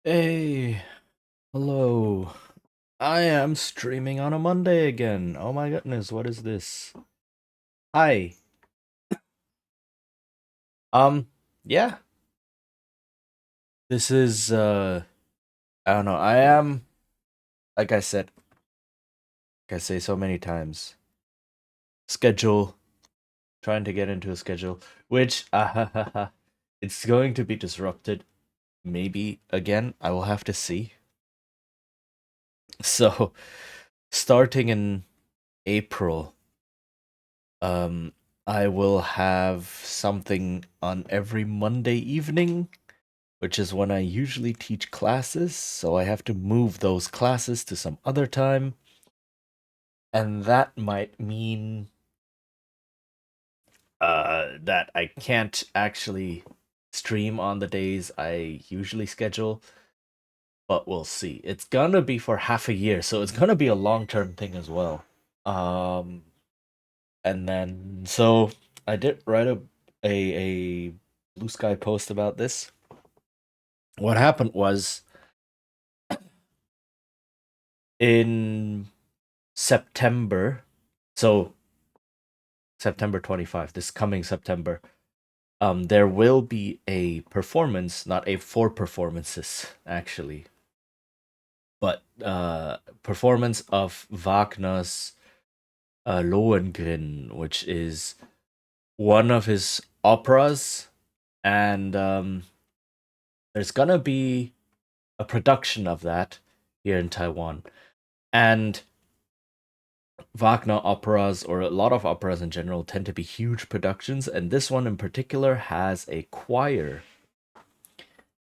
Hey, hello. I am streaming on a Monday again. Oh my goodness, what is this? Hi. Um, yeah, this is I don't know. I am like I said, like I say so many times, schedule, trying to get into a schedule, which it's going to be disrupted maybe again. I will have to see. So, starting in April, Um, I will have something on every Monday evening, which is when I usually teach classes, so I have to move those classes to some other time, and that might mean that I can't actually stream on the days I usually schedule, but we'll see. It's gonna be for half a year, so it's gonna be a long-term thing as well. Um, and then so I did write a Blue Sky post about this. What happened was in September, so September 25, this coming September, there will be a performance, not a four performances actually, but performance of Wagner's Lohengrin, which is one of his operas, and there's gonna be a production of that here in Taiwan. And Wagner operas, or a lot of operas in general, tend to be huge productions, and this one in particular has a choir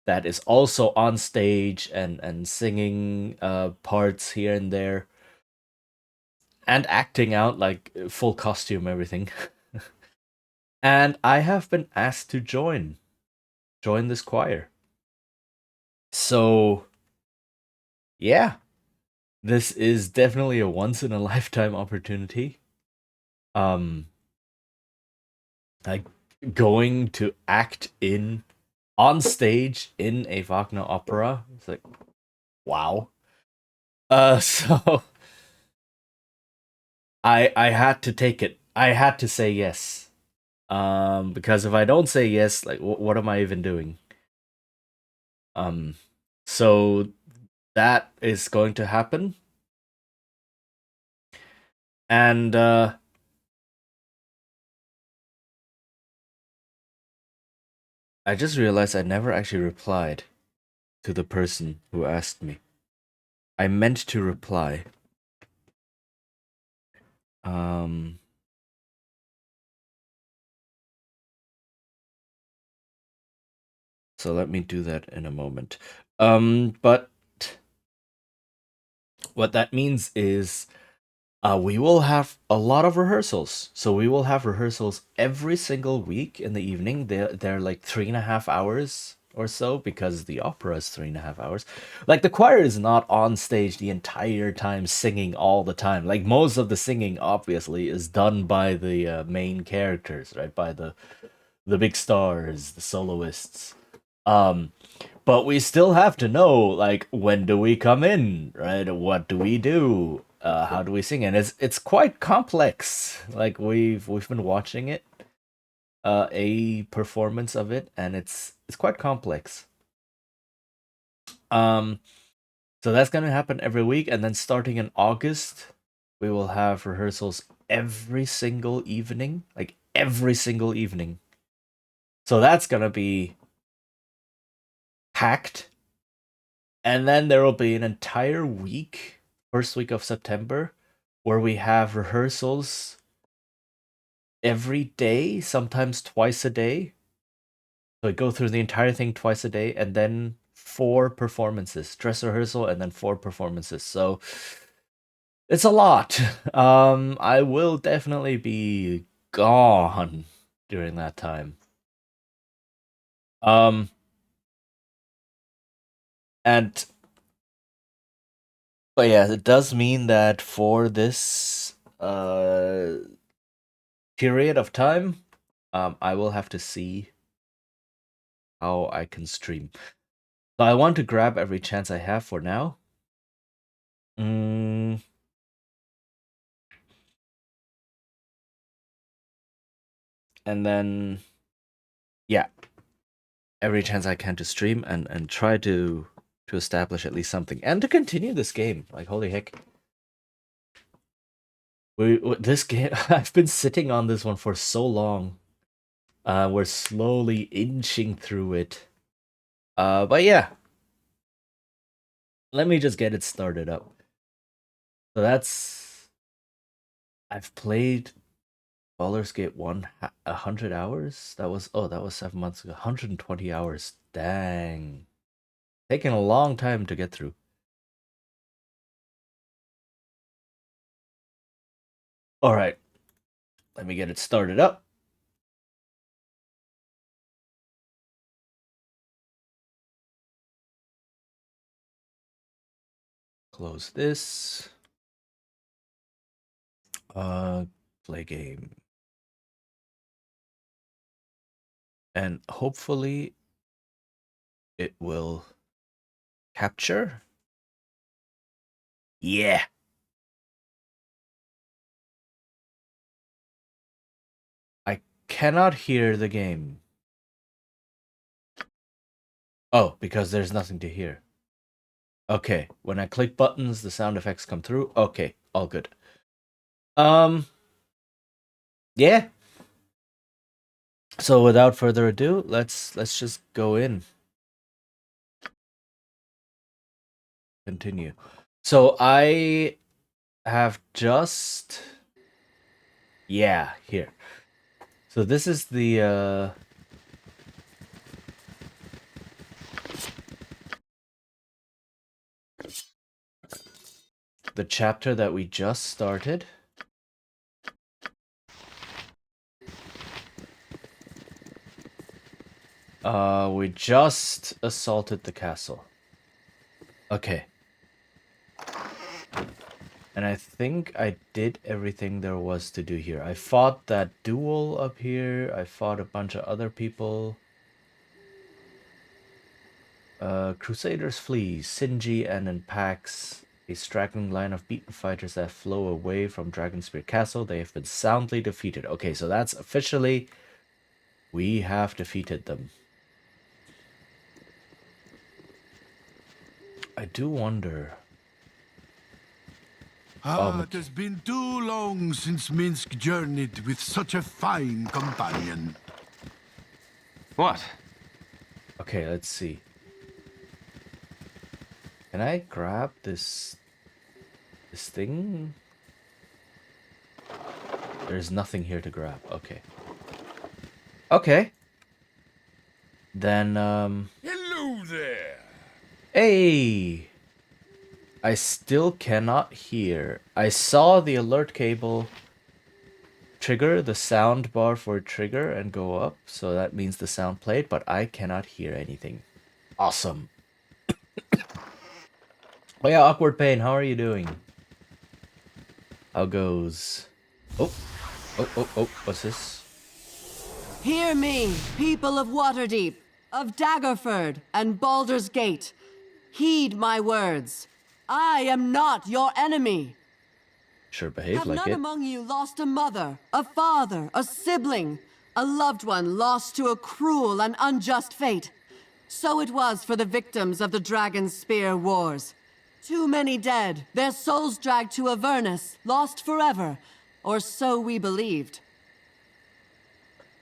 that is also on stage and singing parts here and there and acting out like full costume, everything. And I have been asked to join this choir. So yeah, this is definitely a once in a lifetime opportunity. Um, like going to act in on stage in a Wagner opera. It's like, wow. So I had to take it. I had to say yes. Because if I don't say yes, like, what am I even doing? Um, so that is going to happen, and I just realized I never actually replied to the person who asked me. I meant to reply. Um, so let me do that in a moment. But what that means is we will have a lot of rehearsals. So we will have rehearsals every single week in the evening. They're like 3.5 hours or so because the opera is 3.5 hours. Like the choir is not on stage the entire time singing all the time. Like most of the singing, obviously, is done by the main characters, right? By the big stars, the soloists. Um, but we still have to know, like, when do we come in, right? What do we do? How do we sing? And it's quite complex. Like we've been watching it, a performance of it, and it's quite complex. Um, so that's gonna happen every week, and then starting in August, we will have rehearsals every single evening, like every single evening. So that's gonna be packed. And then there will be an entire week, first week of September, where we have rehearsals every day, sometimes twice a day. So we go through the entire thing twice a day, and then four performances, dress rehearsal, and then four performances. So it's a lot. I will definitely be gone during that time. Um, and but yeah, it does mean that for this period of time, I will have to see how I can stream. So I want to grab every chance I have for now. Mm, and then, yeah, every chance I can to stream and try to establish at least something and to continue this game. Like, holy heck. This game, I've been sitting on this one for so long. We're slowly inching through it. But yeah, let me just get it started up. So I've played Baldur's Gate 1 100 hours. That was 7 months ago. 120 hours. Dang. Taking a long time to get through. All right. Let me get it started up. Close this. Play game. And hopefully it will capture. Yeah. I cannot hear the game. Oh, because there's nothing to hear. Okay, when I click buttons, the sound effects come through. Okay, all good. Yeah. So without further ado, let's just go in. Continue. So I have just here. So this is the chapter that we just started. We just assaulted the castle. Okay. And I think I did everything there was to do here. I fought that duel up here. I fought a bunch of other people. Crusaders flee, Sinji and in packs. A straggling line of beaten fighters that flow away from Dragonspear Castle. They have been soundly defeated. Okay, so that's officially... we have defeated them. I do wonder... it has been too long since Minsk journeyed with such a fine companion. What? Okay, let's see. Can I grab this thing? There's nothing here to grab. Okay. Okay. Then, Hello there! hey! I still cannot hear. I saw the alert cable trigger the sound bar for trigger and go up, so that means the sound played, but I cannot hear anything. Awesome. Oh yeah, Awkward Pain, how are you doing? How goes? Oh, what's this? Hear me, people of Waterdeep, of Daggerford and Baldur's Gate. Heed my words. I am not your enemy. Sure behave Have like none it. among you lost a mother, a father, a sibling, a loved one lost to a cruel and unjust fate? So it was for the victims of the Dragonspear Wars. Too many dead, their souls dragged to Avernus, lost forever, or so we believed.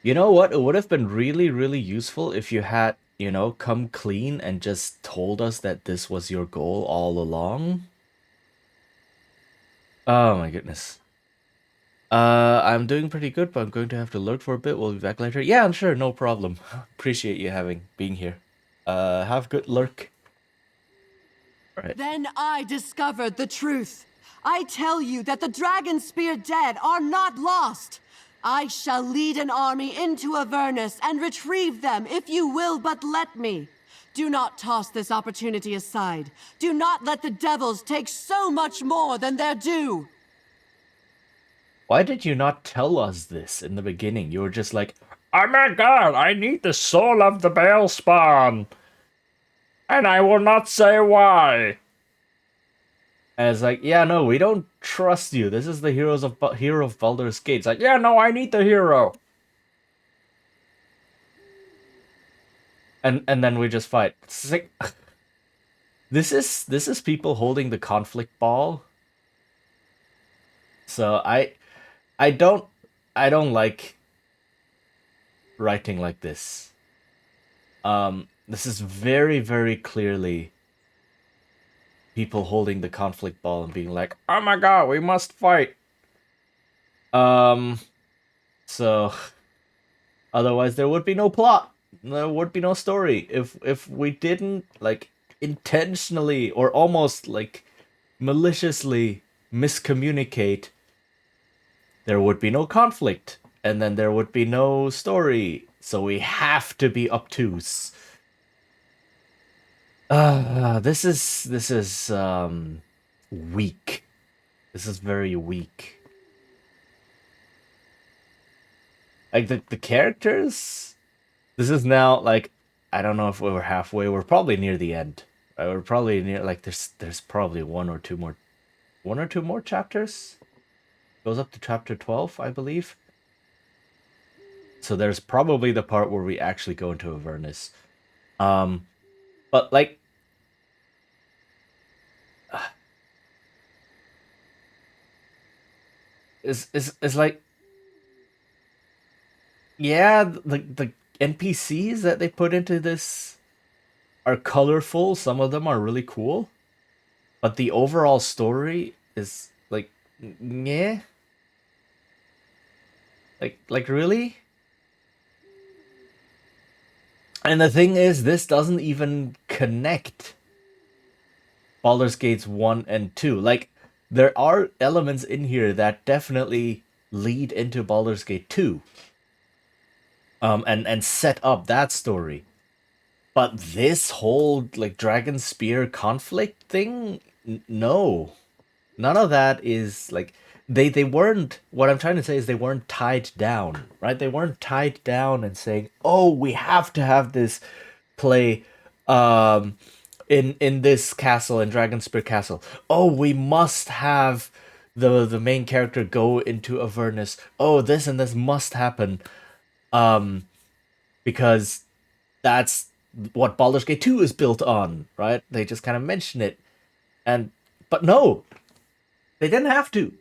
You know what? It would have been really, really useful if you had, you know, come clean and just told us that this was your goal all along. Oh my goodness. I'm doing pretty good, but I'm going to have to lurk for a bit. We'll be back later. Yeah, I'm sure, no problem. Appreciate you being here. Have good lurk. All right. Then I discovered the truth. I tell you that the Dragonspear dead are not lost. I shall lead an army into Avernus and retrieve them if you will but let me. Do not toss this opportunity aside. Do not let the devils take so much more than their due. Why did you not tell us this in the beginning? You were just like, oh my god, I need the soul of the Bale spawn. And I will not say why. And it's like, yeah, no, we don't trust you. This is the hero of Baldur's Gate. It's like, yeah, no, I need the hero. And then we just fight. It's like, this is people holding the conflict ball. So I don't like writing like this. This is very, very clearly people holding the conflict ball and being like, "Oh my god, we must fight." So otherwise there would be no plot. There would be no story if we didn't like intentionally or almost like maliciously miscommunicate. There would be no conflict, and then there would be no story. So we have to be obtuse. This is weak. This is very weak. Like the characters. This is now like, I don't know if we were halfway. We're probably near the end. We're probably near, like, there's probably one or two more chapters. Goes up to chapter 12, I believe. So there's probably the part where we actually go into Avernus. But like, is like, yeah, the NPCs that they put into this are colorful. Some of them are really cool, but the overall story is like, yeah, like really. And the thing is, this doesn't even connect Baldur's Gates 1 and 2. Like, there are elements in here that definitely lead into Baldur's Gate 2. And set up that story. But this whole, like, Dragonspear conflict thing, no. None of that is, like, they weren't, what I'm trying to say is they weren't tied down, right? They weren't tied down and saying, oh, we have to have this play in this castle, in Dragonspear Castle. Oh, we must have the main character go into Avernus. Oh, this and this must happen. Because that's what Baldur's Gate 2 is built on, right? They just kind of mention it. But no, they didn't have to.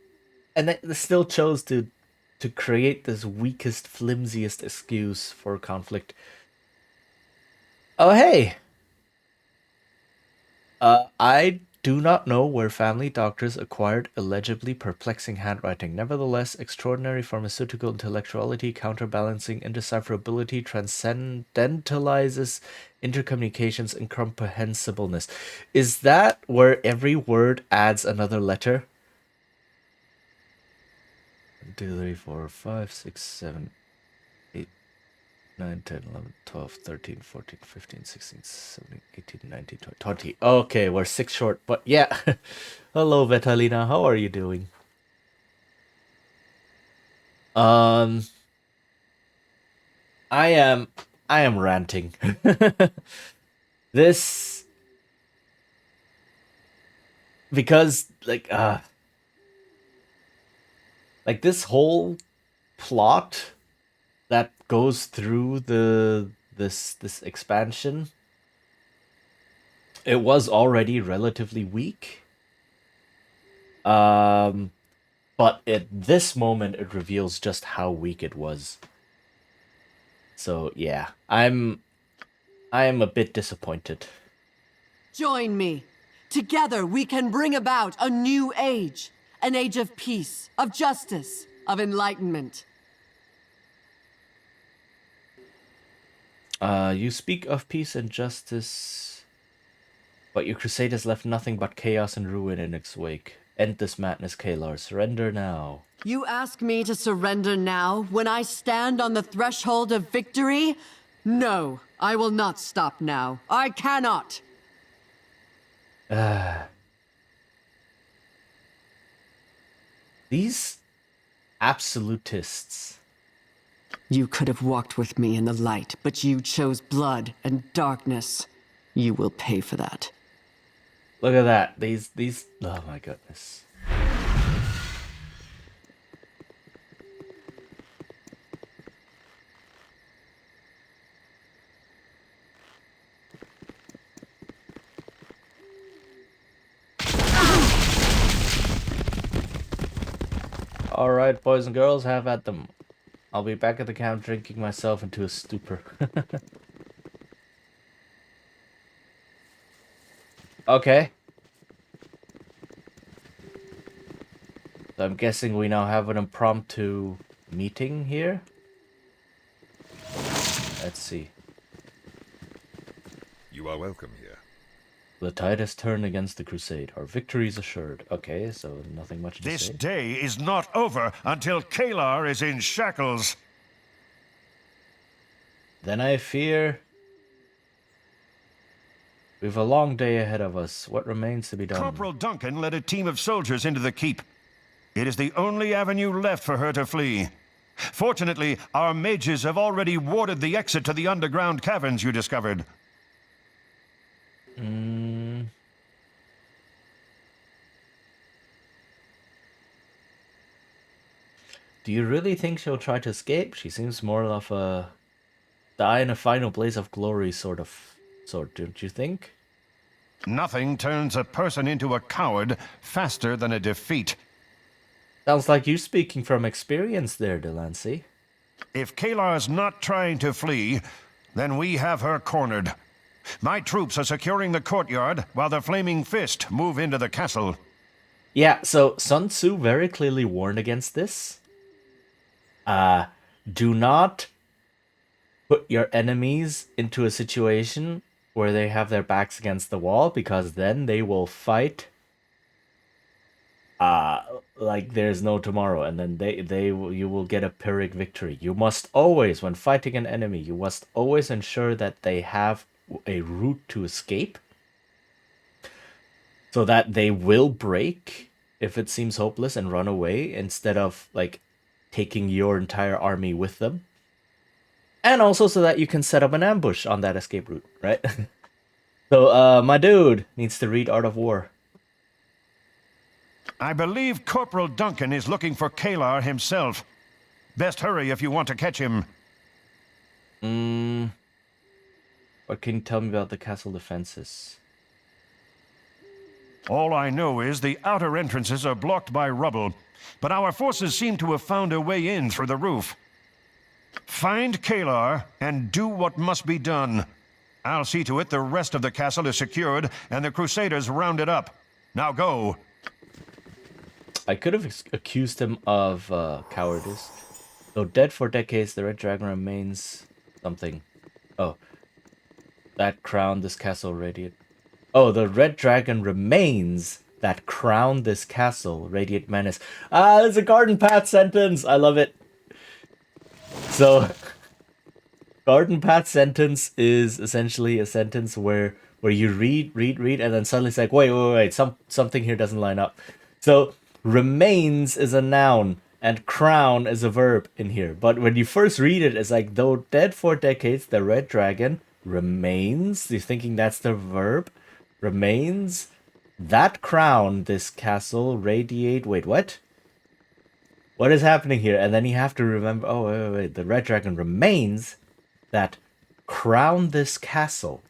And they still chose to create this weakest, flimsiest excuse for conflict. Oh, hey. I do not know where family doctors acquired illegibly perplexing handwriting. Nevertheless, extraordinary pharmaceutical intellectuality counterbalancing indecipherability transcendentalizes intercommunications incomprehensibleness. Is that where every word adds another letter? 1, 2, 3, 4, 5, 6, 7, 8, 9, 10, 11, 12, 13, 14, 15, 16, 17, 18, 19, 20. Okay, we're 6 short, but yeah. Hello, Vitalina. How are you doing? I am ranting. This, because like this whole plot that goes through this expansion, it was already relatively weak. But at this moment it reveals just how weak it was. So yeah, I am a bit disappointed. Join me. Together we can bring about a new age. An age of peace, of justice, of enlightenment. You speak of peace and justice, but your crusade has left nothing but chaos and ruin in its wake. End this madness, Kalar. Surrender now. You ask me to surrender now, when I stand on the threshold of victory? No, I will not stop now. I cannot. These absolutists. You could have walked with me in the light, but you chose blood and darkness. You will pay for that. Look at that. These. Oh my goodness. All right, boys and girls, have at them. I'll be back at the camp drinking myself into a stupor. Okay. So I'm guessing we now have an impromptu meeting here. Let's see. You are welcome here. The tide has turned against the crusade. Our victory is assured. Okay, so nothing much to This say. day is not over until Kalar is in shackles. Then I fear we've a long day ahead of us. What remains to be done? Corporal Duncan led a team of soldiers into the keep. It is the only avenue left for her to flee. Fortunately, our mages have already warded the exit to the underground caverns you discovered. Do you really think she'll try to escape? She seems more of a die in a final blaze of glory sort, don't you think? Nothing turns a person into a coward faster than a defeat. Sounds like you speaking from experience there, Delancey. If Kalar's not trying to flee, then we have her cornered. My troops are securing the courtyard while the Flaming Fist move into the castle. Yeah, so Sun Tzu very clearly warned against this. Do not put your enemies into a situation where they have their backs against the wall, because then they will fight like there's no tomorrow, and then you will get a Pyrrhic victory. You must always, when fighting an enemy, you must always ensure that they have a route to escape, so that they will break if it seems hopeless and run away, instead of like taking your entire army with them. And also so that you can set up an ambush on that escape route, right? So, my dude needs to read Art of War. I believe Corporal Duncan is looking for Kalar himself. Best hurry if you want to catch him. What can you tell me about the castle defenses? All I know is the outer entrances are blocked by rubble, but our forces seem to have found a way in through the roof. Find Kalar and do what must be done. I'll see to it the rest of the castle is secured and the Crusaders rounded up. Now go. I could have accused him of cowardice. Though dead for decades, the Red Dragon remains something. Oh. That crown this castle radiant. Oh, the Red Dragon remains that crown this castle radiant menace. Ah, it's a garden path sentence. I love it. So, garden path sentence is essentially a sentence where you read, and then suddenly it's like, wait, something here doesn't line up. So, remains is a noun, and crown is a verb in here. But when you first read it, it's like, though dead for decades, the Red Dragon remains. You're thinking that's the verb? Remains. That crown, this castle, radiate. Wait, what? What is happening here? And then you have to remember, oh, wait. The Red Dragon remains that crown this castle.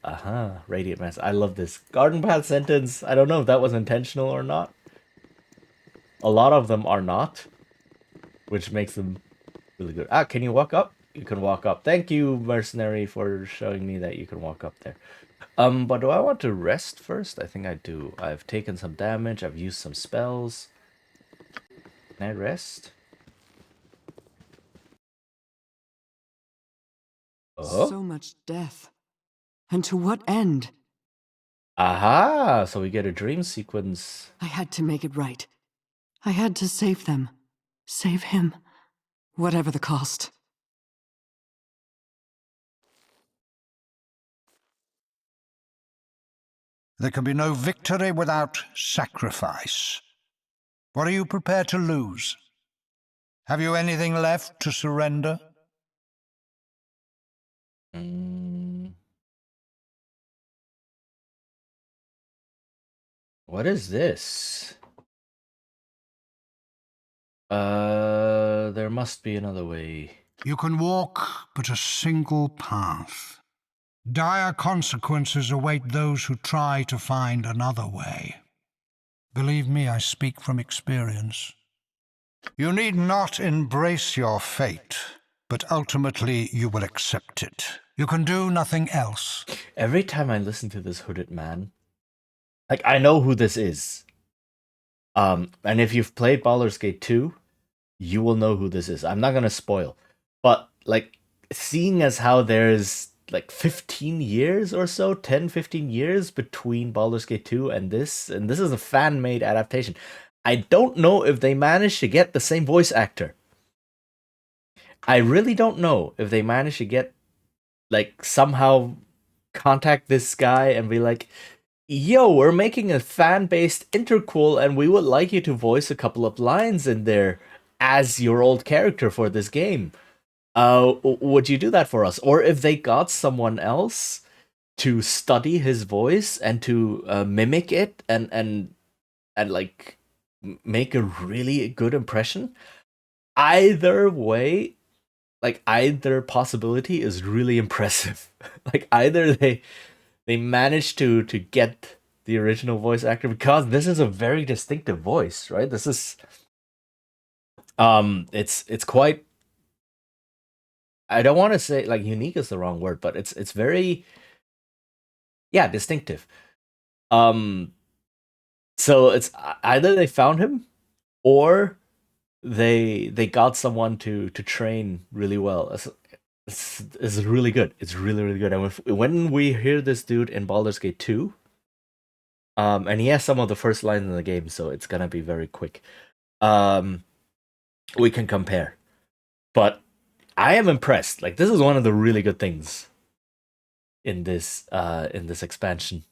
Radiant Mass. I love this. Garden Path sentence. I don't know if that was intentional or not. A lot of them are not, which makes them really good. Ah, can you walk up? You can walk up. Thank you, Mercenary, for showing me that you can walk up there. But do I want to rest first? I think I do. I've taken some damage. I've used some spells. Can I rest? Oh. So much death. And to what end? Aha! So we get a dream sequence. I had to make it right. I had to save them. Save him. Whatever the cost. There can be no victory without sacrifice. What are you prepared to lose? Have you anything left to surrender? What is this? There must be another way. You can walk but a single path. Dire consequences await those who try to find another way. Believe me, I speak from experience. You need not embrace your fate, but ultimately you will accept it. You can do nothing else. Every time I listen to this hooded man, like I know who this is. And if you've played Baldur's Gate 2, you will know who this is. I'm not gonna spoil, but like seeing as how there's like 15 years or so, 10, 15 years between Baldur's Gate 2 and this is a fan-made adaptation. I don't know if they managed to get the same voice actor. I really don't know if they managed to get like somehow contact this guy and be like, yo, we're making a fan-based interquel and we would like you to voice a couple of lines in there as your old character for this game. Would you do that for us? Or if they got someone else to study his voice and to mimic it and like make a really good impression. Either way, like either possibility is really impressive. Like either they managed to get the original voice actor, because this is a very distinctive voice, right? This is it's quite, I don't want to say like unique is the wrong word, but it's very, yeah, distinctive. So it's either they found him or they got someone to train really well. It's really good. It's really, really good. And when we hear this dude in Baldur's Gate 2, and he has some of the first lines in the game, so it's gonna be very quick. We can compare. But I am impressed. Like this is one of the really good things in this expansion.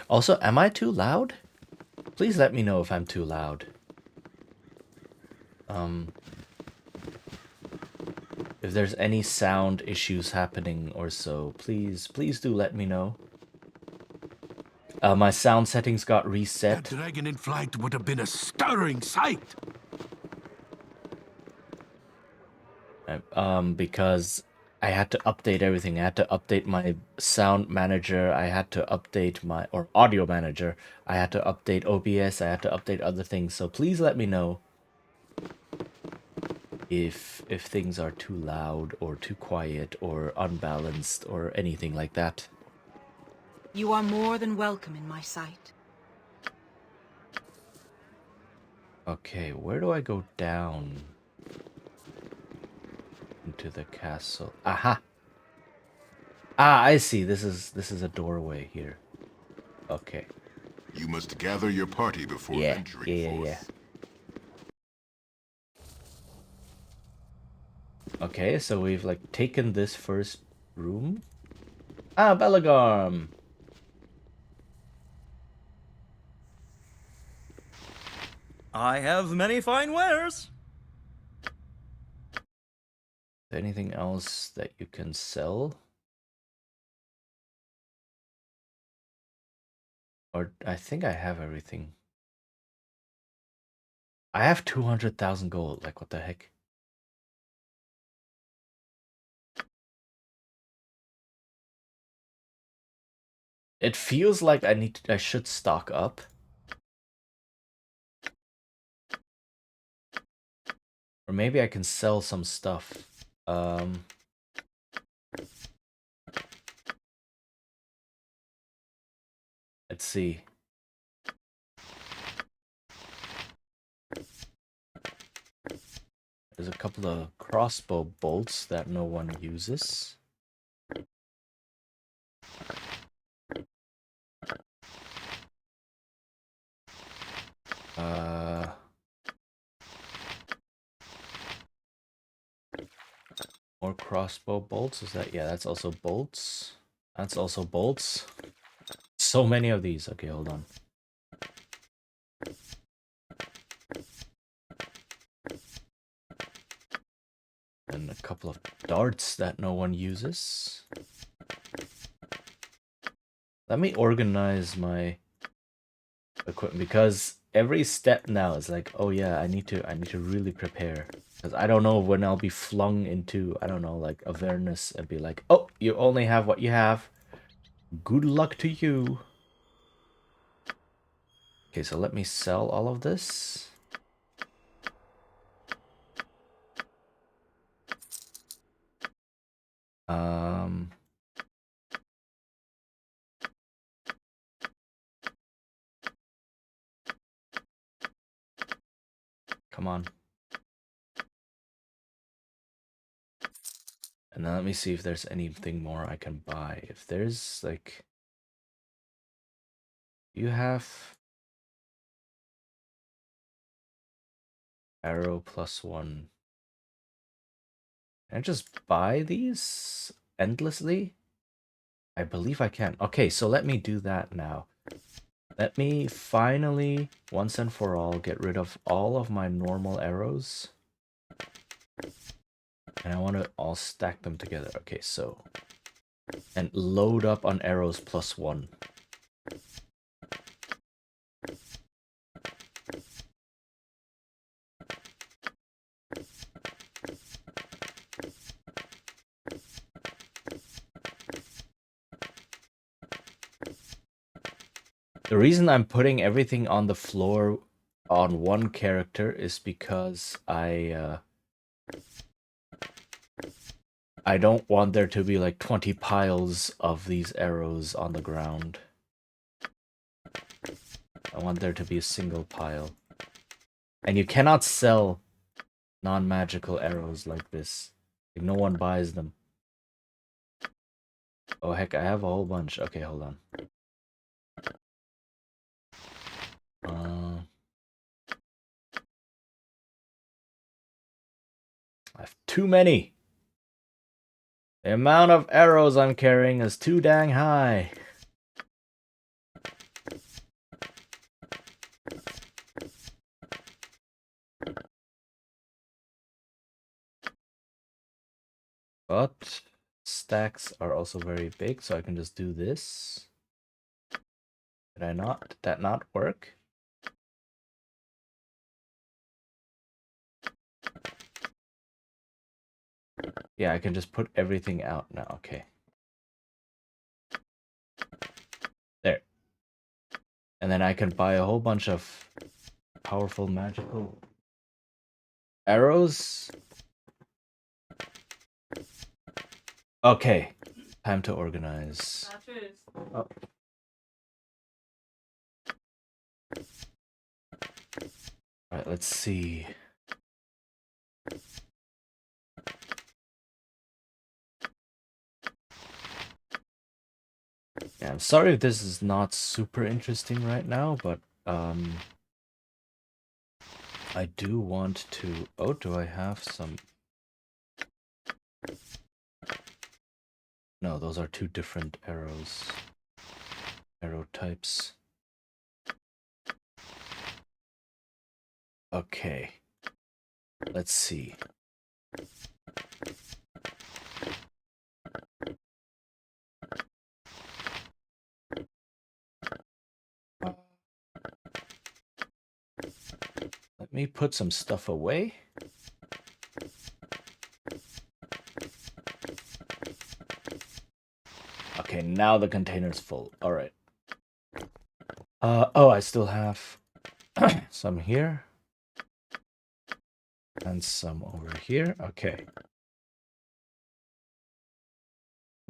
Also, am I too loud? Please let me know if I'm too loud. If there's any sound issues happening or so, please do let me know. My sound settings got reset. That dragon in flight would have been a stirring sight. Because I had to update everything. I had to update my sound manager. I had to update my audio manager. I had to update OBS. I had to update other things. So please let me know if things are too loud or too quiet or unbalanced or anything like that. You are more than welcome in my sight. Okay, where do I go down into the castle? Aha! Ah, I see. This is a doorway here. Okay. You must gather your party before venturing forth. Okay, so we've like taken this first room. Ah, Belagarm! I have many fine wares. Anything else that you can sell? Or I think I have everything. I have 200,000 gold. Like what the heck? It feels like I should stock up. Or maybe I can sell some stuff. Let's see. There's a couple of crossbow bolts that no one uses. More crossbow bolts. Is that? Yeah, that's also bolts. That's also bolts. So many of these. Okay, hold on. And a couple of darts that no one uses. Let me organize my equipment, because every step now is like, oh yeah, I need to really prepare, because I don't know when I'll be flung into, I don't know, like Avernus and be like, oh, you only have what you have. Good luck to you. Okay, so let me sell all of this. Come on. And then let me see if there's anything more I can buy. If there's like, you have arrow +1. Can I just buy these endlessly? I believe I can. Okay, so let me do that now. Let me finally, once and for all, get rid of all of my normal arrows. And I want to all stack them together. Okay, so... And load up on arrows +1. The reason I'm putting everything on the floor on one character is because I don't want there to be like 20 piles of these arrows on the ground. I want there to be a single pile. And you cannot sell non-magical arrows like this. Like, no one buys them. Oh heck, I have a whole bunch. Okay, hold on. I have too many. The amount of arrows I'm carrying is too dang high. But stacks are also very big, so I can just do this. Did I not? Did that not work? Yeah, I can just put everything out now. Okay. There. And then I can buy a whole bunch of powerful magical arrows. Okay. Time to organize. Oh. Alright, let's see. Yeah, I'm sorry if this is not super interesting right now, but I do want to... Oh, do I have some... No, those are two different arrows. Arrow types. Okay. Let's see. Let me put some stuff away. Okay, now the container's full. All right. Oh, I still have some here. And some over here. Okay.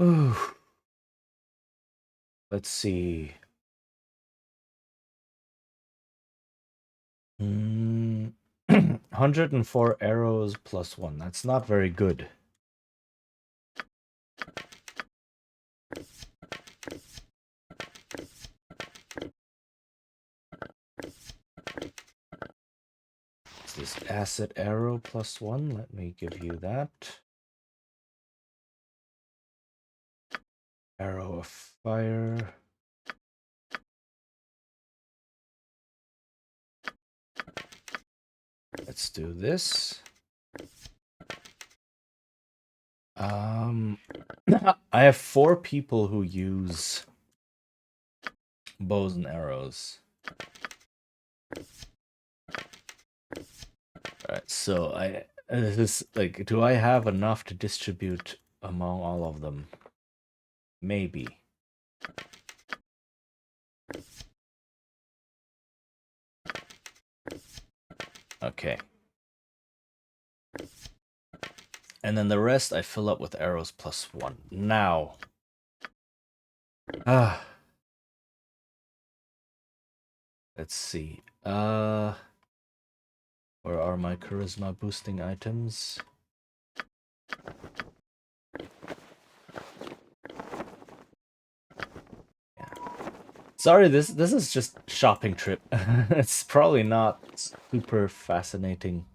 Ooh. Let's see. 104 arrows +1. That's not very good. It's this acid arrow +1. Let me give you that. Arrow of fire. Let's do this. I have 4 people who use bows and arrows. Alright, so this is like, do I have enough to distribute among all of them? Maybe. Okay. And then the rest I fill up with arrows +1. Now. Let's see. Where are my charisma boosting items? Yeah. Sorry, this is just shopping trip. It's probably not super fascinating.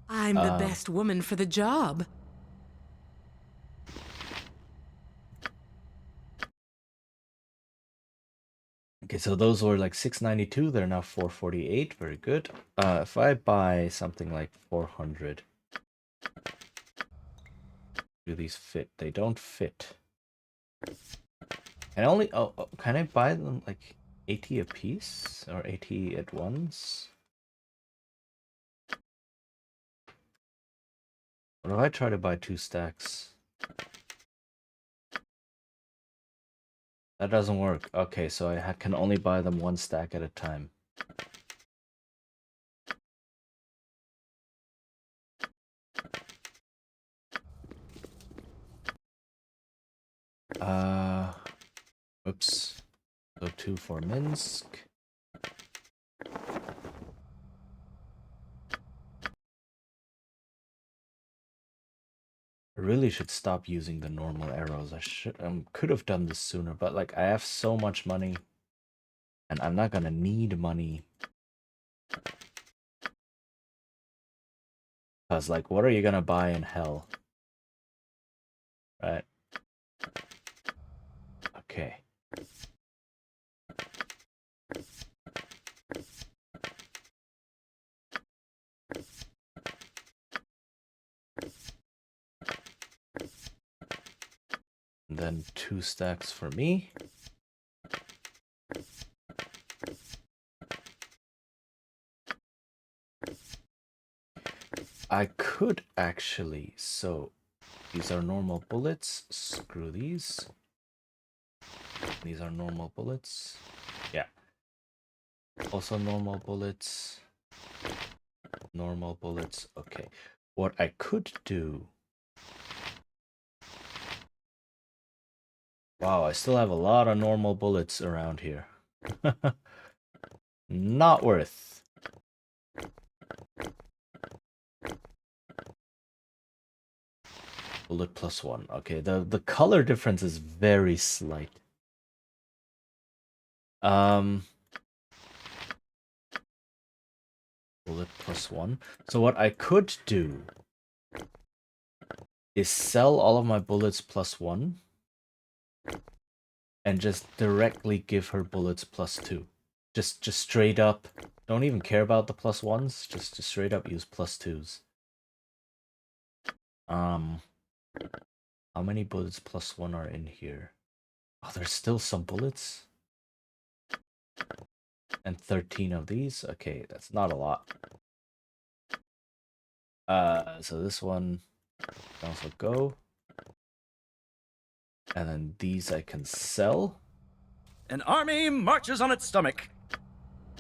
I'm the best woman for the job. Okay, so those were like 692, they're now 448, very good. If I buy something like 400, do these fit? They don't fit. Can I only, can I buy them like 80 a piece or 80 at once? What if I try to buy 2 stacks? That doesn't work. Okay, so I can only buy them 1 stack at a time. Oops. So 2 for Minsk. I really should stop using the normal arrows. I could have done this sooner, but like I have so much money and I'm not gonna need money. Cause like, what are you gonna buy in hell? Right? Okay. And then 2 stacks for me. I could actually, so these are normal bullets. Screw these. These are normal bullets. Yeah. Also normal bullets. Normal bullets. Okay. What I could do. Wow, I still have a lot of normal bullets around here. Not worth. Bullet +1. Okay, the color difference is very slight. Bullet +1. So what I could do is sell all of my bullets +1 and just directly give her bullets +2. Just straight up. Don't even care about the +1s. Just straight up use +2s. How many bullets +1 are in here? Oh, there's still some bullets. And 13 of these. Okay, that's not a lot. So this one can also go. And then these I can sell. An army marches on its stomach.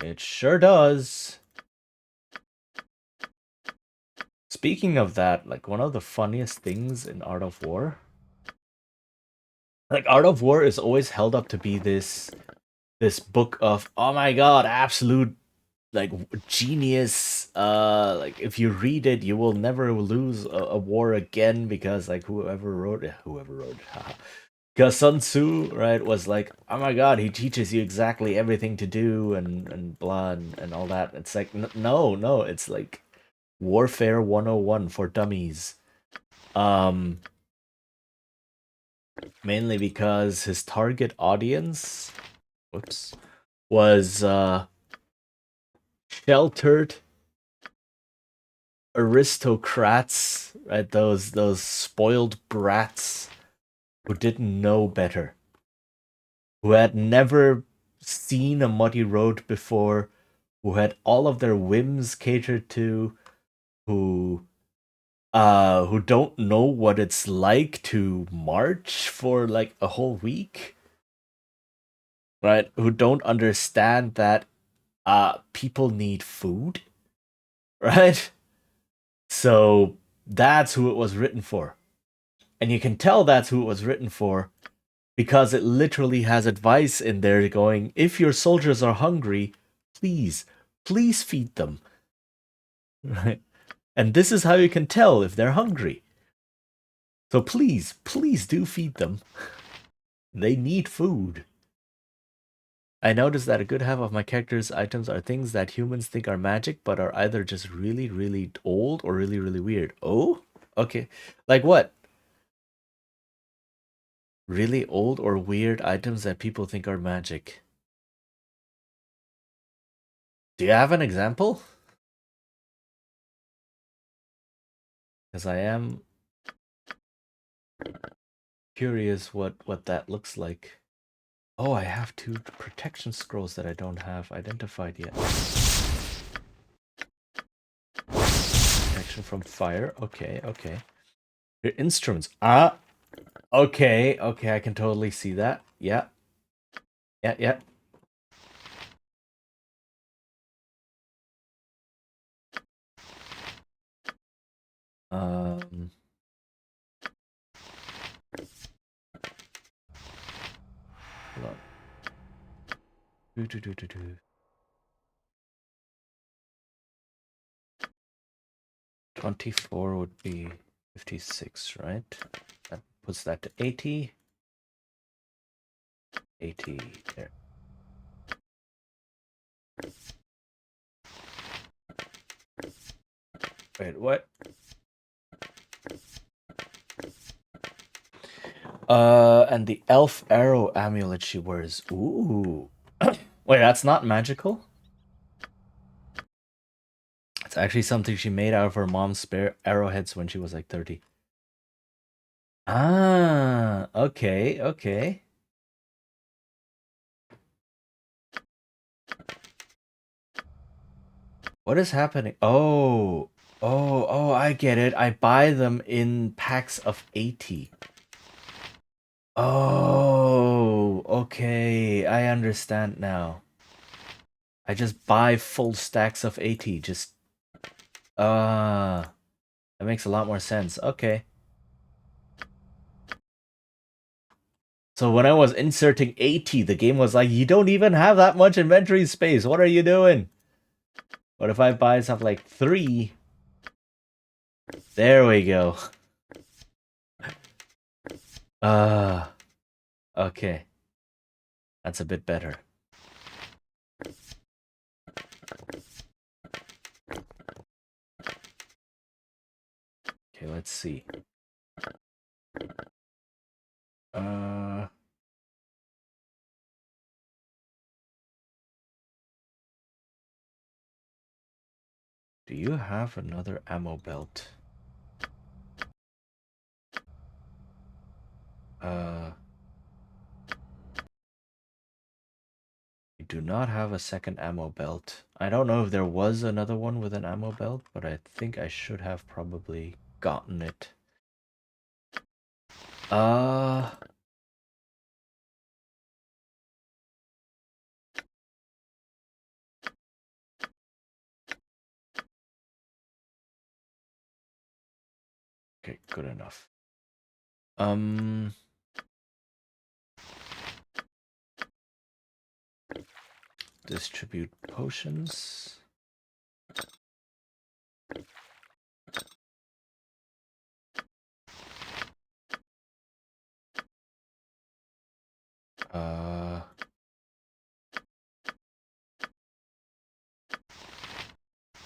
It sure does. Speaking of that, like one of the funniest things in Art of War, like Art of War is always held up to be this book of, oh my god, absolute like genius. Like if you read it, you will never lose a war again because like whoever wrote it, because Sun Tzu, right, was like, oh my god, he teaches you exactly everything to do and blah and all that. It's like, no, it's like Warfare 101 for dummies. Mainly because his target audience, was sheltered aristocrats right? Those spoiled brats who didn't know better, who had never seen a muddy road before, who had all of their whims catered to, who don't know what it's like to march for like a whole week, right? Who don't understand that people need food, right? So that's who it was written for. And you can tell that's who it was written for because it literally has advice in there going, if your soldiers are hungry, please feed them. Right? And this is how you can tell if they're hungry. So please do feed them. They need food. I noticed that a good half of my character's items are things that humans think are magic, but are either just really, really old or really, really weird. Oh? Okay. Like what? Really old or weird items that people think are magic. Do you have an example? Because I am curious what that looks like. Oh, I have 2 protection scrolls that I don't have identified yet. Protection from fire. Okay, okay. Your instruments. Ah, okay, okay. I can totally see that. Yeah, yeah, yeah. Um. Hold on. Do. 24 would be 56, right? That puts that to 80. 80 there. Wait, what? And the elf arrow amulet she wears. Ooh. Wait, that's not magical? It's actually something she made out of her mom's spare arrowheads when she was like 30. Ah, okay, okay. What is happening? Oh, I get it. I buy them in packs of 80. Oh, okay. I understand now. I just buy full stacks of 80. Just, that makes a lot more sense. Okay. So when I was inserting 80, the game was like, you don't even have that much inventory space. What are you doing? What if I buy stuff like 3? There we go. Okay. That's a bit better. Okay, let's see. Do you have another ammo belt? You do not have a second ammo belt. I don't know if there was another one with an ammo belt, but I think I should have probably gotten it. Okay, good enough. Distribute potions.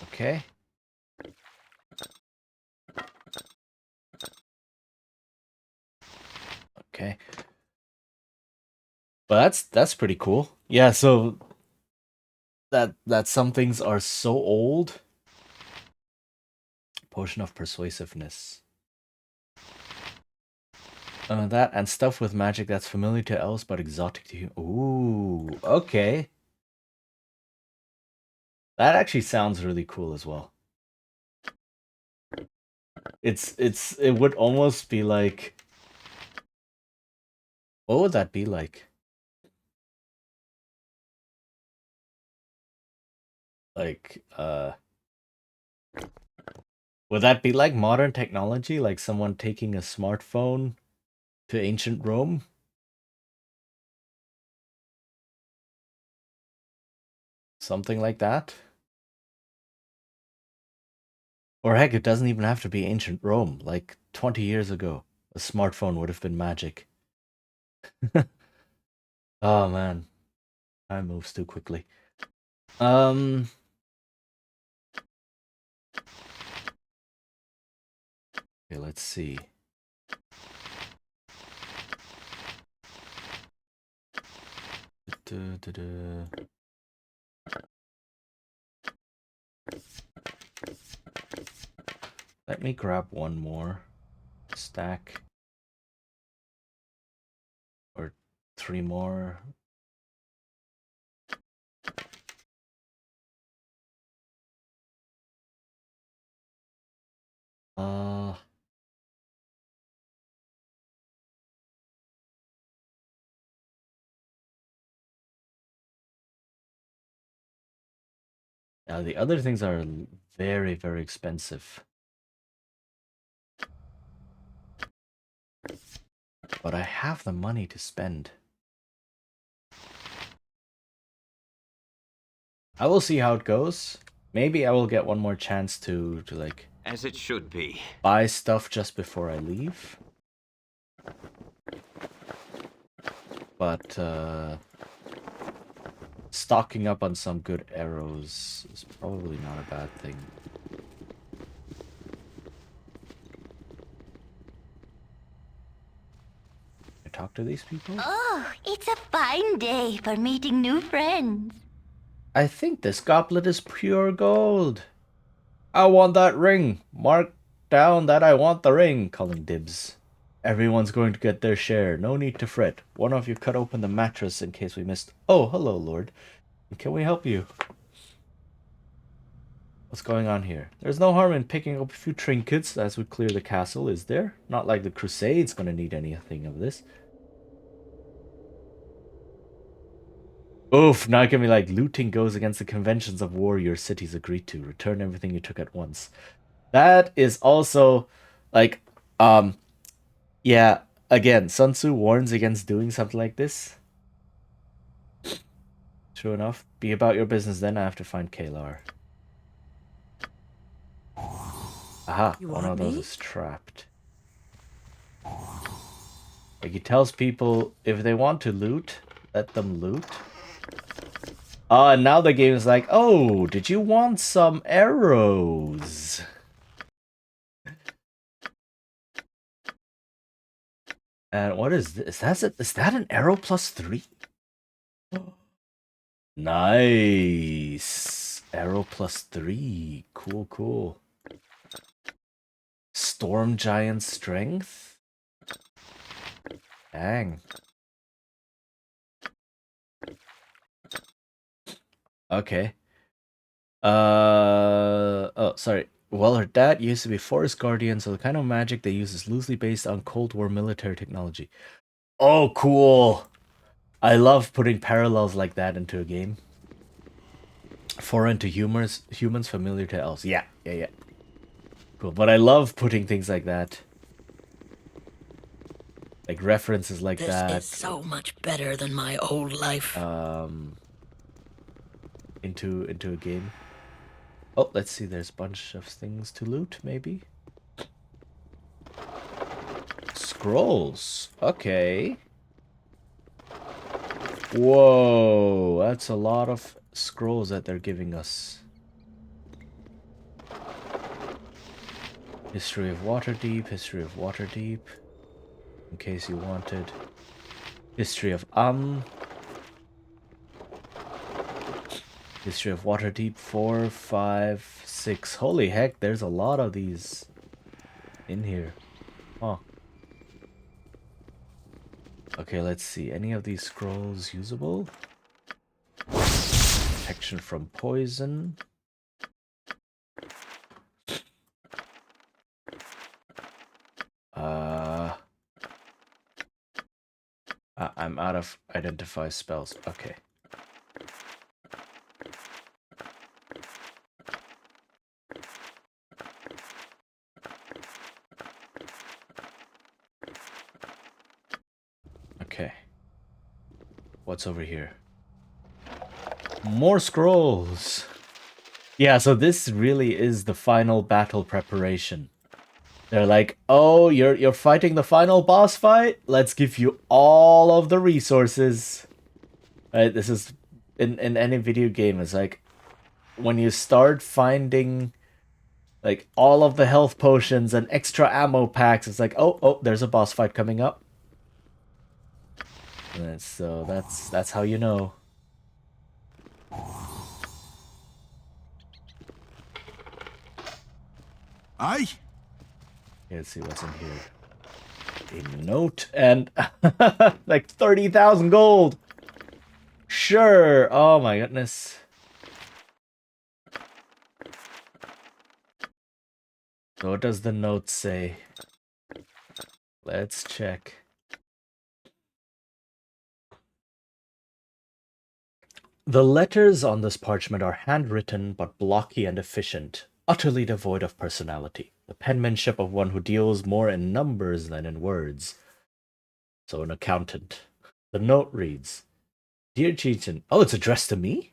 Okay. Okay. But that's pretty cool. Yeah, so that some things are so old. Potion of persuasiveness. That and stuff with magic that's familiar to elves but exotic to you. Ooh, okay. That actually sounds really cool as well. It would almost be like, what would that be like? Like, would that be like modern technology, like someone taking a smartphone to ancient Rome? Something like that? Or heck, it doesn't even have to be ancient Rome. Like 20 years ago, a smartphone would have been magic. Oh man, time moves too quickly. Um, okay, let's see. Let me grab one more stack. Or 3 more. Uh, yeah, the other things are very, very expensive. But I have the money to spend. I will see how it goes. Maybe I will get one more chance to like... As it should be. Buy stuff just before I leave. But, stocking up on some good arrows is probably not a bad thing. I talk to these people? Oh, it's a fine day for meeting new friends. I think this goblet is pure gold. I want that ring. Mark down that I want the ring, calling dibs. Everyone's going to get their share. No need to fret. One of you cut open the mattress in case we missed. Oh, hello, Lord. Can we help you? What's going on here? There's no harm in picking up a few trinkets as we clear the castle, is there? Not like the Crusade's gonna need anything of this. Oof, now it can be like, looting goes against the conventions of war your cities agreed to. Return everything you took at once. That is also, like, yeah, again, Sun Tzu warns against doing something like this. True enough. Be about your business then, I have to find Kalar. Aha, one of those is trapped. Like, he tells people if they want to loot, let them loot. And now the game is like, oh, did you want some arrows? And what is this? Is that an arrow plus 3? Nice. Arrow plus 3. Cool, cool. Storm Giant Strength? Dang. Okay. Oh, sorry. Well, her dad used to be Forest Guardian, so the kind of magic they use is loosely based on Cold War military technology. Oh, cool. I love putting parallels like that into a game. Foreign to humans, familiar to elves. Yeah. Cool, but I love putting things like that. Like references like that. This is so much better than my old life. Into a game. Oh, let's see, there's a bunch of things to loot, maybe. Scrolls. Okay. Whoa, that's a lot of scrolls that they're giving us. History of Waterdeep, History of Waterdeep. In case you wanted. History of History of Waterdeep 4, 5, 6. Holy heck, there's a lot of these in here. Huh. Okay, let's see. Any of these scrolls usable? Protection from poison. I'm out of identify spells. Okay. Okay. What's over here? More scrolls! Yeah, so this really is the final battle preparation. They're like, oh, you're fighting the final boss fight? Let's give you all of the resources. Right, this is in any video game, it's like when you start finding like all of the health potions and extra ammo packs, it's like, oh, there's a boss fight coming up. And so that's how you know. Aye? Let's see what's in here. A note and like 30,000 gold. Sure. Oh my goodness. So what does the note say? Let's check. The letters on this parchment are handwritten but blocky and efficient, utterly devoid of personality. The penmanship of one who deals more in numbers than in words. So an accountant. The note reads, Dear Cheaton. Oh, it's addressed to me?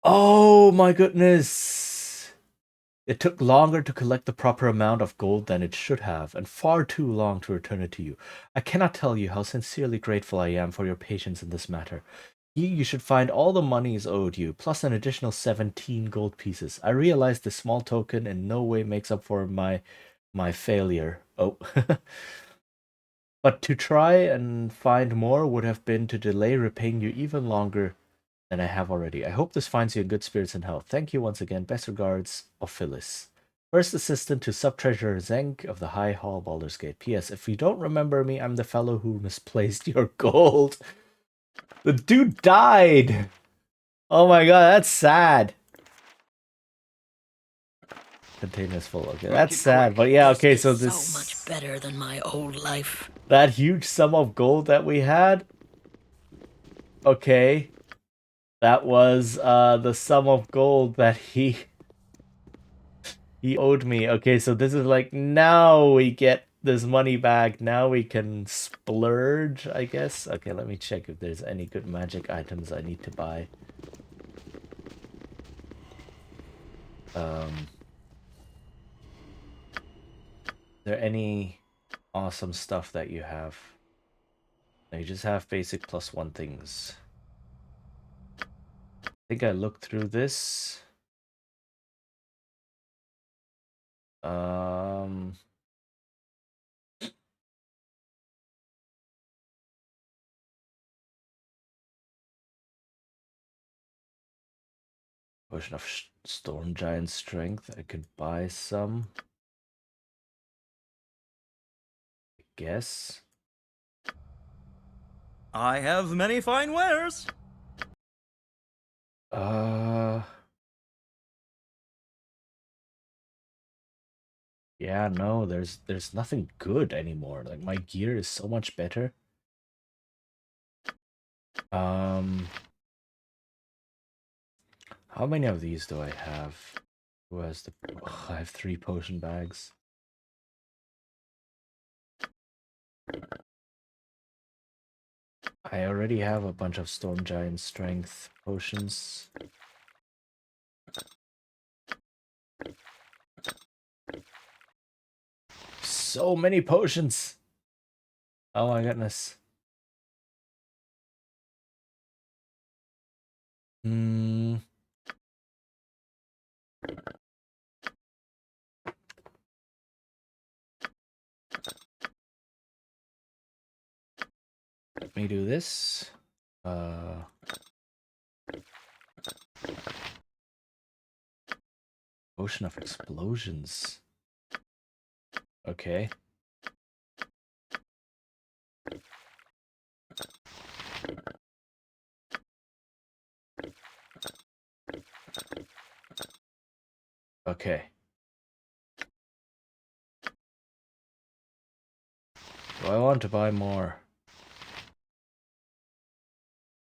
Oh my goodness. It took longer to collect the proper amount of gold than it should have, and far too long to return it to you. I cannot tell you how sincerely grateful I am for your patience in this matter. You should find all the monies owed you, plus an additional 17 gold pieces. I realize this small token in no way makes up for my failure. Oh. But to try and find more would have been to delay repaying you even longer than I have already. I hope this finds you in good spirits and health. Thank you once again. Best regards, Ophilis. First assistant to Sub-Treasurer Zenk of the High Hall, Baldur's Gate. P.S. If you don't remember me, I'm the fellow who misplaced your gold. The dude died! Oh my god, that's sad. Container's full. Okay, that's sad. But yeah, okay, so this so much better than my old life. That huge sum of gold that we had. Okay. That was the sum of gold that he owed me. Okay, so this is like, now we get this money back. Now we can splurge, I guess. Okay, let me check if there's any good magic items I need to buy. Is there any awesome stuff that you have? No, you just have basic +1 things. I think I looked through this. Potion of Storm Giant Strength. I could buy some. I guess. I have many fine wares. Yeah, no, there's nothing good anymore. Like, my gear is so much better. How many of these do I have? Who has the... Oh, I have 3 potion bags. I already have a bunch of Storm Giant Strength potions. So many potions! Oh my goodness. Let me do this. Ocean of Explosions. Okay. Okay. Do I want to buy more?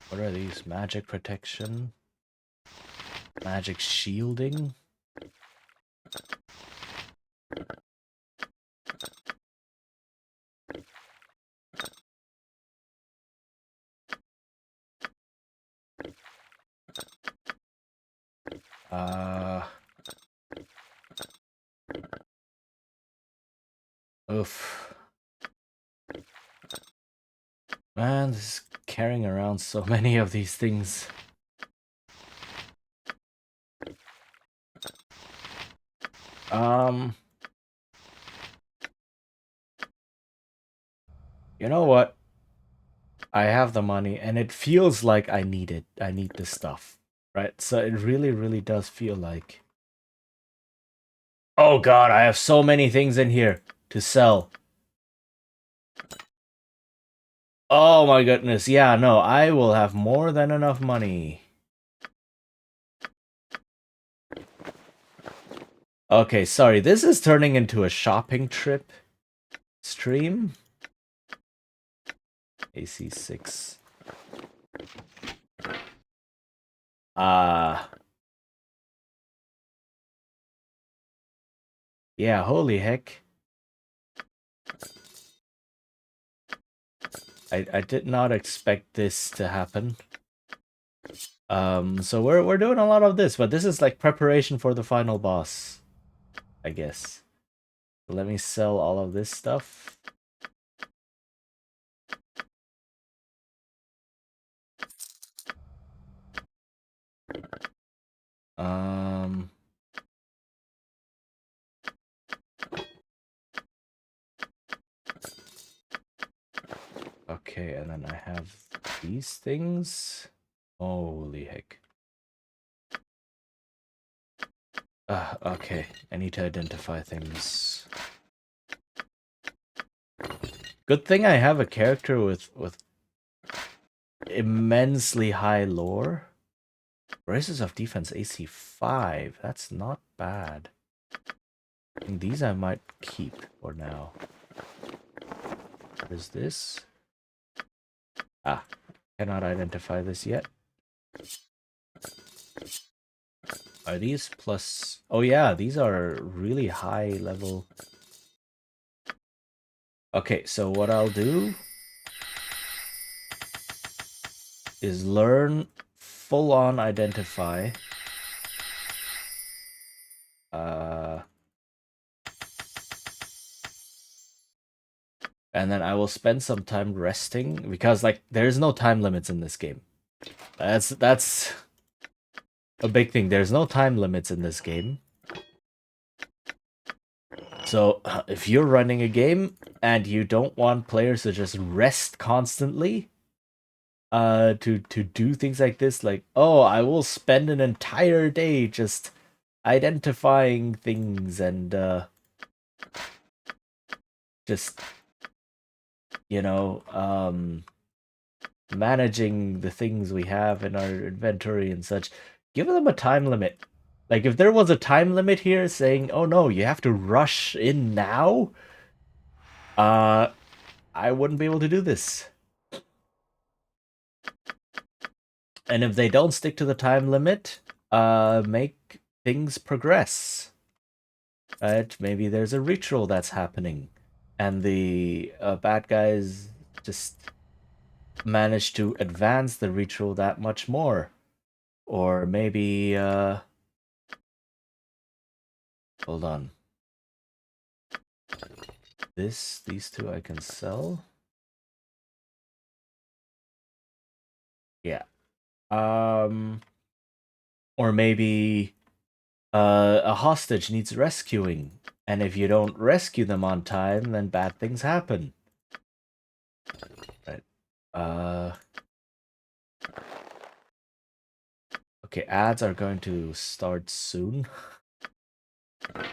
What are these? Magic protection? Magic shielding? Oof. Man, this is carrying around so many of these things. You know what? I have the money, and it feels like I need it. I need this stuff, right? So it really, really does feel like... Oh god, I have so many things in here to sell. Oh my goodness, yeah, no, I will have more than enough money. Okay, sorry, this is turning into a shopping trip stream. AC6. Yeah, holy heck. I did not expect this to happen. So we're doing a lot of this, but this is like preparation for the final boss, I guess. So let me sell all of this stuff. Okay, and then I have these things. Holy heck. Okay, I need to identify things. Good thing I have a character with immensely high lore. Braces of Defense AC 5. That's not bad. I think these I might keep for now. What is this? Ah, cannot identify this yet. Are these plus... Oh yeah, these are really high level. Okay, so what I'll do is learn full-on identify. And then I will spend some time resting because like there's no time limits in this game. That's a big thing. There's no time limits in this game. So if you're running a game and you don't want players to just rest constantly, to do things like this, like, oh, I will spend an entire day just identifying things and just, you know, managing the things we have in our inventory and such. Give them a time limit. Like, if there was a time limit here saying, oh no, you have to rush in now, I wouldn't be able to do this. And if they don't stick to the time limit, make things progress. Right? Maybe there's a ritual that's happening, and the bad guys just manage to advance the ritual that much more. Or maybe, hold on. These two I can sell. Yeah. Or maybe a hostage needs rescuing, and if you don't rescue them on time, then bad things happen. Right. Okay, ads are going to start soon.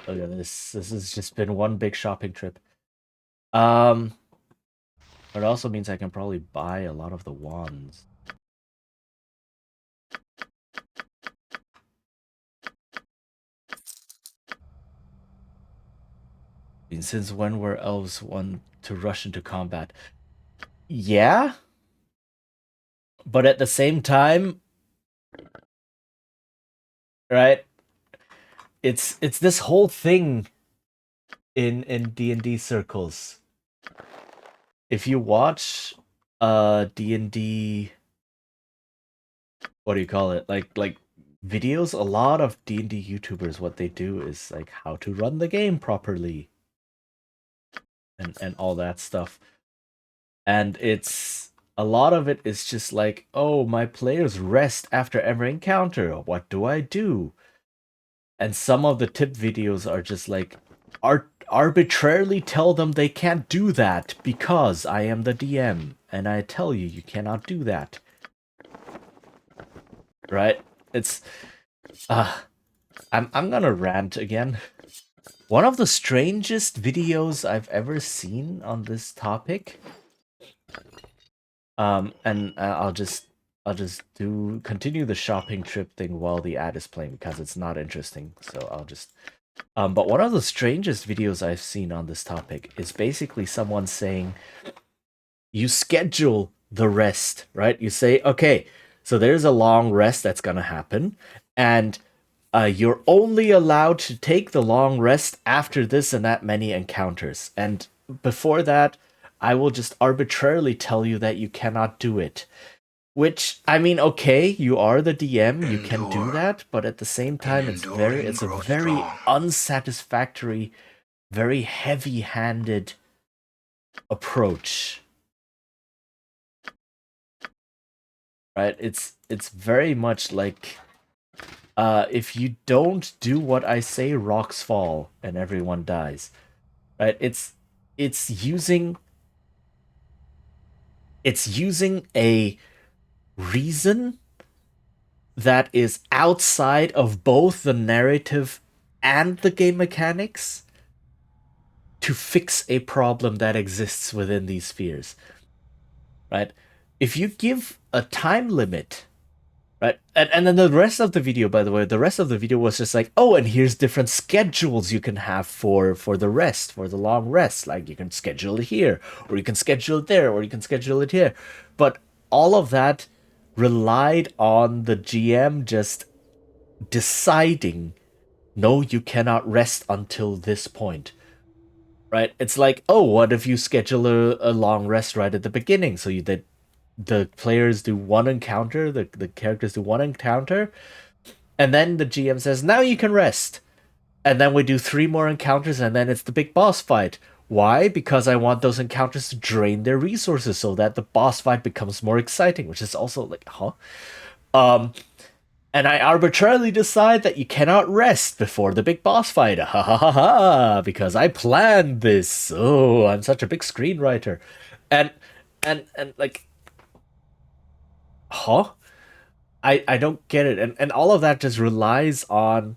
Look at this. This has just been one big shopping trip. But it also means I can probably buy a lot of the wands. Since when were elves one to rush into combat? Yeah, but at the same time, right? It's this whole thing in D&D circles. If you watch D&D, what do you call it? Like videos, a lot of D&D YouTubers, what they do is like how to run the game properly and all that stuff. And it's a lot of it is just like, oh, my players rest after every encounter. What do I do? And some of the tip videos are just like arbitrarily tell them they can't do that because I am the DM and I tell you you cannot do that. Right? It's I'm gonna rant again. One of the strangest videos I've ever seen on this topic. And I'll just continue the shopping trip thing while the ad is playing because it's not interesting. So I'll just but one of the strangest videos I've seen on this topic is basically someone saying you schedule the rest, right? You say, okay, so there's a long rest that's gonna happen, and you're only allowed to take the long rest after this and that many encounters. And before that, I will just arbitrarily tell you that you cannot do it. Which, I mean, okay, you are the DM, you can do that, but at the same time, it's a very unsatisfactory, very heavy-handed approach. Right? It's very much like if you don't do what I say, rocks fall and everyone dies. Right? It's using a reason that is outside of both the narrative and the game mechanics to fix a problem that exists within these spheres. Right? If you give a time limit, right? And then the rest of the video, by the way, the rest of the video was just like, oh, and here's different schedules you can have for the rest, for the long rest. Like you can schedule it here, or you can schedule it there, or you can schedule it here. But all of that relied on the GM just deciding, no, you cannot rest until this point. Right? It's like, oh, what if you schedule a long rest right at the beginning? So the players do one encounter, the characters do one encounter, and then the GM says, now you can rest. And then we do 3 more encounters, and then it's the big boss fight. Why? Because I want those encounters to drain their resources so that the boss fight becomes more exciting, which is also like, huh? And I arbitrarily decide that you cannot rest before the big boss fight. Ha ha ha ha! Because I planned this. Oh, I'm such a big screenwriter. And like, huh? I don't get it. And all of that just relies on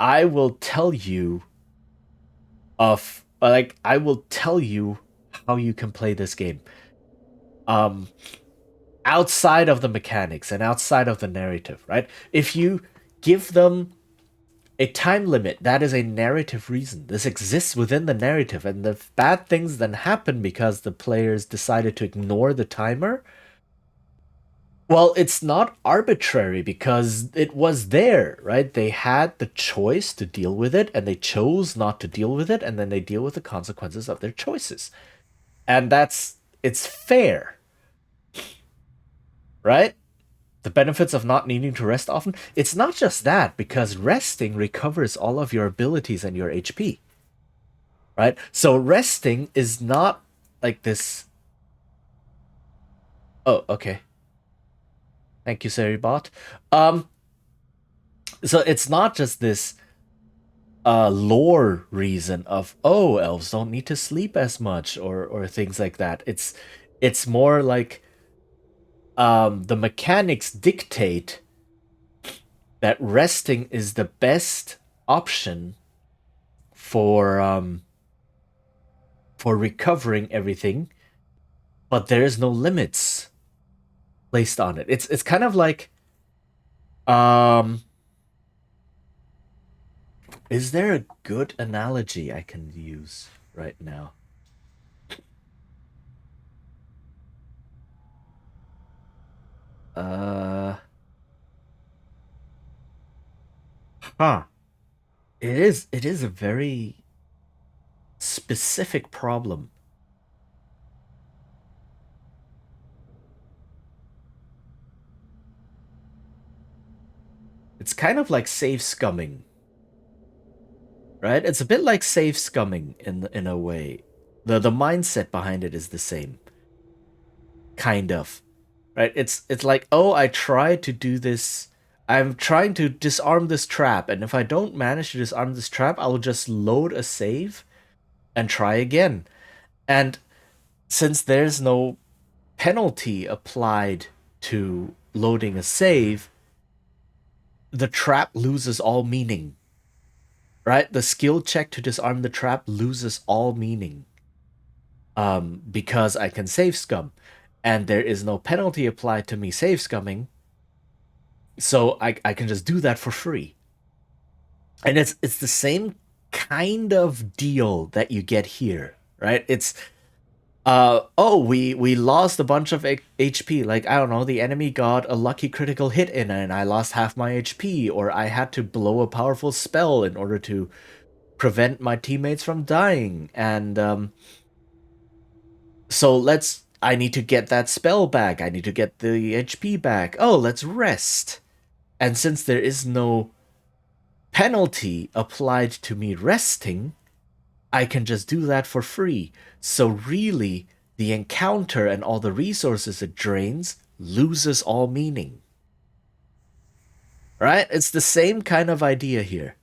I will tell you I will tell you how you can play this game. Outside of the mechanics and outside of the narrative, right? If you give them a time limit, that is a narrative reason. This exists within the narrative, and the bad things then happen because the players decided to ignore the timer. Well, it's not arbitrary because it was there, right? They had the choice to deal with it, and they chose not to deal with it, and then they deal with the consequences of their choices. And it's fair, right? The benefits of not needing to rest often. It's not just that, because resting recovers all of your abilities and your HP, right? So resting is not like this. Oh, okay. Thank you, Seribot. So it's not just this lore reason of, oh, elves don't need to sleep as much or things like that. It's more like the mechanics dictate that resting is the best option for recovering everything, but there's no limits placed on it. It's kind of like Is there a good analogy I can use right now? Uh, huh. It is a very specific problem. It's kind of like save scumming, right? It's a bit like save scumming in a way. The mindset behind it is the same. Kind of. Right? It's like, "Oh, I tried to do this. I'm trying to disarm this trap, and if I don't manage to disarm this trap, I'll just load a save and try again." And since there's no penalty applied to loading a save, the trap loses all meaning. Right? The skill check to disarm the trap loses all meaning. Because I can save scum. And there is no penalty applied to me save scumming. So I can just do that for free. And it's the same kind of deal that you get here, right? It's oh, we lost a bunch of HP. Like, I don't know, the enemy got a lucky critical hit in and I lost half my HP, or I had to blow a powerful spell in order to prevent my teammates from dying. And so I need to get that spell back. I need to get the HP back. Oh, let's rest. And since there is no penalty applied to me resting, I can just do that for free. So really, the encounter and all the resources it drains loses all meaning. Right? It's the same kind of idea here.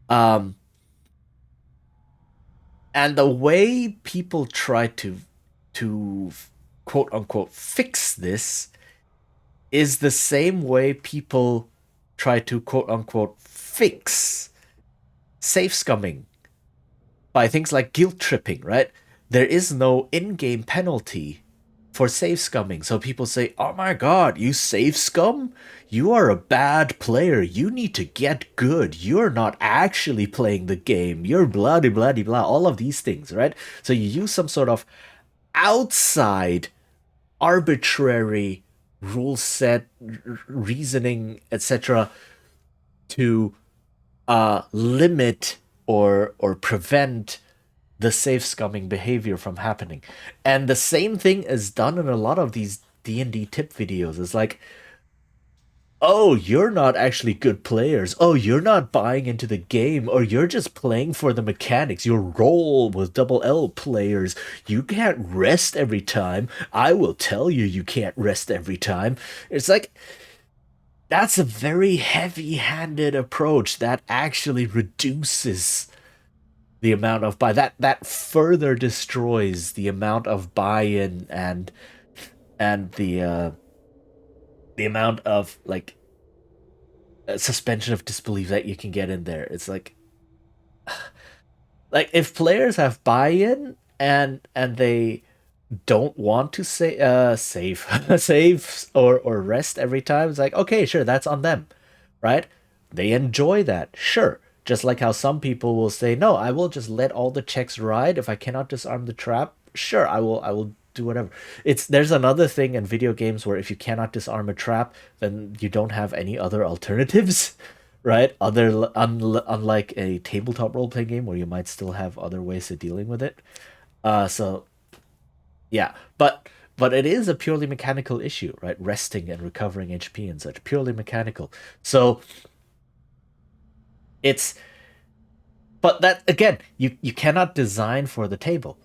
And the way people try to quote unquote fix this is the same way people try to quote unquote fix safe scumming by things like guilt tripping, right? There is no in-game penalty for safe scumming. So people say, "Oh my god, you safe scum? You are a bad player. You need to get good. You're not actually playing the game. You're blah de blah de blah." All of these things, right? So you use some sort of outside arbitrary rule set, reasoning, etc., to limit or prevent the safe scumming behavior from happening. And the same thing is done in a lot of these D&D tip videos. It's like, "Oh, you're not actually good players. Oh, you're not buying into the game, or you're just playing for the mechanics. Your role with double L players. You can't rest every time. I will tell you you can't rest every time." It's like, that's a very heavy-handed approach that actually reduces the amount of that further destroys the amount of buy-in and the amount of like suspension of disbelief that you can get in there. It's like if players have buy-in and they don't want to save save or rest every time, it's like, okay, sure, that's on them, right? They enjoy that, sure. Just like how some people will say, "No, I will just let all the checks ride. If I cannot disarm the trap, sure, I will do whatever." There's another thing in video games where if you cannot disarm a trap, then you don't have any other alternatives, right? Unlike a tabletop role playing game where you might still have other ways of dealing with it. So yeah, but it is a purely mechanical issue, right? Resting and recovering HP and such, purely mechanical. So it's but that again, you cannot design for the table,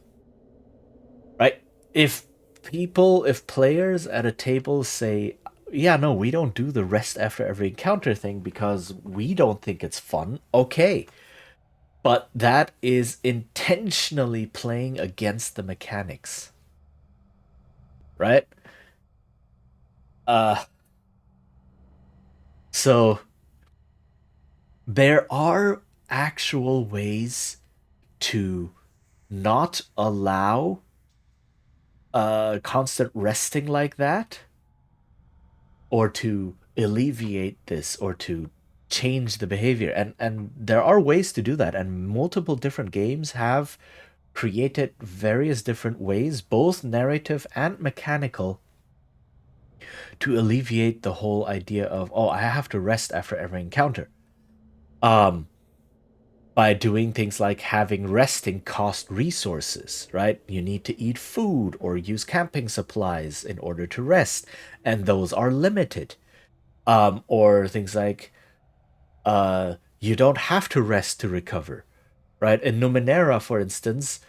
right? If players at a table say, "Yeah, no, we don't do the rest after every encounter thing because we don't think it's fun," okay. But that is intentionally playing against the mechanics, right? So there are actual ways to not allow constant resting like that, or to alleviate this, or to change the behavior. And there are ways to do that, and multiple different games have created various different ways, both narrative and mechanical, to alleviate the whole idea of, oh, I have to rest after every encounter. By doing things like having resting cost resources, right? You need to eat food or use camping supplies in order to rest, and those are limited. Or things like you don't have to rest to recover, right? In Numenera, for instance,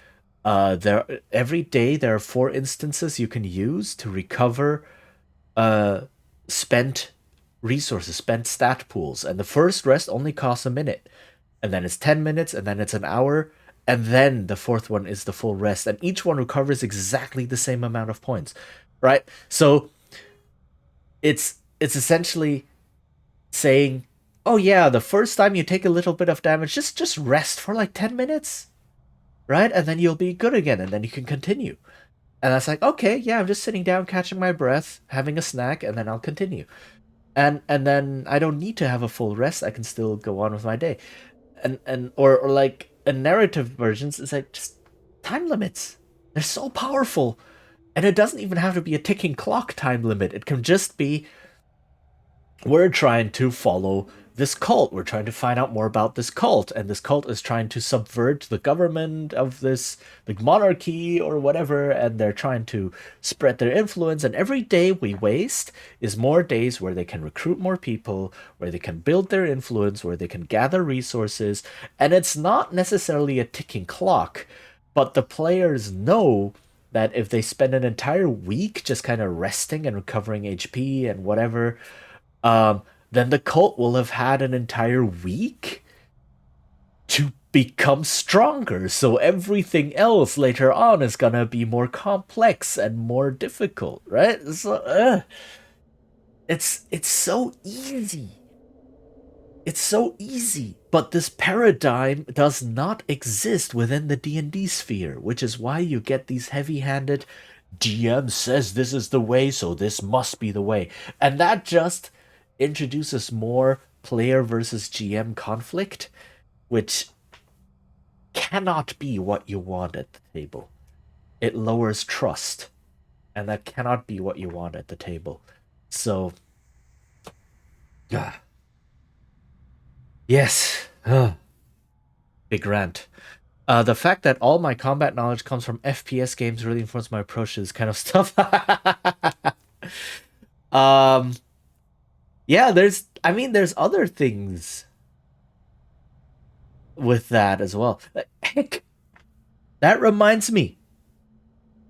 every day there are 4 instances you can use to recover spent resources, spent stat pools, and the first rest only costs a minute, and then it's 10 minutes, and then it's an hour, and then the fourth one is the full rest, and each one recovers exactly the same amount of points, right? So it's essentially saying, oh yeah, the first time you take a little bit of damage, just rest for like 10 minutes, right? And then you'll be good again, and then you can continue. And that's like, okay, yeah, I'm just sitting down, catching my breath, having a snack, and then I'll continue. And then I don't need to have a full rest. I can still go on with my day. Or like a narrative versions, it's like just time limits. They're so powerful. And it doesn't even have to be a ticking clock time limit. It can just be, we're trying to follow this cult. We're trying to find out more about this cult, and this cult is trying to subvert the government of this like monarchy or whatever, and they're trying to spread their influence. And every day we waste is more days where they can recruit more people, where they can build their influence, where they can gather resources. And it's not necessarily a ticking clock, but the players know that if they spend an entire week just kind of resting and recovering HP and whatever, then the cult will have had an entire week to become stronger. So everything else later on is gonna be more complex and more difficult, right? So, it's so easy. It's so easy, but this paradigm does not exist within the D&D sphere, which is why you get these heavy-handed DM says this is the way, so this must be the way. And that just introduces more player versus GM conflict, which cannot be what you want at the table. It lowers trust, and that cannot be what you want at the table. So, yes, big rant. The fact that all my combat knowledge comes from FPS games really influenced my approach to this kind of stuff. Yeah, there's other things with that as well. Heck, that reminds me,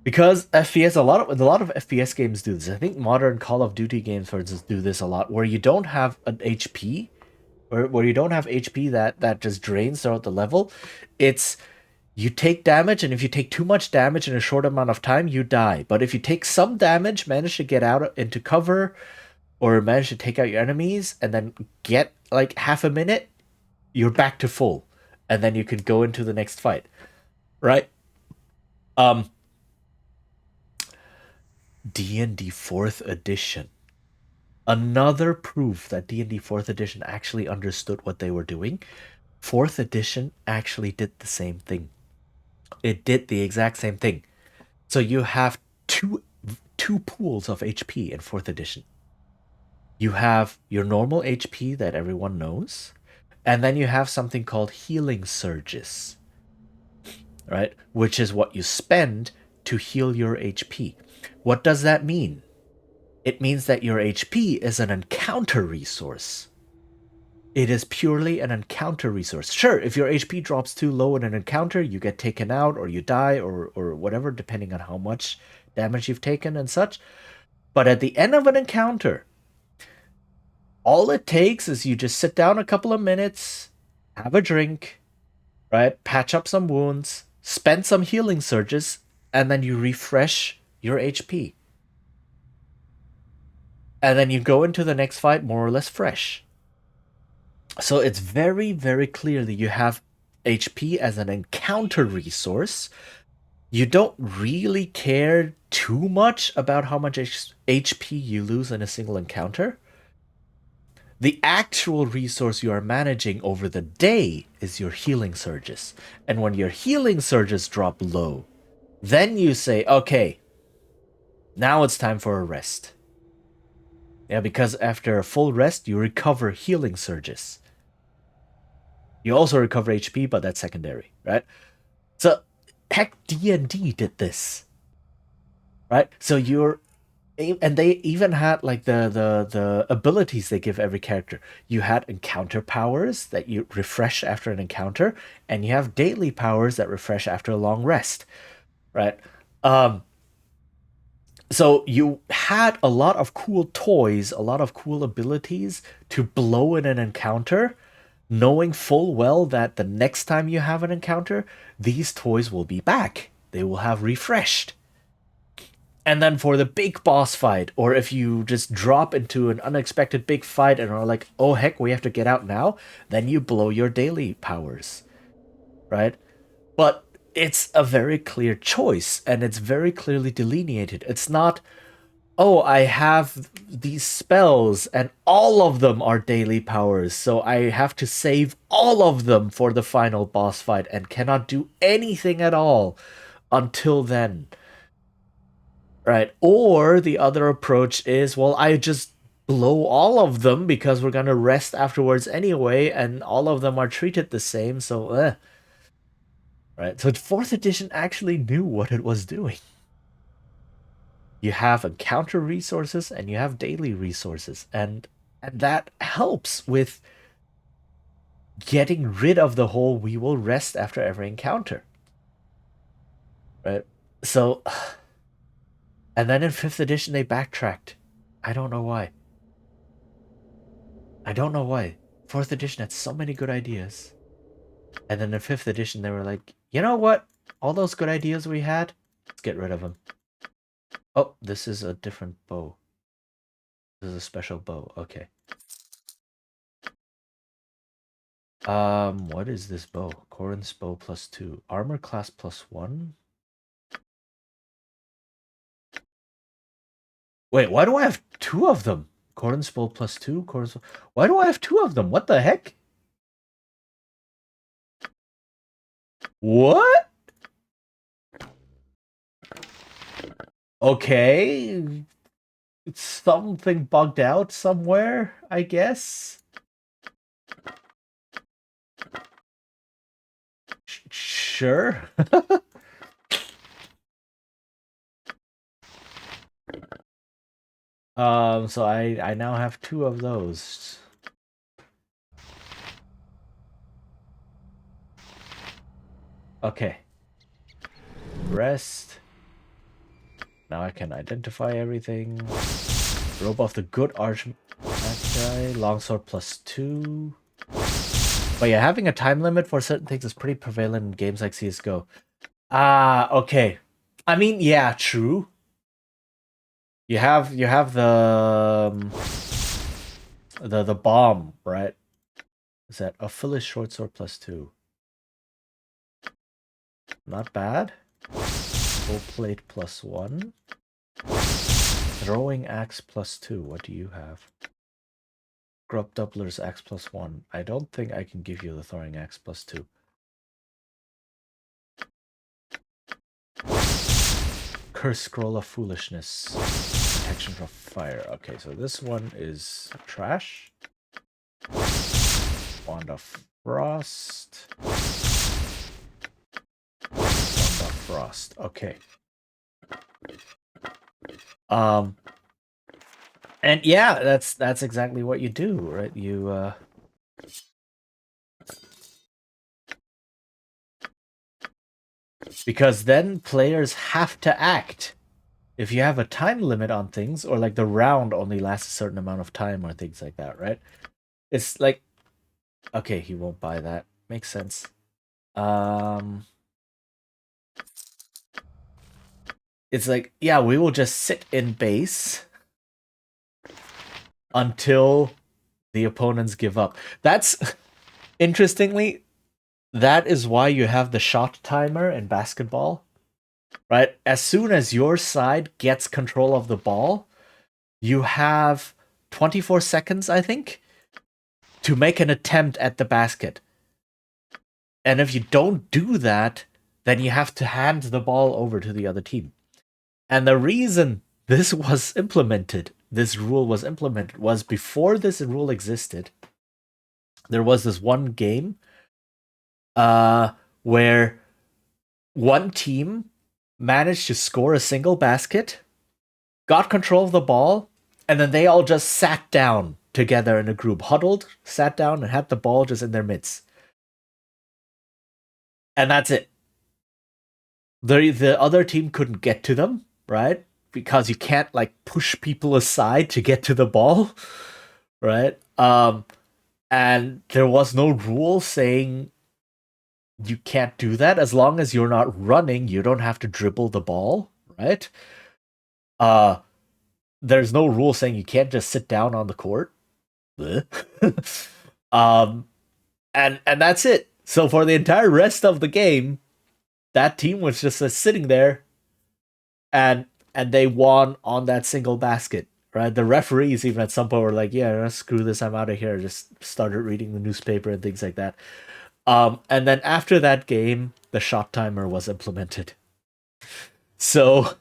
because FPS, a lot of FPS games do this. I think modern Call of Duty games, for instance, do this a lot, where you don't have an HP, where you don't have HP that just drains throughout the level. It's you take damage, and if you take too much damage in a short amount of time, you die. But if you take some damage, manage to get out into cover, or manage to take out your enemies, and then get like half a minute, you're back to full. And then you can go into the next fight. Right? D&D 4th edition. Another proof that D&D 4th edition actually understood what they were doing. 4th edition actually did the same thing. It did the exact same thing. So you have two pools of HP in 4th edition. You have your normal HP that everyone knows, and then you have something called healing surges, right? Which is what you spend to heal your HP. What does that mean? It means that your HP is an encounter resource. It is purely an encounter resource. Sure, if your HP drops too low in an encounter, you get taken out or you die or whatever, depending on how much damage you've taken and such. But at the end of an encounter, all it takes is you just sit down a couple of minutes, have a drink, right? Patch up some wounds, spend some healing surges, and then you refresh your HP. And then you go into the next fight more or less fresh. So it's very, very clearly you have HP as an encounter resource. You don't really care too much about how much HP you lose in a single encounter. The actual resource you are managing over the day is your healing surges. And when your healing surges drop low, then you say, okay, now it's time for a rest. Yeah, because after a full rest, you recover healing surges. You also recover HP, but that's secondary, right? So, heck, D&D did this, right? So you're, and they even had like the abilities they give every character. You had encounter powers that you refresh after an encounter, and you have daily powers that refresh after a long rest, right? So you had a lot of cool toys, a lot of cool abilities to blow in an encounter, knowing full well that the next time you have an encounter, these toys will be back. They will have refreshed. And then for the big boss fight, or if you just drop into an unexpected big fight and are like, oh heck, we have to get out now, then you blow your daily powers, right? But it's a very clear choice, and it's very clearly delineated. It's not, oh, I have these spells and all of them are daily powers, so I have to save all of them for the final boss fight and cannot do anything at all until then. Right? Or the other approach is, well, I just blow all of them because we're gonna rest afterwards anyway, and all of them are treated the same, so Right? So 4th edition actually knew what it was doing. You have encounter resources and you have daily resources, and that helps with getting rid of the whole we will rest after every encounter, right? So, and then in 5th edition they backtracked. I don't know why. 4th edition had so many good ideas, and then in 5th edition they were like, you know what, all those good ideas we had, let's get rid of them. Oh, this is a different bow. This is a special bow. Okay. What is this bow? Corin's bow +2. Armor class +1? Wait, why do I have 2 of them? Corin's bow +2? Corin's bow... Why do I have 2 of them? What the heck? What? Okay. It's something bugged out somewhere, I guess. Sure. So I now have 2 of those. Okay. Rest. Now I can identify everything. Robe of the Good Archmagi. Longsword +2. But yeah, having a time limit for certain things is pretty prevalent in games like CSGO. Okay. I mean, yeah, true. You have the bomb, right? Is that a Phyllis short sword +2? Not bad. Full plate +1. Throwing axe +2. What do you have? Grub Doubler's axe +1. I don't think I can give you the throwing axe +2. Curse Scroll of Foolishness. Protection from fire. Okay, so this one is trash. Wand of Frost. Wand of Frost. Okay. And yeah, that's exactly what you do, right? You because then players have to act. If you have a time limit on things, or like the round only lasts a certain amount of time or things like that, right? It's like, okay, he won't buy that. Makes sense. It's like, yeah, we will just sit in base until the opponents give up. That's, interestingly, that is why you have the shot timer in basketball, right? As soon as your side gets control of the ball, you have 24 seconds, I think, to make an attempt at the basket. And if you don't do that, then you have to hand the ball over to the other team. And the reason this rule was implemented, was before this rule existed. There was this one game where one team managed to score a single basket, got control of the ball, and then they all just sat down together in a group, huddled, sat down, and had the ball just in their midst. And that's it. The other team couldn't get to them, right? Because you can't like push people aside to get to the ball, right? And there was no rule saying you can't do that. As long as you're not running, you don't have to dribble the ball, right? There's no rule saying you can't just sit down on the court. And that's it. So for the entire rest of the game, that team was just sitting there, and they won on that single basket, right? The referees even at some point were like, yeah, screw this, I'm out of here. Just started reading the newspaper and things like that. And then after that game, the shot timer was implemented. So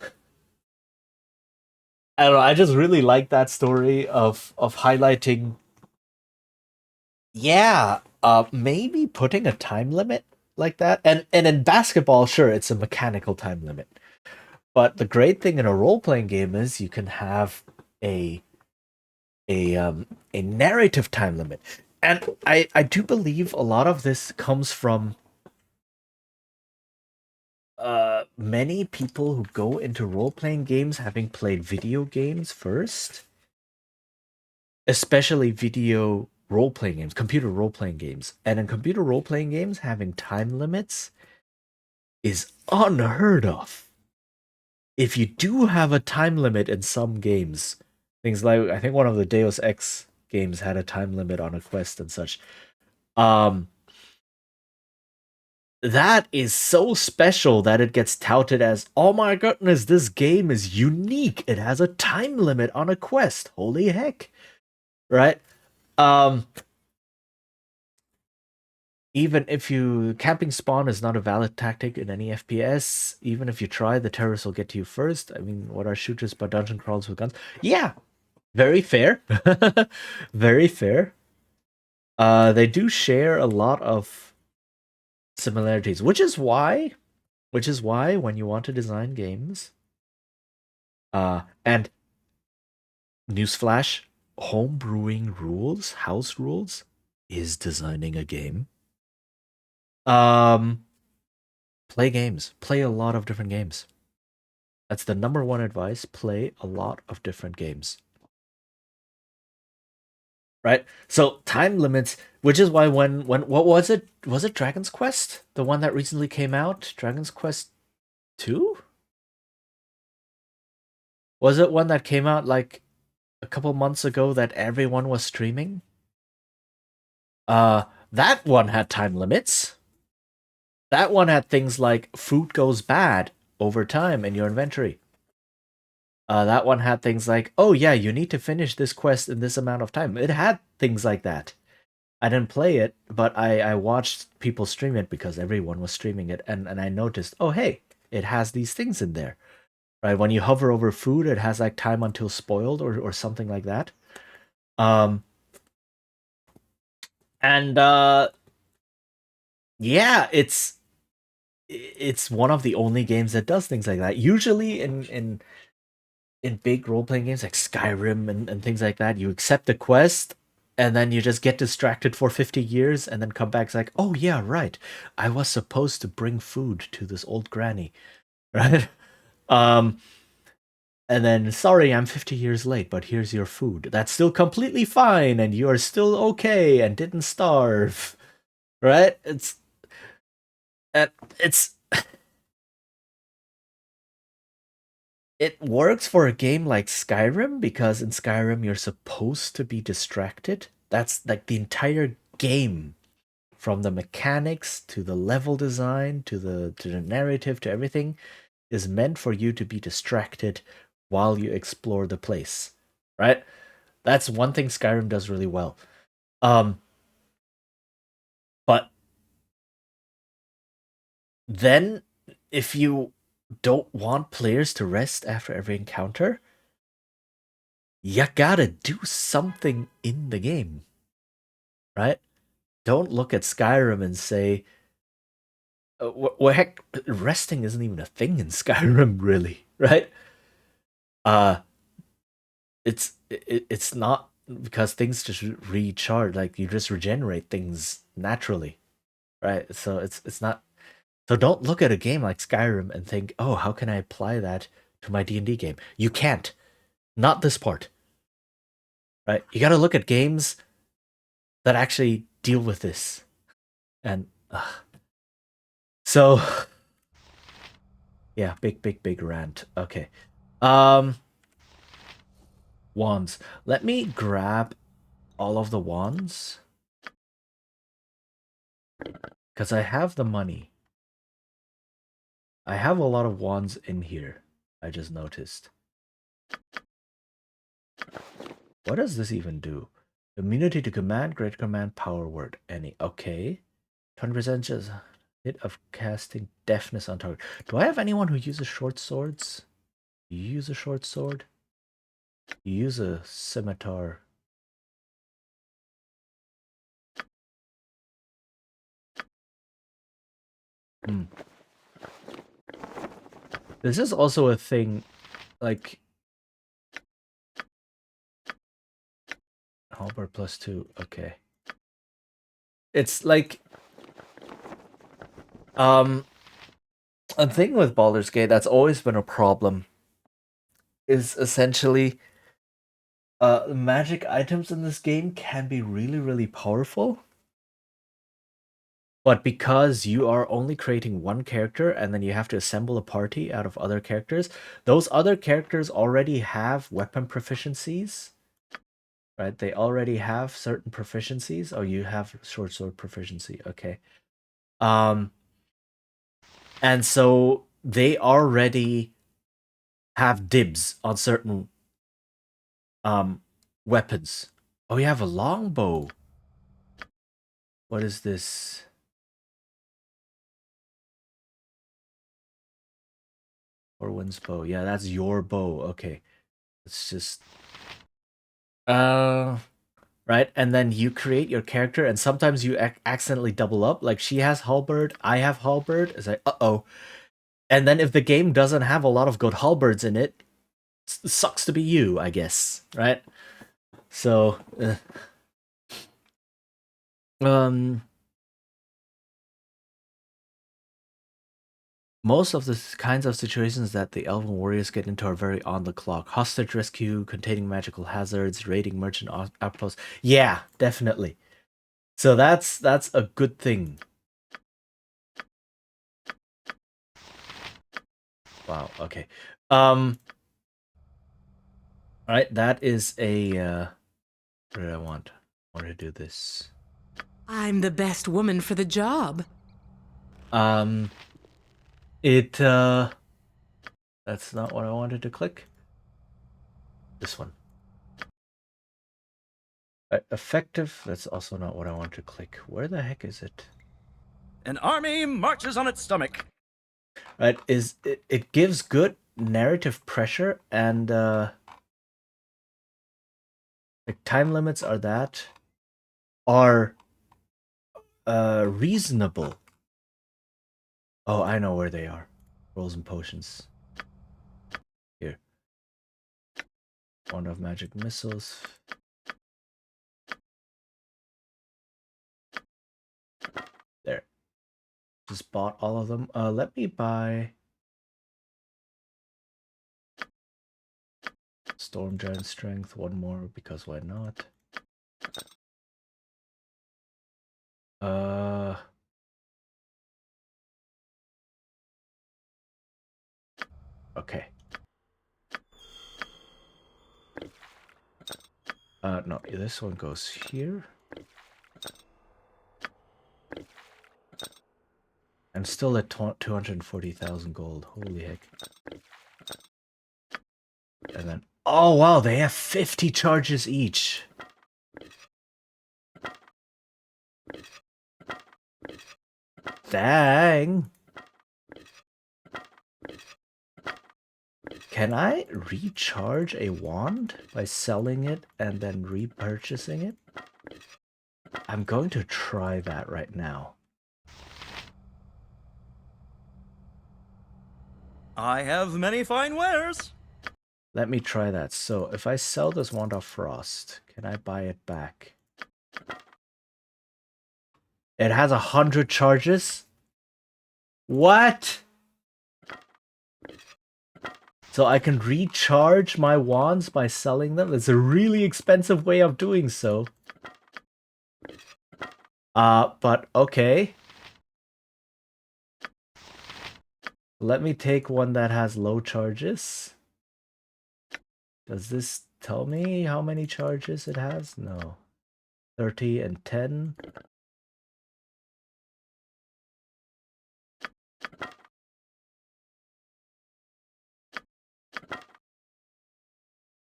I don't know, I just really like that story of highlighting, maybe putting a time limit like that. And in basketball, sure, it's a mechanical time limit. But the great thing in a role-playing game is you can have a narrative time limit. And I do believe a lot of this comes from many people who go into role-playing games having played video games first. Especially video role-playing games, computer role-playing games. And in computer role-playing games, having time limits is unheard of. If you do have a time limit in some games, things like, I think one of the Deus Ex games had a time limit on a quest and such. That is so special that it gets touted as, oh my goodness, this game is unique. It has a time limit on a quest. Holy heck. Right? Even if camping spawn is not a valid tactic in any FPS, even if you try, the terrorists will get to you first. I mean, what are shooters but dungeon crawls with guns? Yeah, very fair. Very fair. They do share a lot of similarities, which is why when you want to design games, and newsflash, homebrewing rules, house rules, is designing a game. Play games. Play a lot of different games. That's the number one advice. Play a lot of different games. Right? So time limits, which is why when what was it? Was it Dragon's Quest? The one that recently came out? Dragon's Quest 2? Was it one that came out like a couple months ago that everyone was streaming? That one had time limits. That one had things like food goes bad over time in your inventory. That one had things like, oh yeah, you need to finish this quest in this amount of time. It had things like that. I didn't play it, but I watched people stream it because everyone was streaming it, and I noticed, oh hey, it has these things in there. Right? When you hover over food, it has like time until spoiled or something like that. Yeah, it's one of the only games that does things like that. Usually in big role-playing games like Skyrim and things like that, you accept the quest and then you just get distracted for 50 years and then come back. It's like, oh yeah, right. I was supposed to bring food to this old granny. Right? And then, sorry, I'm 50 years late, but here's your food. That's still completely fine, and you're still okay and didn't starve. Right? It's it works for a game like Skyrim because in Skyrim you're supposed to be distracted. That's like the entire game, from the mechanics to the level design to the narrative to everything, is meant for you to be distracted while you explore the place, right? That's one thing Skyrim does really well. then if you don't want players to rest after every encounter, you gotta do something in the game, right? Don't look at Skyrim and say, well, heck, resting isn't even a thing in Skyrim, really, right? It's not, because things just recharge, like you just regenerate things naturally, right? So it's not. So don't look at a game like Skyrim and think, oh, how can I apply that to my D&D game? You can't. Not this part, right? You got to look at games that actually deal with this, and so yeah, big rant. Okay, wands. Let me grab all of the wands because I have the money. I have a lot of wands in here. I just noticed. What does this even do? Immunity to command, great command, power word, any. Okay. 20% just hit of casting deafness on target. Do I have anyone who uses short swords? You use a short sword? You use a scimitar. This is also a thing, like... Halberd +2, okay. It's like... A thing with Baldur's Gate that's always been a problem is essentially magic items in this game can be really powerful, but because you are only creating one character and then you have to assemble a party out of other characters, those other characters already have weapon proficiencies, right? They already have certain proficiencies. Oh, you have short sword proficiency, okay. And so they already have dibs on certain weapons. Oh, you have a longbow. What is this? Orwin's bow. Yeah, that's your bow. Okay. It's just right, and then you create your character and sometimes you accidentally double up. Like she has halberd, I have halberd. It's like, uh-oh. And then if the game doesn't have a lot of good halberds in it, sucks to be you, I guess, right? So most of the kinds of situations that the Elven Warriors get into are very on the clock. Hostage rescue, containing magical hazards, raiding merchant outposts. Yeah, definitely. So that's a good thing. Wow, okay. Alright, that is a what did I want? I want to do this. I'm the best woman for the job. That's not what I wanted to click. This one. Effective, that's also not what I want to click. Where the heck is it? An army marches on its stomach. Right, it gives good narrative pressure and like time limits are reasonable. Oh, I know where they are. Rolls and potions. Here. Wand of magic missiles. There. Just bought all of them. Let me buy Storm Giant Strength, one more, because why not? Okay. No, this one goes here. I'm still at 240,000 gold. Holy heck. And then, oh wow, they have 50 charges each. Dang. Can I recharge a wand by selling it and then repurchasing it? I'm going to try that right now. I have many fine wares. Let me try that. So if I sell this Wand of Frost, can I buy it back? It has 100 charges? What? So I can recharge my wands by selling them? It's a really expensive way of doing so. But okay. Let me take one that has low charges. Does this tell me how many charges it has? No. 30 and 10.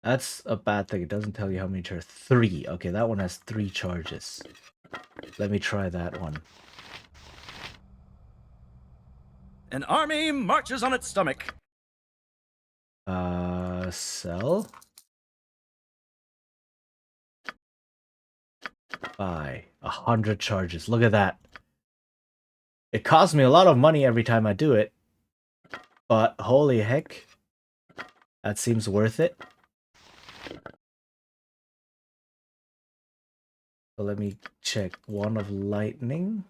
That's a bad thing. It doesn't tell you how many charges. 3. Okay, that one has 3 charges. Let me try that one. An army marches on its stomach. Sell? Buy. 100 charges. Look at that. It costs me a lot of money every time I do it. But holy heck. That seems worth it. So let me check. One of lightning.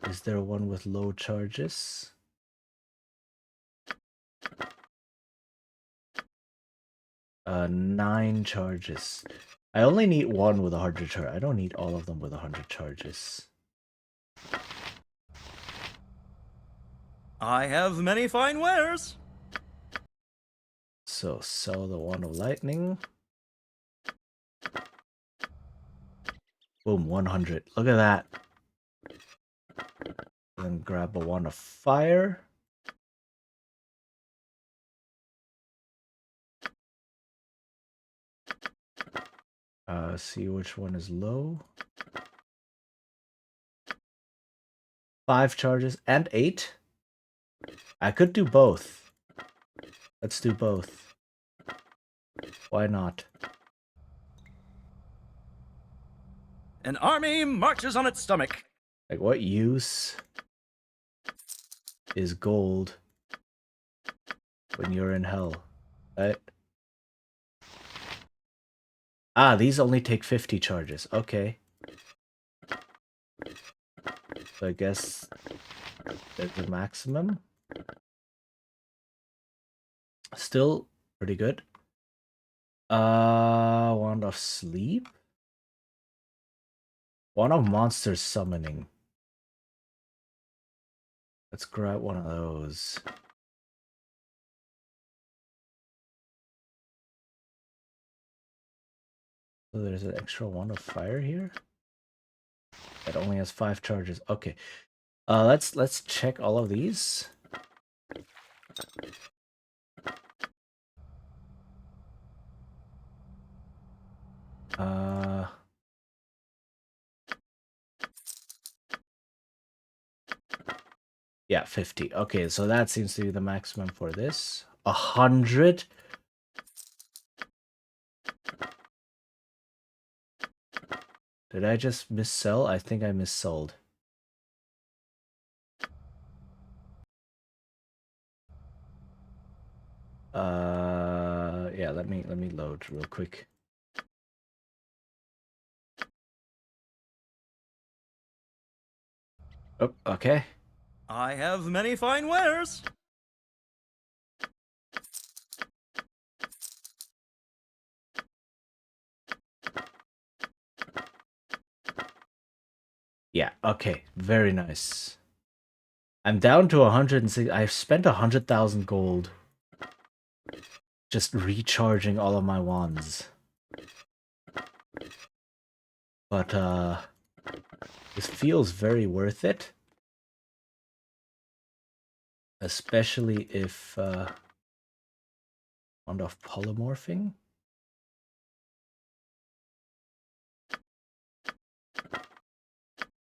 Is there one with low charges? Nine charges. I only need one with 100 charges. I don't need all of them with 100 charges. I have many fine wares. So sell the Wand of Lightning. Boom, 100. Look at that. Then grab a Wand of Fire. See which one is low. 5 charges and 8. I could do both. Let's do both. Why not? An army marches on its stomach. Like, what use is gold when you're in hell? Right? Ah, these only take 50 charges. Okay. So I guess there's the maximum. Still pretty good. Wand of Sleep. Wand of Monster Summoning. Let's grab one of those. So there's an extra Wand of Fire here. That only has 5 charges. Okay. Let's check all of these. Yeah, 50. Okay, so that seems to be the maximum for this. 100. Did I just missell? I think I missold. Yeah, let me load real quick. Oh, okay. I have many fine wares. Yeah, okay. Very nice. I'm down to 106. I've spent 100,000 gold just recharging all of my wands. But, this feels very worth it. Especially if, Wand of Polymorphing.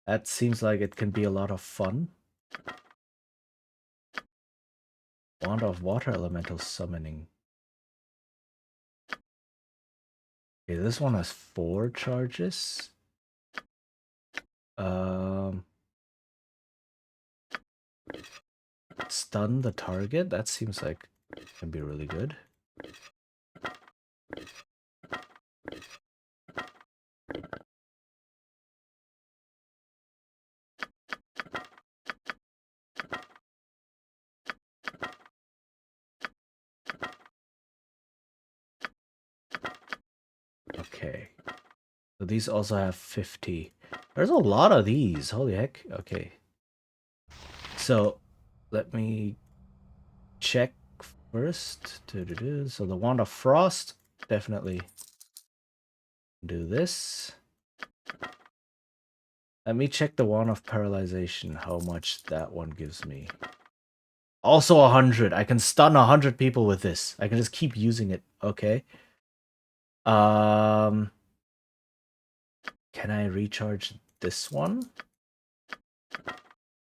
That seems like it can be a lot of fun. Wand of Water Elemental Summoning. Okay, this one has 4 charges. Stun the target? That seems like it can be really good. Okay. So these also have 50. There's a lot of these. Holy heck. Okay. So let me check first. So the Wand of Frost, definitely do this. Let me check the Wand of Paralyzation, how much that one gives me. Also 100. I can stun 100 people with this. I can just keep using it. Okay. Can I recharge this one?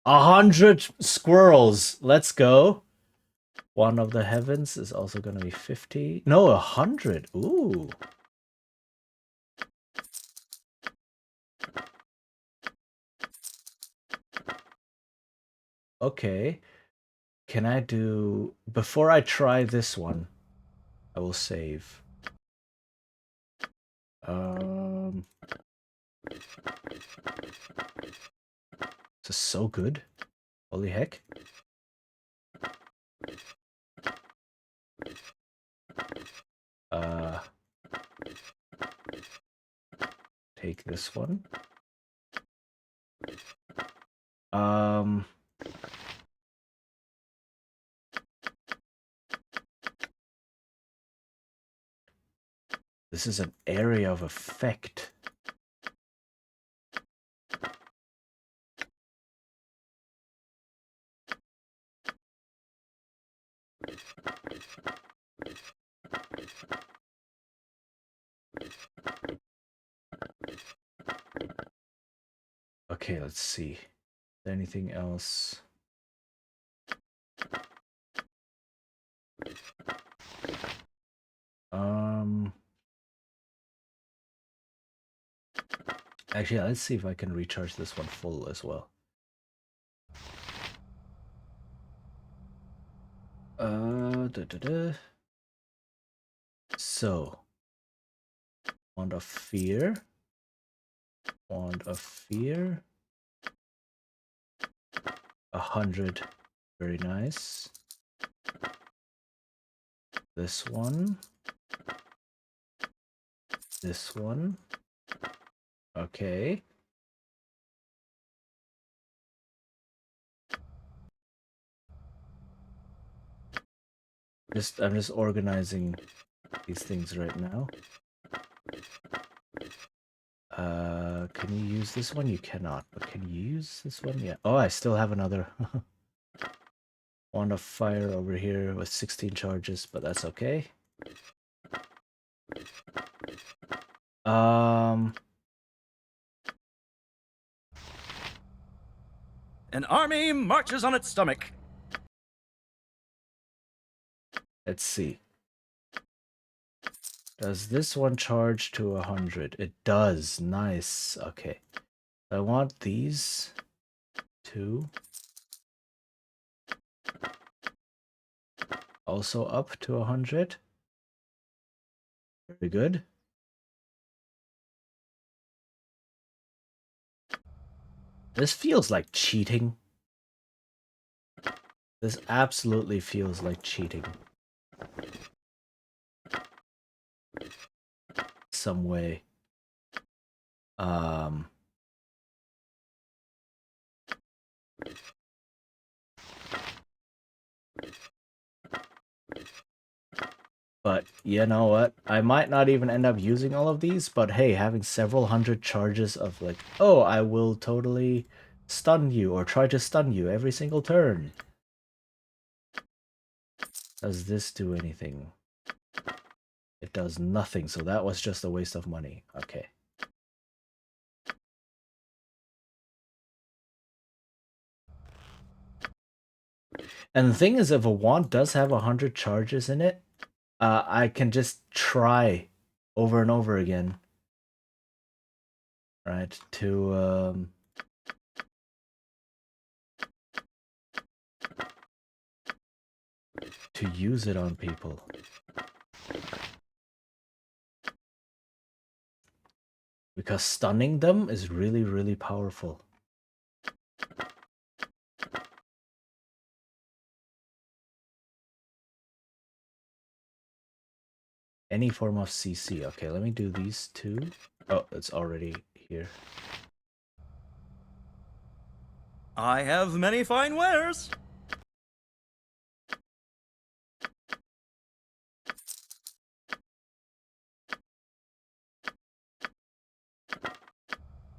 100 squirrels. Let's go. One of the Heavens is also going to be 50. No, 100. Ooh. Okay. Can I do... Before I try this one, I will save. This is so good. Holy heck. Take this one. This is an area of effect. Okay, let's see. Is there anything else? Actually, let's see if I can recharge this one full as well. So, Wand of Fear. Wand of Fear. 100. Very nice. This one. This one. Okay. I'm just organizing these things right now. Can you use this one? You cannot, but can you use this one? Yeah. Oh, I still have another Wand of Fire over here with 16 charges, but that's okay. An army marches on its stomach. Let's see. Does this one charge to 100? It does. Nice. Okay. I want these two. Also up to 100. Very good. This feels like cheating. This absolutely feels like cheating. Some way. But you know what? I might not even end up using all of these, but hey, having several hundred charges of like, oh, I will totally stun you or try to stun you every single turn. Does this do anything? It does nothing, so that was just a waste of money. Okay. And the thing is, if a wand does have 100 charges in it, I can just try over and over again, right? To use it on people. Because stunning them is really, really powerful. Any form of CC. Okay, let me do these two. Oh, it's already here. I have many fine wares.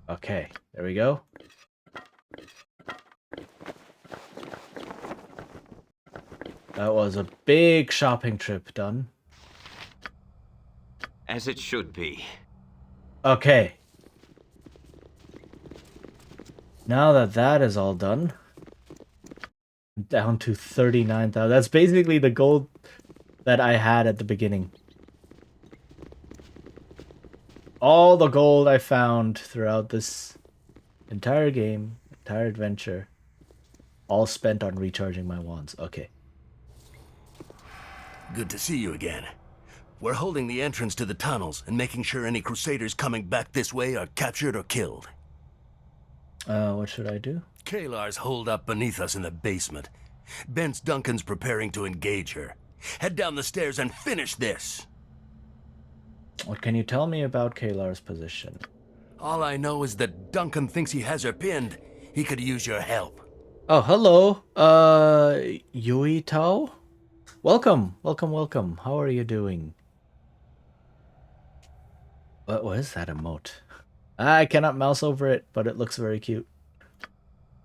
Okay, there we go. That was a big shopping trip done. As it should be. Okay. Now that that is all done, down to 39,000. That's basically the gold that I had at the beginning. All the gold I found throughout this entire game, entire adventure, all spent on recharging my wands. Okay. Good to see you again. We're holding the entrance to the tunnels and making sure any Crusaders coming back this way are captured or killed. What should I do? Kalar's holed up beneath us in the basement. Bence Duncan's preparing to engage her. Head down the stairs and finish this! What can you tell me about Kalar's position? All I know is that Duncan thinks he has her pinned. He could use your help. Oh, hello. Yui Tao? Welcome, welcome, welcome. How are you doing? What is that emote? I cannot mouse over it, but it looks very cute.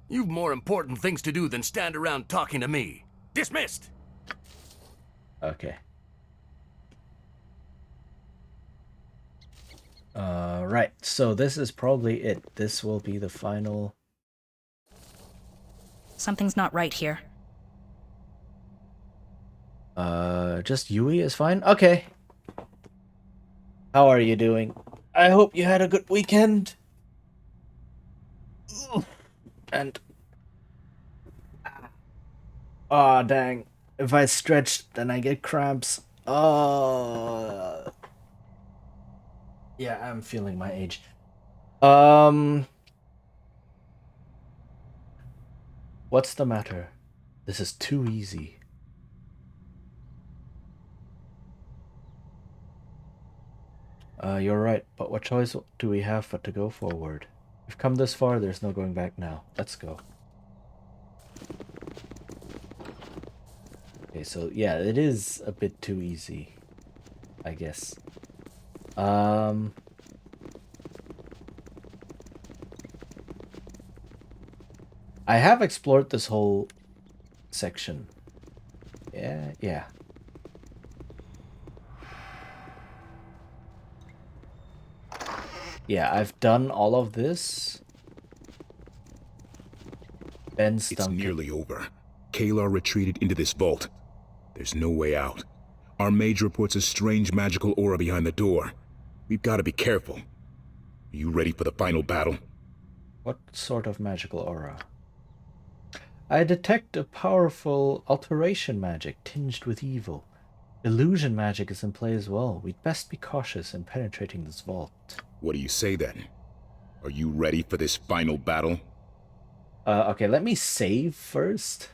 You've more important things to do than stand around talking to me. Dismissed! Okay. Right, so this is probably it. This will be the final... Something's not right here. Just Yui is fine? Okay. How are you doing? I hope you had a good weekend. And... Ah, dang. If I stretch, then I get cramps. Yeah, I'm feeling my age. What's the matter? This is too easy. You're right, but what choice do we have but to go forward? We've come this far, there's no going back now. Let's go. Okay, so yeah, it is a bit too easy, I guess. I have explored this whole section. Yeah. Yeah, I've done all of this. It's nearly over. Kalar retreated into this vault. There's no way out. Our mage reports a strange magical aura behind the door. We've got to be careful. Are you ready for the final battle? What sort of magical aura? I detect a powerful alteration magic tinged with evil. Illusion magic is in play as well. We'd best be cautious in penetrating this vault. What do you say then? Are you ready for this final battle? Okay, let me save first.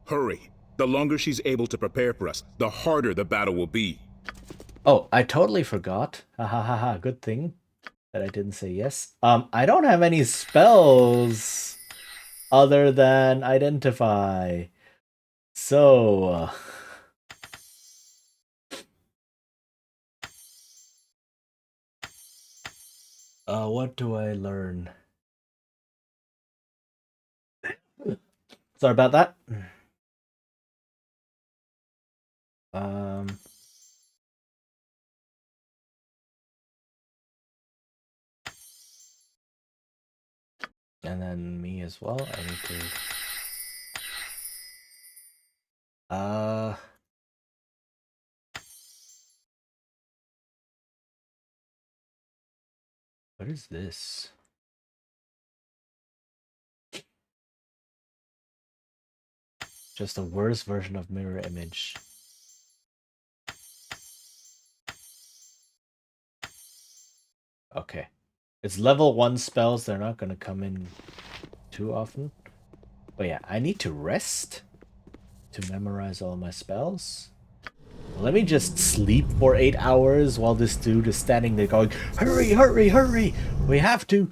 Hurry. The longer she's able to prepare for us, the harder the battle will be. Oh, I totally forgot. Ha ha ha ha. Good thing that I didn't say yes. I don't have any spells other than identify. So, what do I learn? Sorry about that. And then me as well. I need to... What is this? Just a worse version of mirror image. Okay. It's level 1 spells. They're not going to come in too often. But yeah, I need to rest to memorize all my spells. Let me just sleep for 8 hours while this dude is standing there going, hurry, hurry, hurry! We have to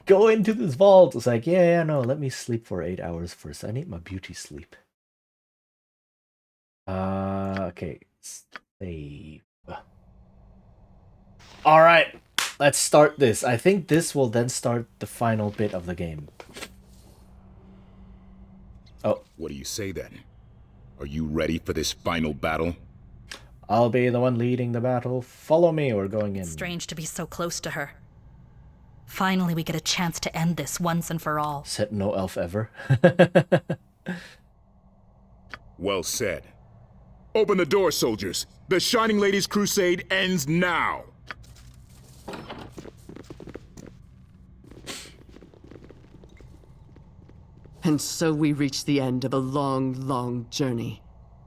go into this vault. It's like, yeah, no, let me sleep for 8 hours first. I need my beauty sleep. Okay. Save. Alright, let's start this. I think this will then start the final bit of the game. Oh. What do you say then? Are you ready for this final battle? I'll be the one leading the battle. Follow me, we're going in. Strange to be so close to her. Finally, we get a chance to end this once and for all. Said no elf ever. Well said. Open the door, soldiers. The Shining Lady's crusade ends now. And so we reach the end of a long, long journey.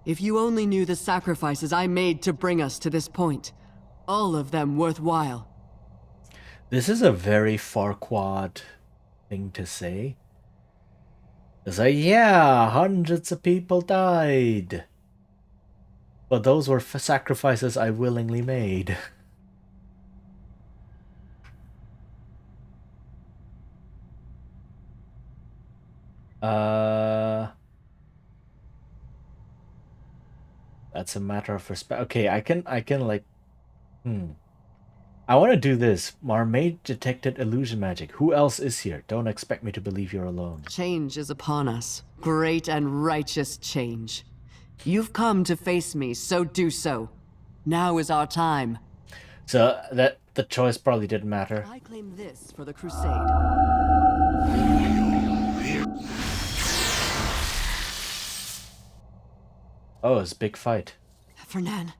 If you only knew the sacrifices I made to bring us to this point, all of them worthwhile. This is a very Farquaad thing to say. It's like, yeah, hundreds of people died. But those were sacrifices I willingly made. That's a matter of respect. Okay, I can like, I want to do this. Our mage detected illusion magic. Who else is here? Don't expect me to believe you're alone. Change is upon us. Great and righteous change. You've come to face me, so do so. Now is our time. So that the choice probably didn't matter. I claim this for the crusade. Oh, it's a big fight. Fernan,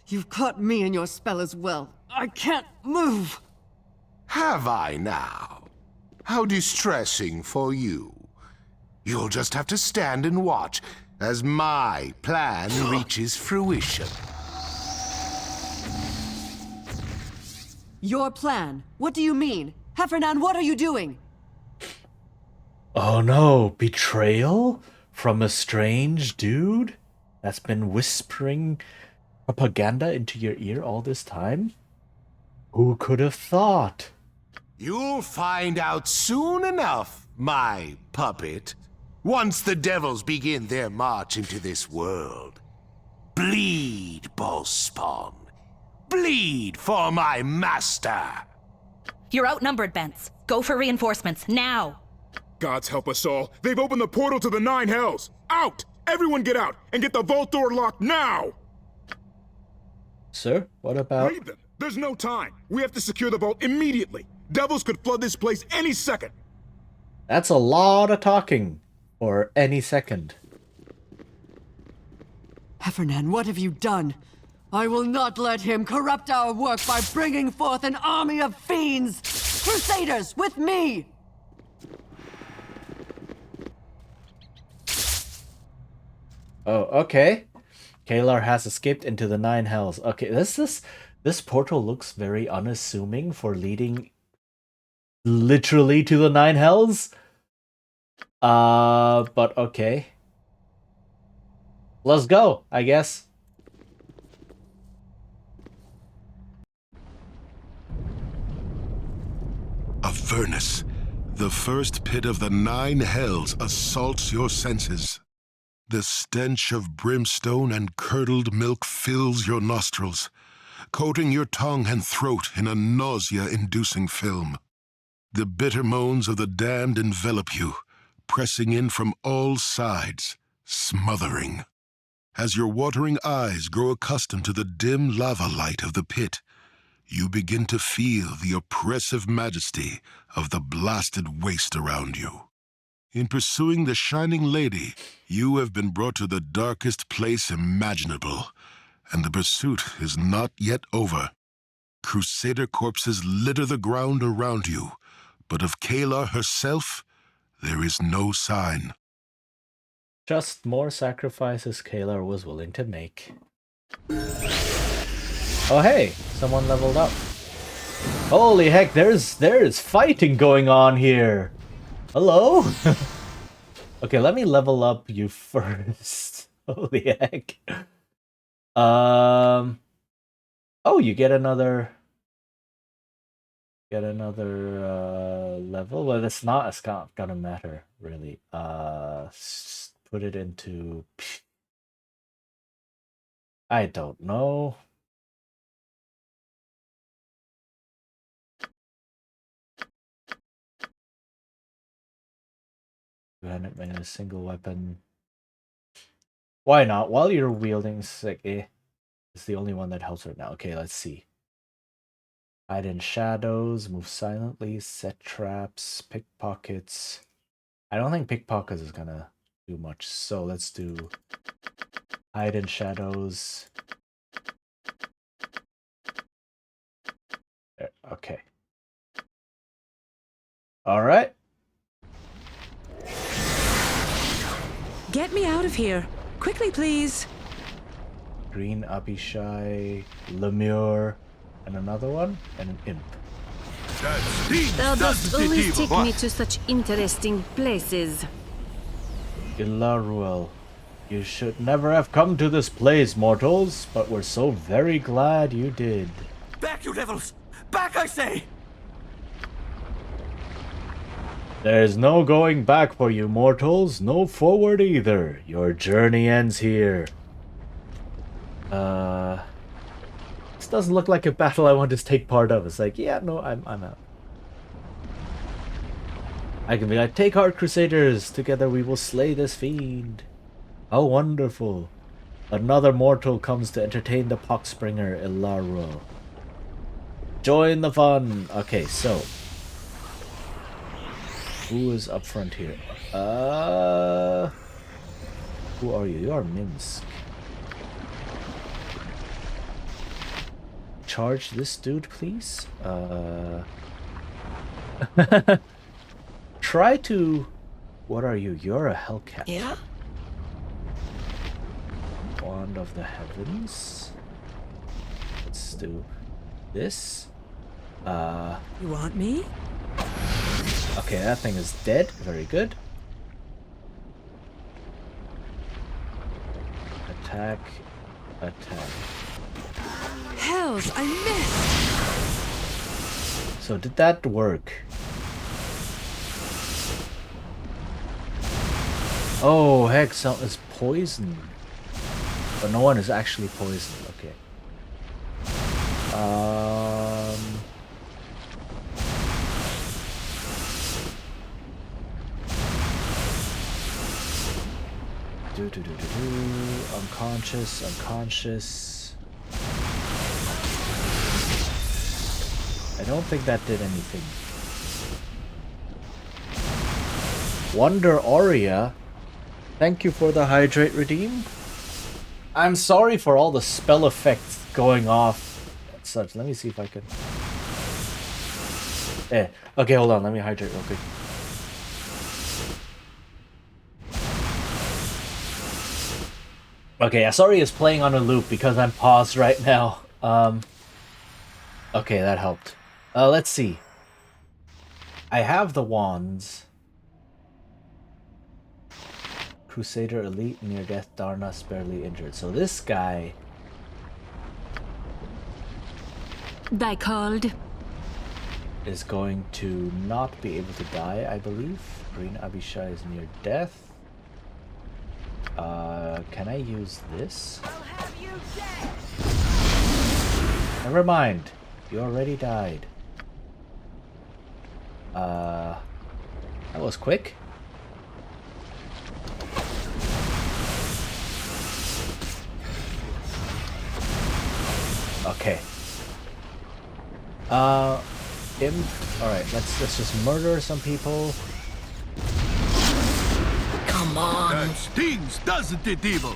you've caught me in your spell as well. I can't move. Have I now? How distressing for you. You'll just have to stand and watch as my plan reaches fruition. Your plan? What do you mean? Heffernan, what are you doing? Oh no, betrayal? From a strange dude that's been whispering propaganda into your ear all this time? Who could have thought? You'll find out soon enough, my puppet. Once the devils begin their march into this world. Bleed, Ballspawn. Bleed for my master. You're outnumbered, Bence. Go for reinforcements, now! Gods help us all. They've opened the portal to the Nine Hells. Out! Everyone get out and get the vault door locked now! Sir, what about... Leave them. There's no time. We have to secure the vault immediately. Devils could flood this place any second. That's a lot of talking. Or any second. Heffernan, what have you done? I will not let him corrupt our work by bringing forth an army of fiends! Crusaders, with me! Oh, okay. Kalar has escaped into the Nine Hells. Okay, this portal looks very unassuming for leading literally to the Nine Hells. But okay. Let's go, I guess. Avernus, the first pit of the Nine Hells assaults your senses. The stench of brimstone and curdled milk fills your nostrils, coating your tongue and throat in a nausea-inducing film. The bitter moans of the damned envelop you, pressing in from all sides, smothering. As your watering eyes grow accustomed to the dim lava light of the pit, you begin to feel the oppressive majesty of the blasted waste around you. In pursuing the Shining Lady, you have been brought to the darkest place imaginable, and the pursuit is not yet over. Crusader corpses litter the ground around you, but of Kalar herself, there is no sign. Just more sacrifices Kalar was willing to make. Oh hey, someone leveled up. Holy heck, there's fighting going on here. Hello? Okay, let me level up you first. Holy heck. Oh, you get another level. Well, it's not gonna matter really. Put it into, I don't know. A single weapon. Why not? While you're wielding, it's like, it's the only one that helps right now. Okay, let's see. Hide in shadows, move silently, set traps, pickpockets. I don't think pickpockets is gonna do much, so let's do hide in shadows. There, okay. Alright. Get me out of here. Quickly, please. Green Abishai, Lemure, and another one, and an imp. Thou dost always take me to such interesting places. Ilaruel, you should never have come to this place, mortals, but we're so very glad you did. Back, you devils! Back, I say! There's no going back for you mortals, no forward either. Your journey ends here. This doesn't look like a battle I want to take part of. It's like, yeah, no, I'm out. I can be like, take heart, Crusaders! Together we will slay this fiend. How wonderful. Another mortal comes to entertain the Poxbringer, Ilaro. Join the fun! Okay, so. Who is up front here? Who are you? You are Minsk. Charge this dude, please? Try to... What are you? You're a Hellcat. Yeah? Wand of the Heavens. Let's do this. You want me? Okay, that thing is dead. Very good. Attack. Attack. Hells, I missed! So did that work? Oh, heck, it's poison. But no one is actually poisoned. Okay. Unconscious, unconscious. I don't think that did anything. Wonder Aurea. Thank you for the hydrate redeem. I'm sorry for all the spell effects going off and such. Let me see if I can. Okay, hold on. Let me hydrate real quick. Okay, sorry it's playing on a loop because I'm paused right now. Okay, that helped. Let's see. I have the wands. Crusader Elite, near death, Darnus barely injured. So this guy... Thy called? is going to not be able to die, I believe. Green Abishai is near death. Can I use this? Never mind. You already died. That was quick. Okay. Alright, let's just murder some people. Come on. That stings, doesn't it, evil?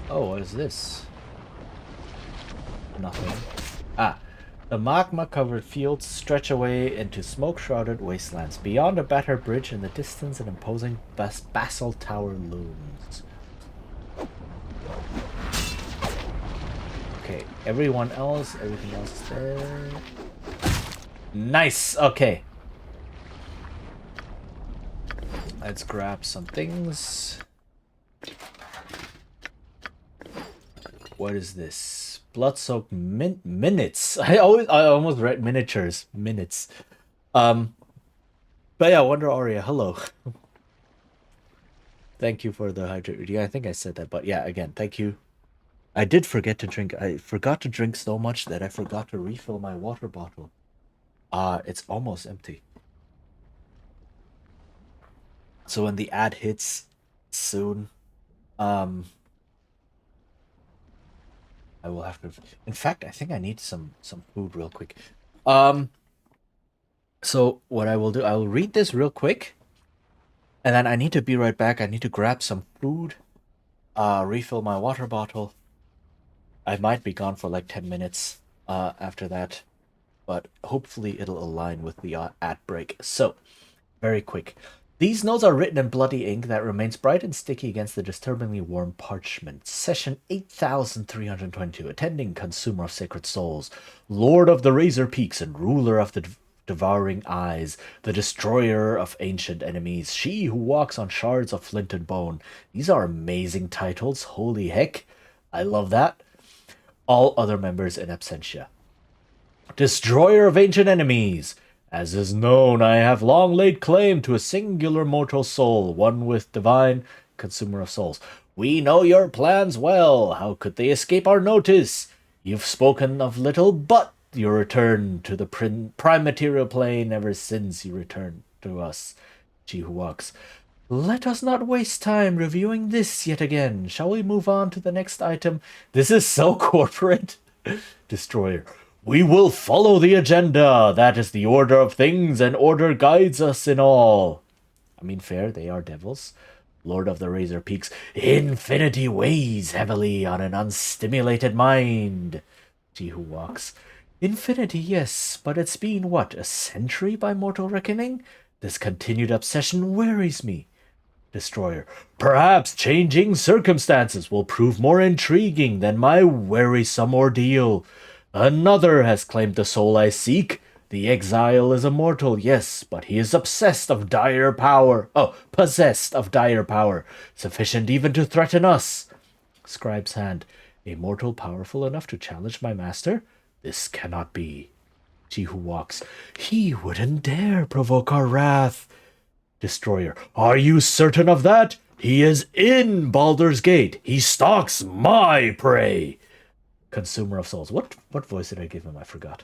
Oh, what is this? Nothing. Ah. The magma-covered fields stretch away into smoke-shrouded wastelands. Beyond a battered bridge in the distance, an imposing basalt tower looms. Okay, everything else is there. Nice! Okay. Let's grab some things. What is this? Blood-soaked minutes. I almost read miniatures. Minutes. But yeah, Wonder Aria, hello. Thank you for the hydrate. Yeah, I think I said that, but yeah, again, thank you. I did forget to drink. I forgot to drink so much that I forgot to refill my water bottle. It's almost empty. So when the ad hits soon, I will have to. In fact, I think I need some food real quick. So what I will do, I will read this real quick, and then I need to be right back. I need to grab some food, refill my water bottle. I might be gone for like 10 minutes after that, but hopefully it'll align with the ad break. So, very quick. These notes are written in bloody ink that remains bright and sticky against the disturbingly warm parchment. Session 8322. Attending Consumer of Sacred Souls, Lord of the Razor Peaks and Ruler of the Devouring Eyes, the Destroyer of Ancient Enemies, She Who Walks on Shards of Flint and Bone. These are amazing titles. Holy heck. I love that. All other members in absentia. Destroyer of Ancient Enemies. As is known, I have long laid claim to a singular mortal soul, one with divine Consumer of Souls. We know your plans well. How could they escape our notice? You've spoken of little but your return to the prime material plane ever since you returned to us. She Who Walks. Let us not waste time reviewing this yet again. Shall we move on to the next item? This is so corporate. Destroyer. We will follow the agenda. That is the order of things, and order guides us in all. I mean, fair, they are devils. Lord of the Razor Peaks. Infinity weighs heavily on an unstimulated mind. She Who Walks. Infinity, yes, but it's been, what, a century by mortal reckoning? This continued obsession wearies me. Destroyer. Perhaps changing circumstances will prove more intriguing than my wearisome ordeal. Another has claimed the soul I seek. The exile is immortal, yes, but he is possessed of dire power, sufficient even to threaten us. Scribe's Hand. A mortal powerful enough to challenge my master? This cannot be. She Who Walks. He wouldn't dare provoke our wrath. Destroyer. Are you certain of that? He is in Baldur's Gate. He stalks my prey. Consumer of Souls. What voice did I give him? I forgot.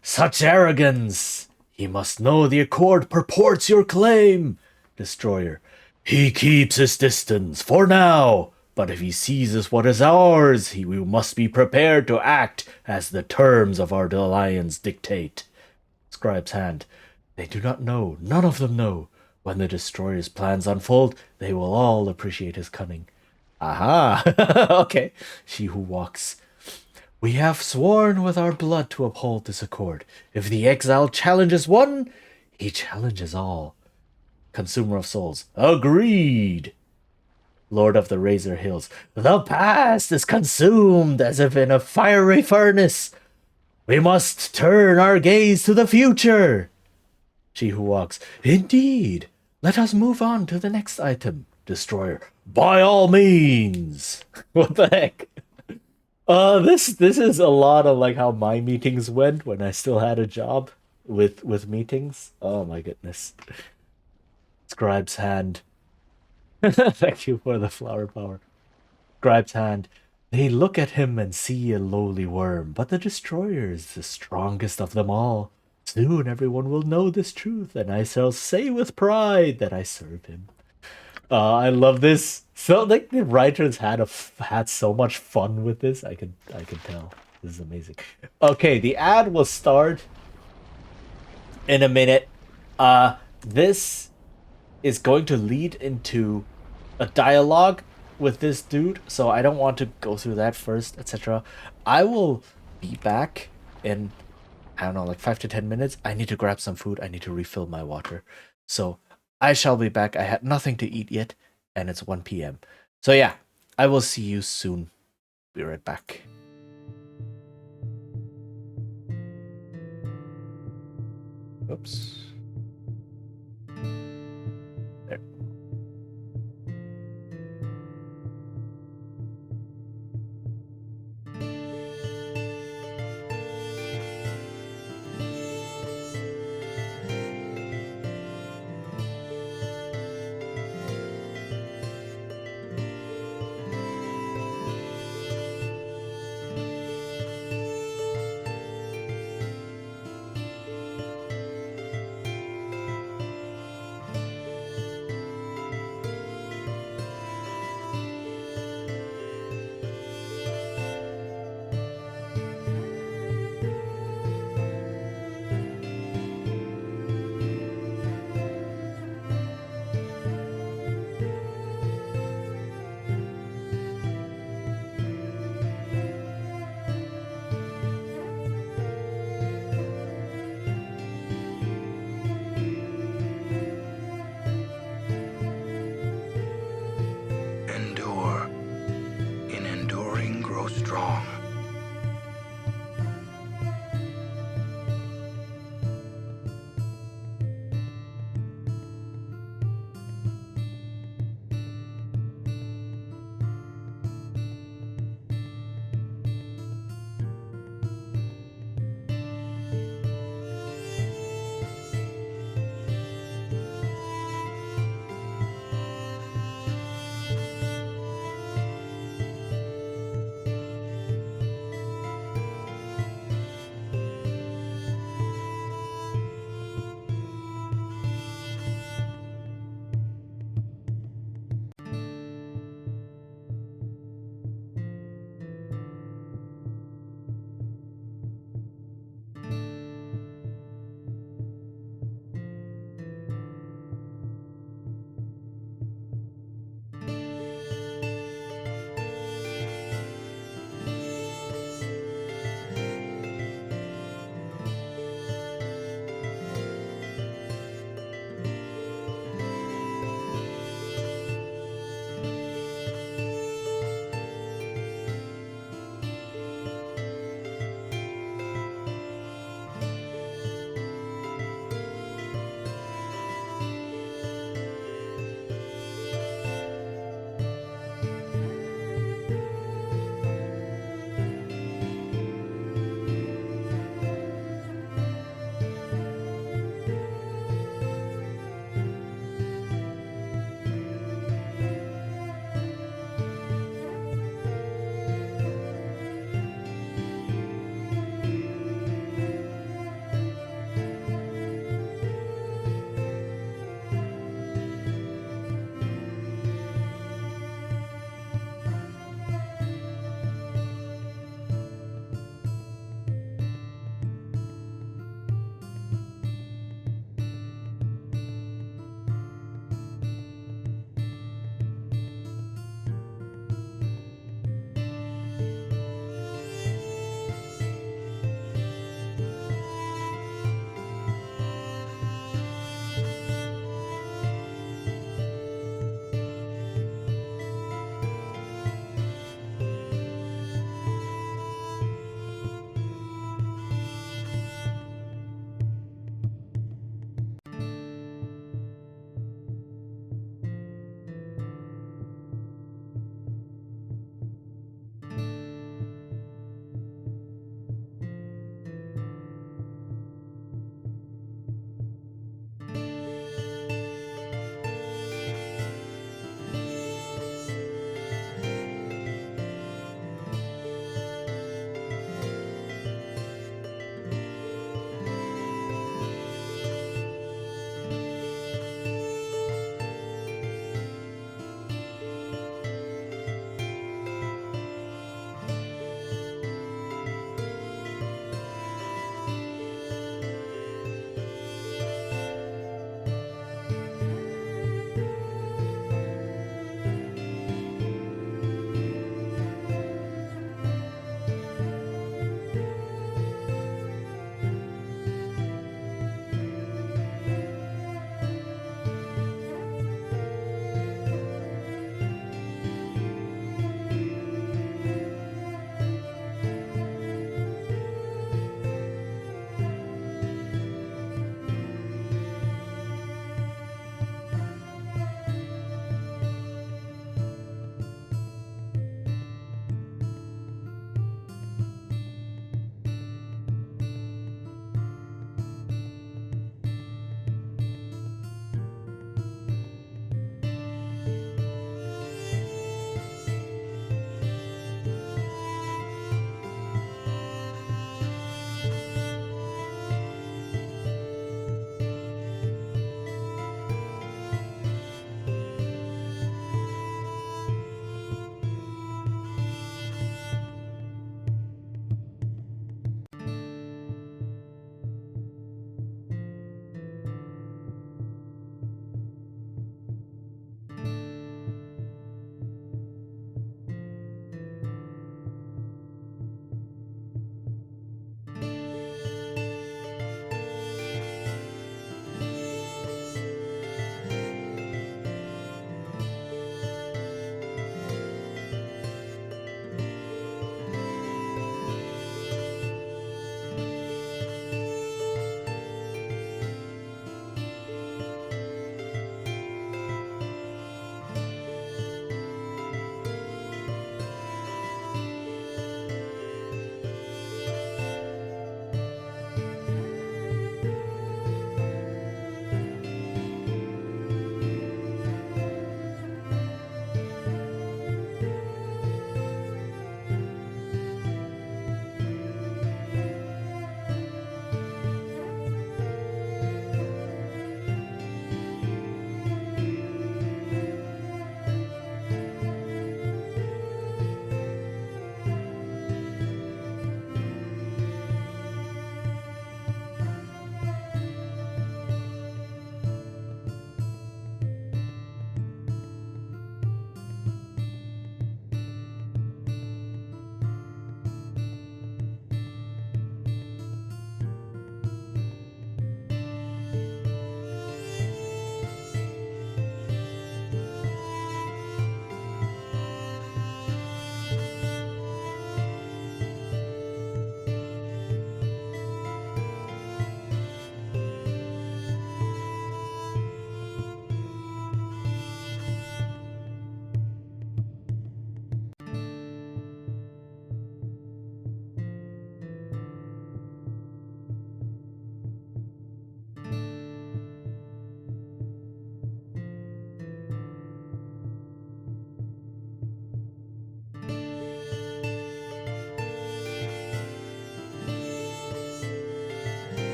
Such arrogance! He must know the accord purports your claim. Destroyer. He keeps his distance, for now. But if he seizes what is ours, we must be prepared to act as the terms of our alliance dictate. Scribe's Hand. They do not know. None of them know. When the Destroyer's plans unfold, they will all appreciate his cunning. Aha! Okay. She Who Walks. We have sworn with our blood to uphold this accord. If the exile challenges one, he challenges all. Consumer of Souls. Agreed. Lord of the Razor Hills. The past is consumed as if in a fiery furnace. We must turn our gaze to the future. She Who Walks. Indeed. Let us move on to the next item. Destroyer. By all means. What the heck? This is a lot of like how my meetings went when I still had a job with meetings. Oh my goodness. Scribe's Hand. Thank you for the flower power. Scribe's Hand. They look at him and see a lowly worm, but the Destroyer is the strongest of them all. Soon everyone will know this truth, and I shall say with pride that I serve him. I love this. So like the writers had so much fun with this. I could tell. This is amazing. Okay, the ad will start in a minute. This is going to lead into a dialogue with this dude, so I don't want to go through that first, etc. I will be back in, I don't know, like 5 to 10 minutes. I need to grab some food. I need to refill my water. So I shall be back. I had nothing to eat yet, and it's 1 p.m. So yeah, I will see you soon. Be right back. Oops. There.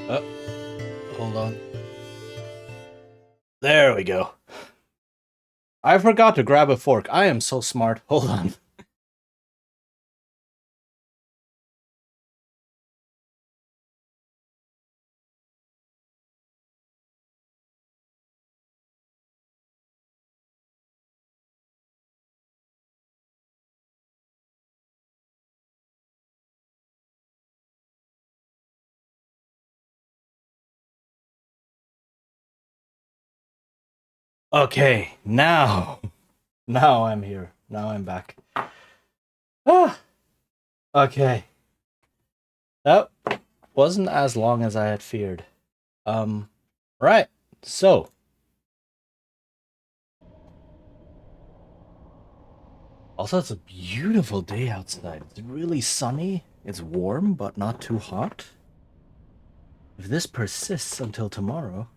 Hold on. There we go. I forgot to grab a fork. I am so smart. Hold on. Okay, now I'm here. Now I'm back. Ah, okay. That wasn't as long as I had feared. Right. So, also it's a beautiful day outside. It's really sunny. It's warm, but not too hot. If this persists until tomorrow,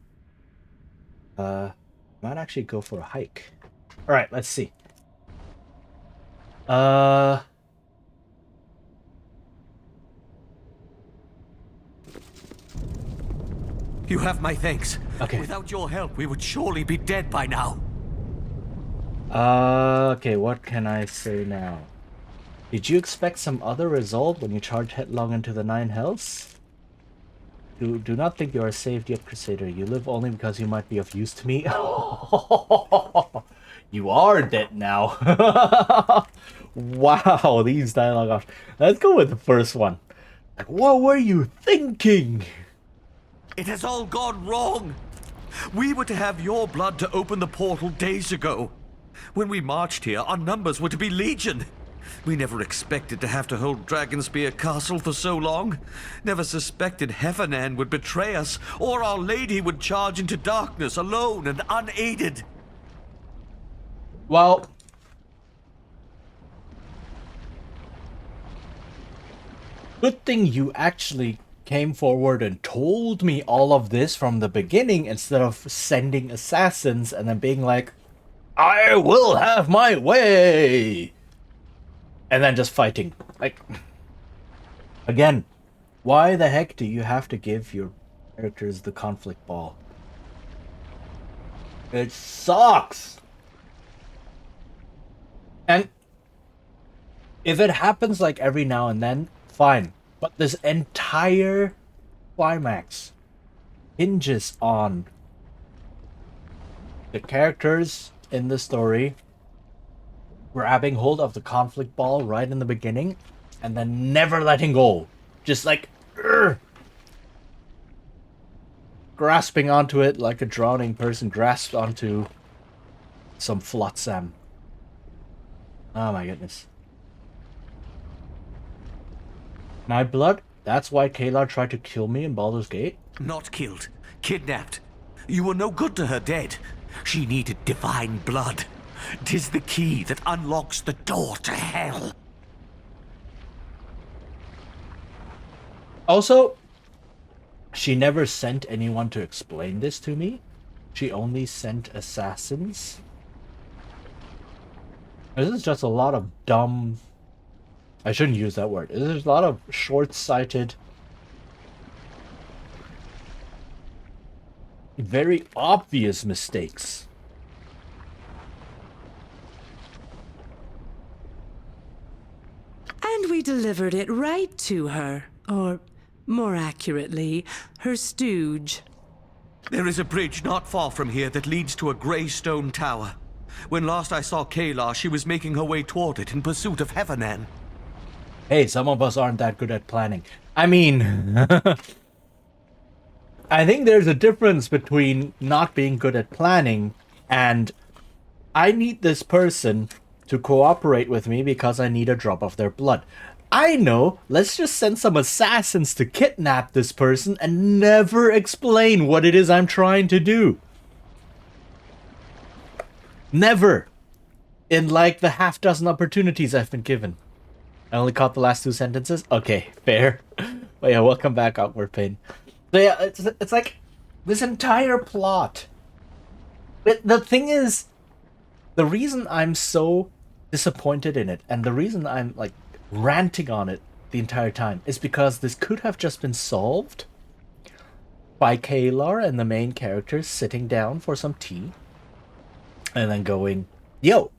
I might actually go for a hike. All right, let's see. You have my thanks. Okay. Without your help, we would surely be dead by now. Okay, what can I say now? Did you expect some other result when you charge headlong into the 9 hells? Do not think you are saved yet, Crusader. You live only because you might be of use to me. You are dead now. Wow, these dialogue options. Let's go with the first one. Like, what were you thinking? It has all gone wrong. We were to have your blood to open the portal days ago. When we marched here, our numbers were to be legion. We never expected to have to hold Dragonspear Castle for so long. Never suspected Heffernan would betray us, or Our Lady would charge into darkness alone and unaided. Well, good thing you actually came forward and told me all of this from the beginning instead of sending assassins and then being like, I will have my way! And then just fighting. Like, again, why the heck do you have to give your characters the conflict ball? It sucks! And if it happens like every now and then, fine. But this entire climax hinges on the characters in the story grabbing hold of the conflict ball right in the beginning and then never letting go. Just like grasping onto it like a drowning person grasps onto some flotsam. Oh my goodness. My blood? That's why Kalar tried to kill me in Baldur's Gate? Not killed. Kidnapped. You were no good to her dead. She needed divine blood. 'Tis the key that unlocks the door to hell. Also, she never sent anyone to explain this to me. She only sent assassins. This is just a lot of dumb... I shouldn't use that word. There's a lot of short-sighted, very obvious mistakes. And we delivered it right to her. Or, more accurately, her stooge. There is a bridge not far from here that leads to a grey stone tower. When last I saw Kalar, she was making her way toward it in pursuit of Heffernan. Hey, some of us aren't that good at planning. I mean... I think there's a difference between not being good at planning and I need this person to cooperate with me because I need a drop of their blood. I know, let's just send some assassins to kidnap this person and never explain what it is I'm trying to do. Never. In like the half dozen opportunities I've been given. I only caught the last 2 sentences? Okay, fair. But yeah, welcome back, Awkward Pain. So yeah, it's like this entire plot. The thing is, the reason I'm so disappointed in it, and the reason I'm like ranting on it the entire time, is because this could have just been solved by Kalar and the main characters sitting down for some tea and then going, yo,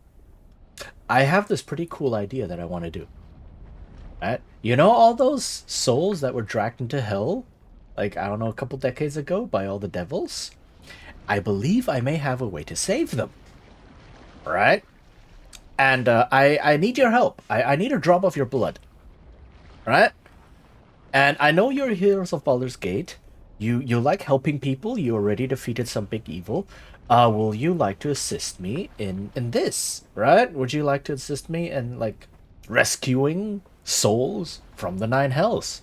I have this pretty cool idea that I want to do. Right? You know all those souls that were dragged into hell, like, I don't know, a couple decades ago by all the devils? I believe I may have a way to save them. Right? And I need your help. I need a drop of your blood. Right? And I know you're heroes of Baldur's Gate. You like helping people. You already defeated some big evil. Will you like to assist me in this? Right? Would you like to assist me in, like, rescuing souls from the Nine Hells?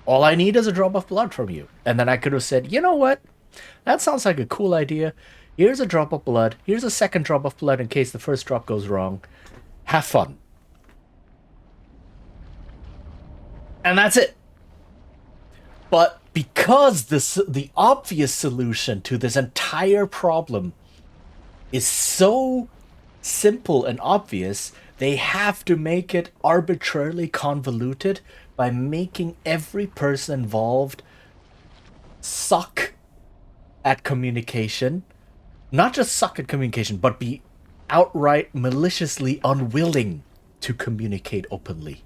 All I need is a drop of blood from you. And then I could have said, you know what? That sounds like a cool idea. Here's a drop of blood. Here's a second drop of blood in case the first drop goes wrong. Have fun. And that's it. But because the obvious solution to this entire problem is so simple and obvious, they have to make it arbitrarily convoluted by making every person involved suck at communication. Not just suck at communication, but be outright maliciously unwilling to communicate openly.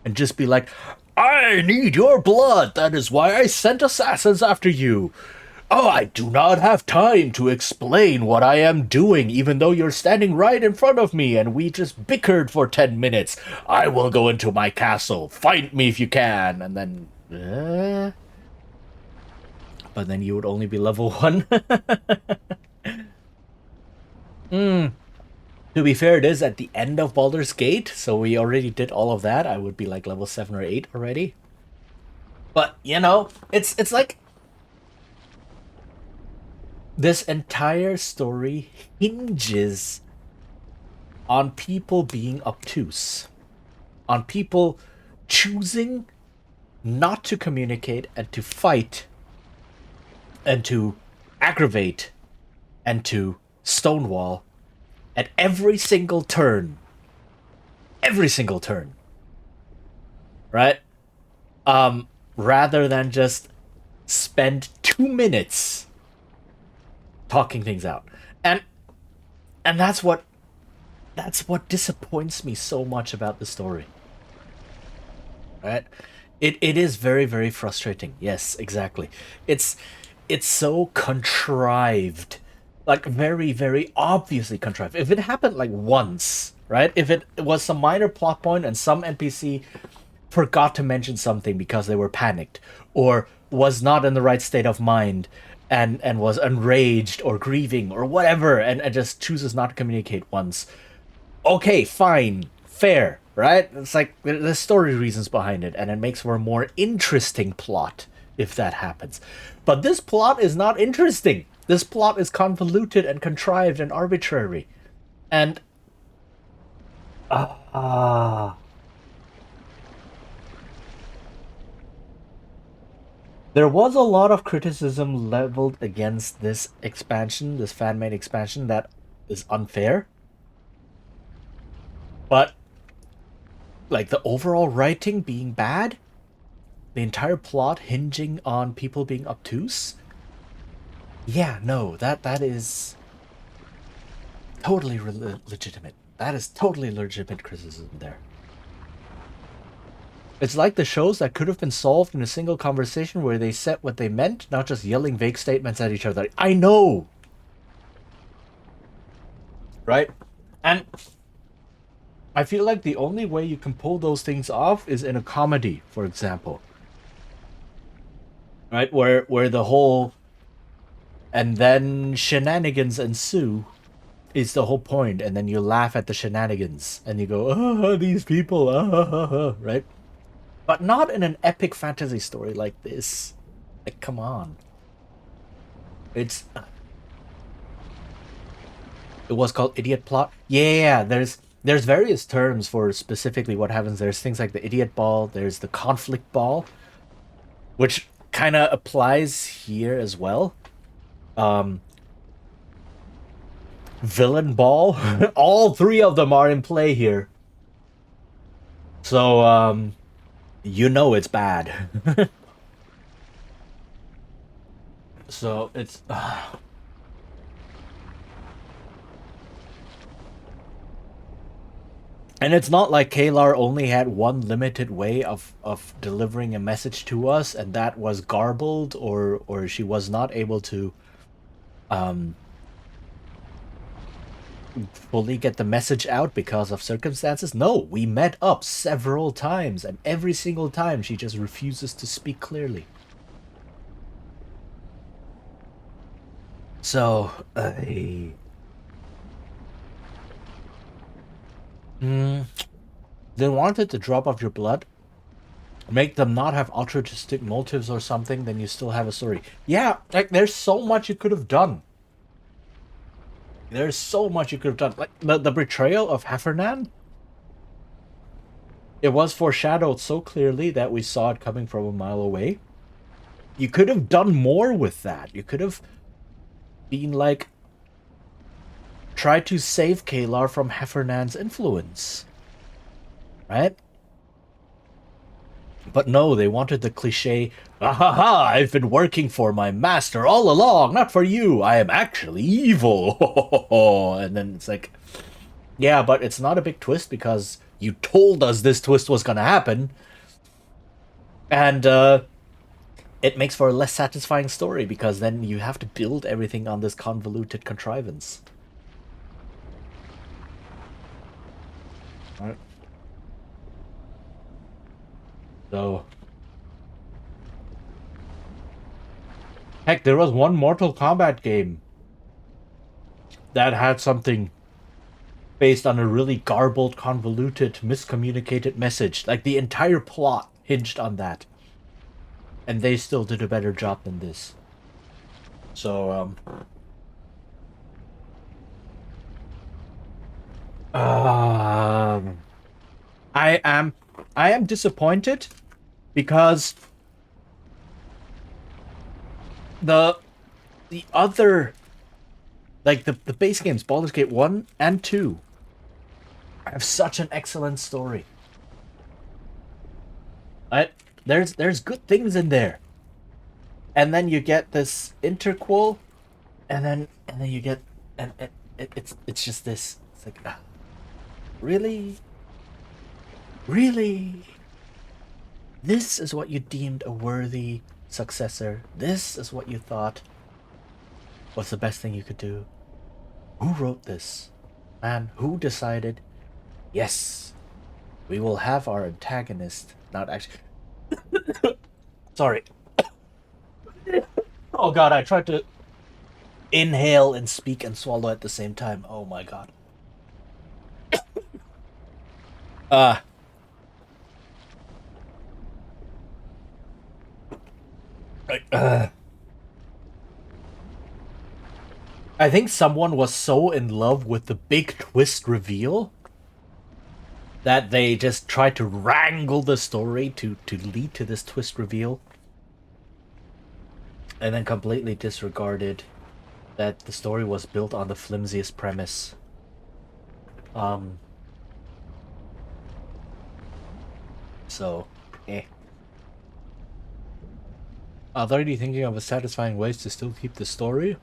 And just be like, I need your blood. That is why I sent assassins after you. Oh, I do not have time to explain what I am doing, even though you're standing right in front of me and we just bickered for 10 minutes. I will go into my castle. Find me if you can. And then... But then you would only be level 1. To be fair, it is at the end of Baldur's Gate, so we already did all of that. I would be like level 7 or 8 already. But, you know, it's like... This entire story hinges on people being obtuse. On people choosing not to communicate and to fight and to aggravate and to stonewall at every single turn. Every single turn. Right? Rather than just spend 2 minutes talking things out. And that's what disappoints me so much about the story. Right? It is very, very frustrating. Yes, exactly. It's so contrived. Like, very, very obviously contrived. If it happened, like, once, right? If it was some minor plot point and some NPC forgot to mention something because they were panicked, or was not in the right state of mind, and was enraged or grieving or whatever, and just chooses not to communicate once. Okay, fine. Fair, right? It's like, there's story reasons behind it, and it makes for a more interesting plot if that happens. But this plot is not interesting. This plot is convoluted and contrived and arbitrary. And... There was a lot of criticism leveled against this expansion, this fan-made expansion, that is unfair. But, like, the overall writing being bad, the entire plot hinging on people being obtuse, yeah, no, that is totally legitimate. That is totally legitimate criticism there. It's like the shows that could have been solved in a single conversation where they said what they meant, not just yelling vague statements at each other. I know! Right? And I feel like the only way you can pull those things off is in a comedy, for example. Right? Where the whole... And then shenanigans ensue is the whole point, and then you laugh at the shenanigans, and you go, oh, these people, right? But not in an epic fantasy story like this. Like, come on. It was called idiot plot. Yeah, there's various terms for specifically what happens. There's things like the idiot ball. There's the conflict ball, which kind of applies here as well. Villain ball. All three of them are in play here. So, you know it's bad. So it's and it's not like Kalar only had one limited way of delivering a message to us, and that was garbled, or she was not able to fully get the message out because of circumstances. No, we met up several times, and every single time she just refuses to speak clearly. So, they wanted to drop off your blood, make them not have altruistic motives or something, then you still have a story. Yeah, like there's so much you could have done. There's so much you could have done. Like the betrayal of Heffernan. It was foreshadowed so clearly that we saw it coming from a mile away. You could have done more with that. You could have been like, try to save Kalar from Heffernan's influence. Right? But no, they wanted the cliche, ah ha ha, I've been working for my master all along, not for you. I am actually evil. And then it's like, yeah, but it's not a big twist because you told us this twist was gonna happen. And it makes for a less satisfying story because then you have to build everything on this convoluted contrivance. Alright. So, heck, there was one Mortal Kombat game that had something based on a really garbled, convoluted, miscommunicated message. Like, the entire plot hinged on that. And they still did a better job than this. So, I am disappointed because the other, like the base games, Baldur's Gate 1 and 2 have such an excellent story. There's good things in there. And then you get this interquel, and then you get it's just this. It's like, really? Really? This is what you deemed a worthy successor? This is what you thought was the best thing you could do? Who wrote this? And who decided, yes, we will have our antagonist, not actually... Sorry. Oh god, I tried to inhale and speak and swallow at the same time. Oh my god. I think someone was so in love with the big twist reveal that they just tried to wrangle the story to lead to this twist reveal, and then completely disregarded that the story was built on the flimsiest premise. So, eh. Are they already thinking of a satisfying ways to still keep the story?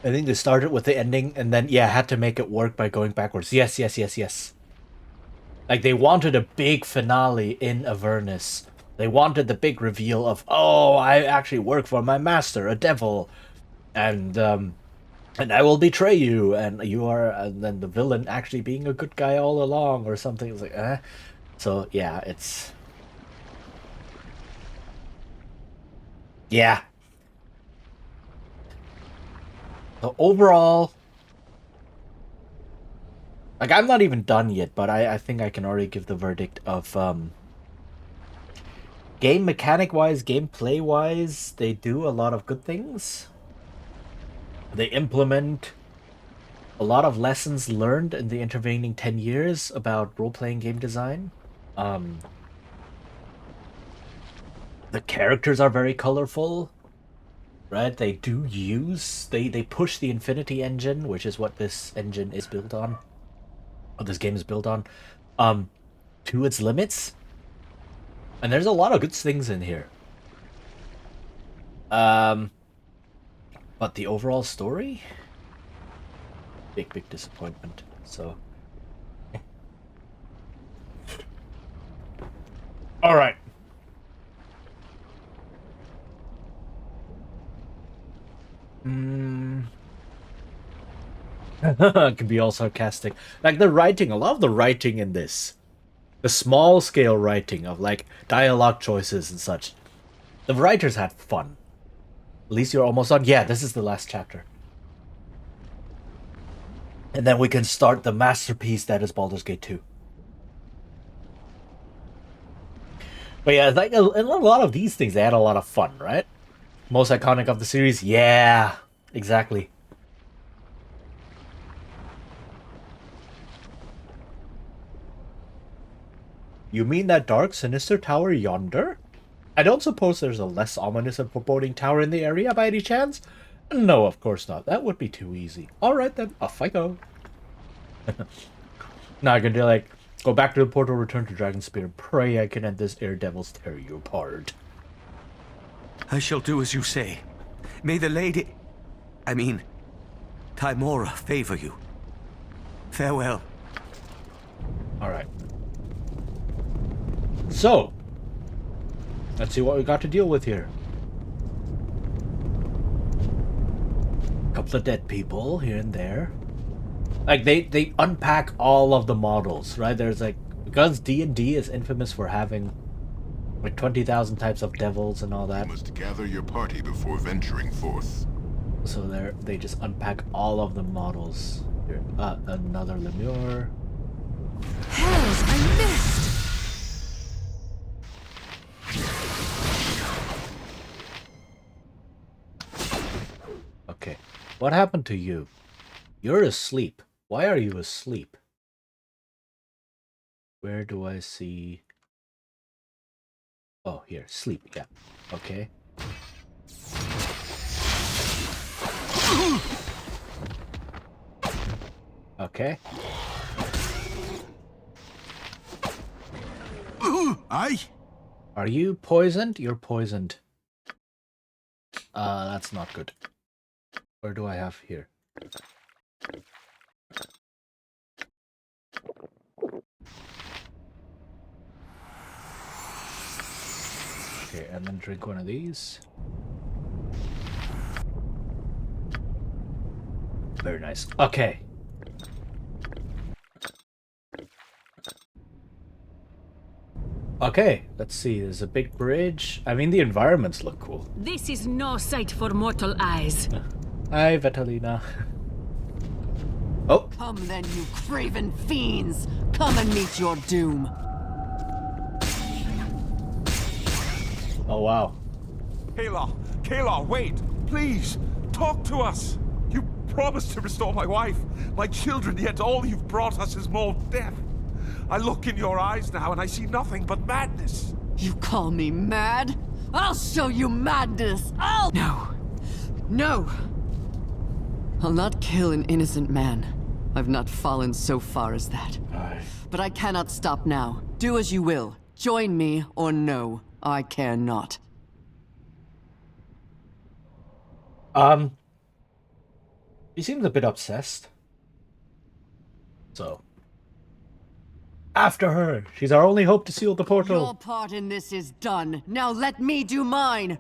I think they started with the ending and then, yeah, had to make it work by going backwards. Yes, yes, yes, yes. Like, they wanted a big finale in Avernus. They wanted the big reveal of, oh, I actually work for my master, a devil. And I will betray you, and you are, and then the villain actually being a good guy all along, or something. It's like, eh? So, yeah, it's... Yeah. So overall, like, I'm not even done yet, but I think I can already give the verdict of, game mechanic-wise, gameplay-wise, they do a lot of good things. They implement a lot of lessons learned in the intervening 10 years about role-playing game design. The characters are very colorful, right? They do use, they push the Infinity engine, which is what this engine is built on, what this game is built on, to its limits. And there's a lot of good things in here. But the overall story, big disappointment. So, all right. Can be all sarcastic. Like the writing, a lot of the writing in this, the small scale writing of like dialogue choices and such, the writers had fun. At least you're almost on. Yeah, this is the last chapter. And then we can start the masterpiece that is Baldur's Gate 2. But yeah, like in a lot of these things, they had a lot of fun, right? Most iconic of the series? Yeah, exactly. You mean that dark, sinister tower yonder? I don't suppose there's a less ominous and foreboding tower in the area by any chance? No, of course not. That would be too easy. Alright then, off I go. Now I can do like, go back to the portal, return to Dragonspear, and pray I can end this air devils tear you apart. I shall do as you say. May the lady... I mean, Tymora favor you. Farewell. Alright. So, let's see what we got to deal with here. Couple of dead people here and there. Like they unpack all of the models, right? There's like, because D&D is infamous for having like 20,000 types of devils and all that. You must gather your party before venturing forth. So they just unpack all of the models. Here, another Lemure. Hells, I missed! Okay, what happened to you? You're asleep. Why are you asleep? Where do I see... Oh, here, sleep, yeah. Okay. Okay. Aye? Are you poisoned? You're poisoned. That's not good. Where do I have here? Okay, and then drink one of these. Very nice. Okay. Okay, let's see. There's a big bridge. I mean, the environments look cool. This is no sight for mortal eyes. Hi, Vitalina. Oh. Come then, you craven fiends! Come and meet your doom! Oh, wow. Kayla, wait! Please, talk to us! You promised to restore my wife, my children, yet all you've brought us is more death. I look in your eyes now and I see nothing but madness. You call me mad? I'll show you madness! No! I'll not kill an innocent man. I've not fallen so far as that. But I cannot stop now. Do as you will. Join me or no. I care not. She seems a bit obsessed. So. After her! She's our only hope to seal the portal! Your part in this is done. Now let me do mine!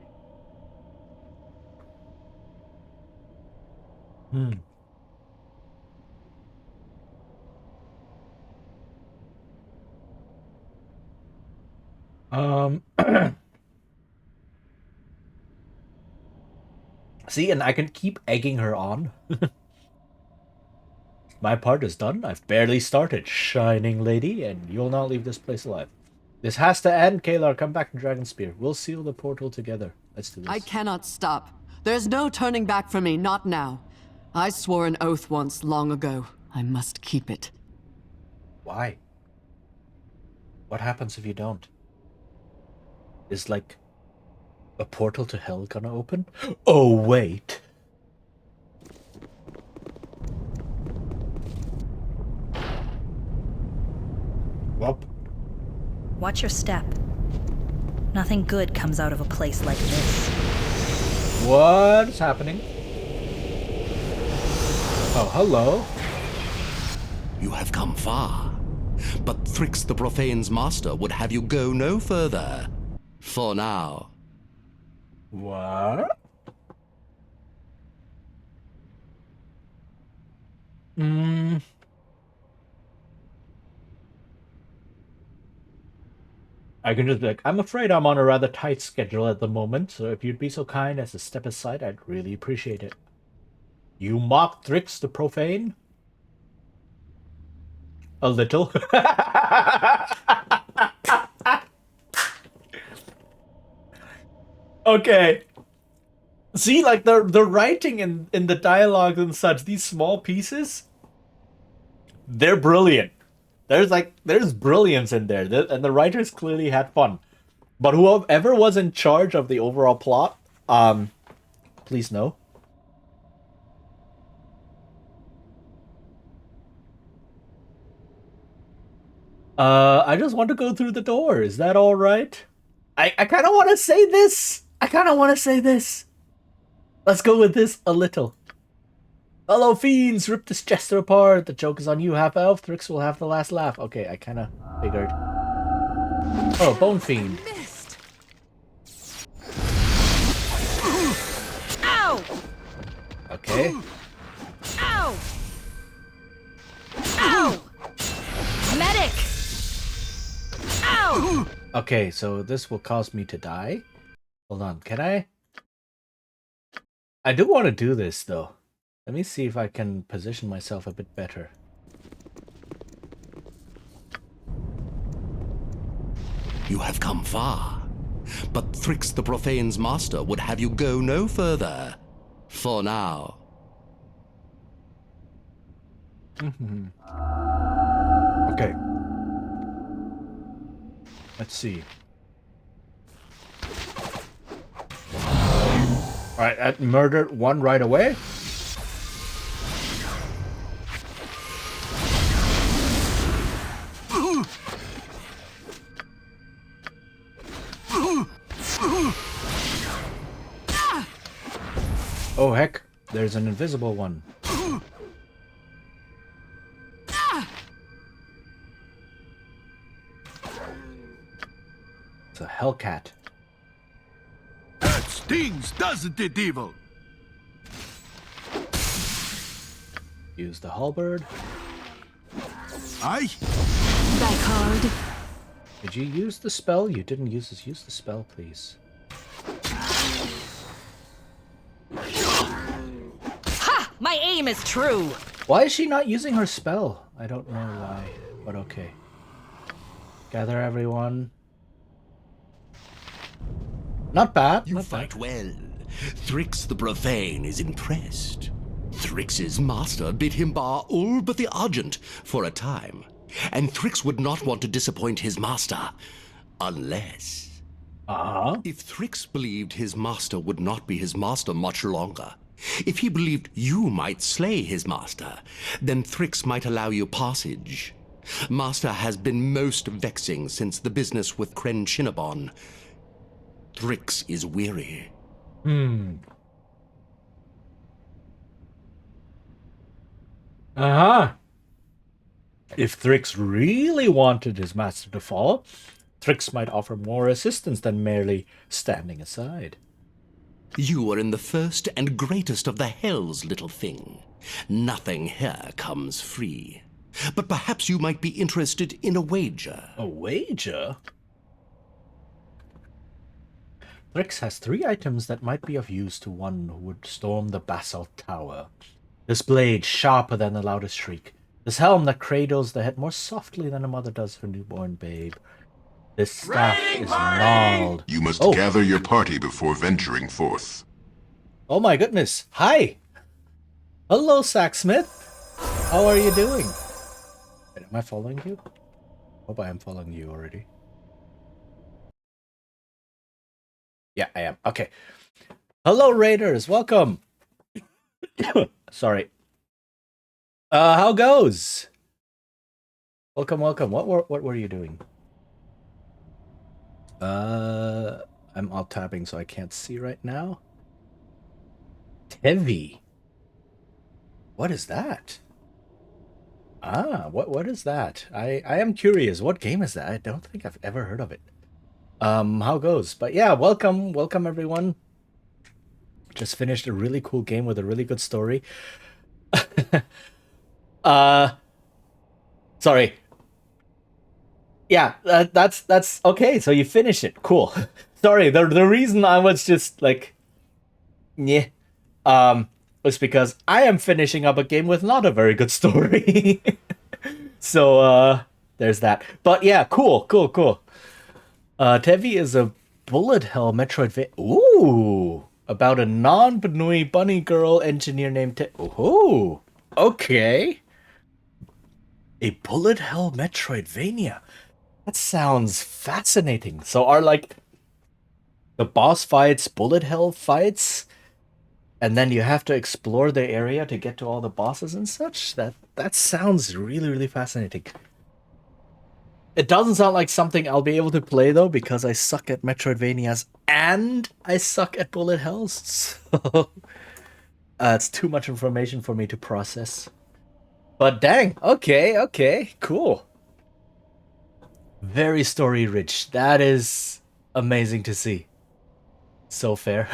See, and I can keep egging her on. My part is done. I've barely started, shining lady, and you'll not leave this place alive. This has to end, Kalar. Come back to Dragonspear. We'll seal the portal together. Let's do this. I cannot stop. There's no turning back for me, not now. I swore an oath once, long ago. I must keep it. Why? What happens if you don't? Is, like, a portal to hell gonna open? Oh, wait. Whoop. Watch your step. Nothing good comes out of a place like this. What's happening? Oh, hello. You have come far, but Thrix the Profane's master would have you go no further. For now. What? I can just be like, I'm afraid I'm on a rather tight schedule at the moment, so if you'd be so kind as to step aside, I'd really appreciate it. You mock Thrix the Profane? A little. Okay. See, like the writing in the dialogue and such, these small pieces, they're brilliant. There's brilliance in there, and the writers clearly had fun. But whoever was in charge of the overall plot, please no. I just want to go through the door. Is that all right? I kind of want to say this. Let's go with this a little. Hello, fiends! Rip this jester apart. The joke is on you, half elf. Thrix will have the last laugh. Okay, I kind of figured. Oh, bone fiend. Ow! Okay. Ow! Ow! Medic! Ow! Okay, so this will cause me to die. Hold on, can I? I do want to do this, though. Let me see if I can position myself a bit better. You have come far, but Thrix the Profane's master would have you go no further. For now. Okay. Let's see. Alright, I murdered one right away. Oh heck, there's an invisible one. It's a hellcat. That stings, doesn't it, evil? Use the halberd. Aye. Back hard. Did you use the spell? You didn't use this. Use the spell, please. Ha! My aim is true. Why is she not using her spell? I don't know why, but okay. Gather everyone. Not bad. You not fight bad. well. Thrix the Profane is impressed. Thrix's master bid him bar all but the Argent for a time, and Thrix would not want to disappoint his master, unless... If Thrix believed his master would not be his master much longer, if he believed you might slay his master, then Thrix might allow you passage. Master has been most vexing since the business with Kren Shinnabon. Thrix is weary. If Thrix really wanted his master to fall, Thrix might offer more assistance than merely standing aside. You are in the first and greatest of the hells, little thing. Nothing here comes free. But perhaps you might be interested in a wager. A wager? Thrix has 3 items that might be of use to one who would storm the basalt tower. This blade sharper than the loudest shriek. This helm that cradles the head more softly than a mother does her newborn babe. This staff is gnarled. You must gather your party before venturing forth. Oh my goodness. Hi. Hello, Sacksmith. How are you doing? Wait, am I following you? Hope I am following you already. Yeah, I am. Okay. Hello, Raiders. Welcome. Sorry. How goes? Welcome, welcome. What were you doing? I'm alt tabbing, so I can't see right now. Heavy. What is that? Ah, what is that? I am curious. What game is that? I don't think I've ever heard of it. How goes? But yeah, welcome everyone. Just finished a really cool game with a really good story. Sorry. Yeah, that's okay. So you finish it. Cool. Sorry. The reason I was just like, yeah, was because I am finishing up a game with not a very good story. So there's that. But yeah, cool. Tevi is a bullet hell Metroidvania. Ooh, about a non-Benui bunny girl engineer named Ooh, okay. A bullet hell Metroidvania. That sounds fascinating. So are like the boss fights bullet hell fights, and then you have to explore the area to get to all the bosses and such? That sounds really fascinating. It doesn't sound like something I'll be able to play though, because I suck at Metroidvanias and I suck at bullet hells. So it's too much information for me to process. But dang, okay, cool. Very story rich. That is amazing to see. So fair.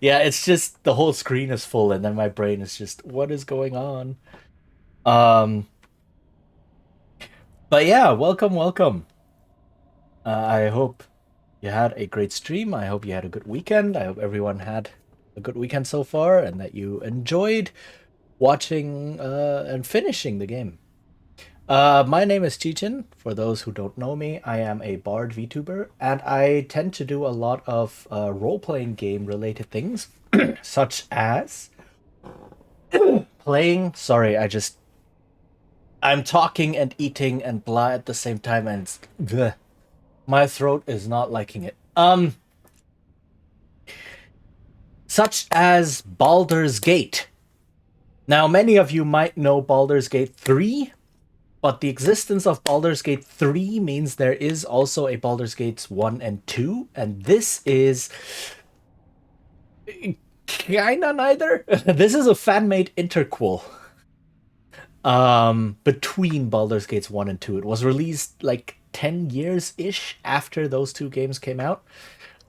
Yeah, it's just the whole screen is full and then my brain is just, what is going on? But yeah, welcome. I hope you had a great stream. I hope you had a good weekend. I hope everyone had a good weekend so far and that you enjoyed watching and finishing the game. My name is Chichin. For those who don't know me, I am a Bard VTuber, and I tend to do a lot of role-playing game related things, such as playing. Sorry, I'm talking and eating and blah at the same time, and bleh, my throat is not liking it. Such as Baldur's Gate. Now, many of you might know Baldur's Gate 3. But the existence of Baldur's Gate 3 means there is also a Baldur's Gate 1 and 2, and this is kinda neither. This is a fan-made interquel between Baldur's Gates 1 and 2. It was released like 10 years-ish after those two games came out.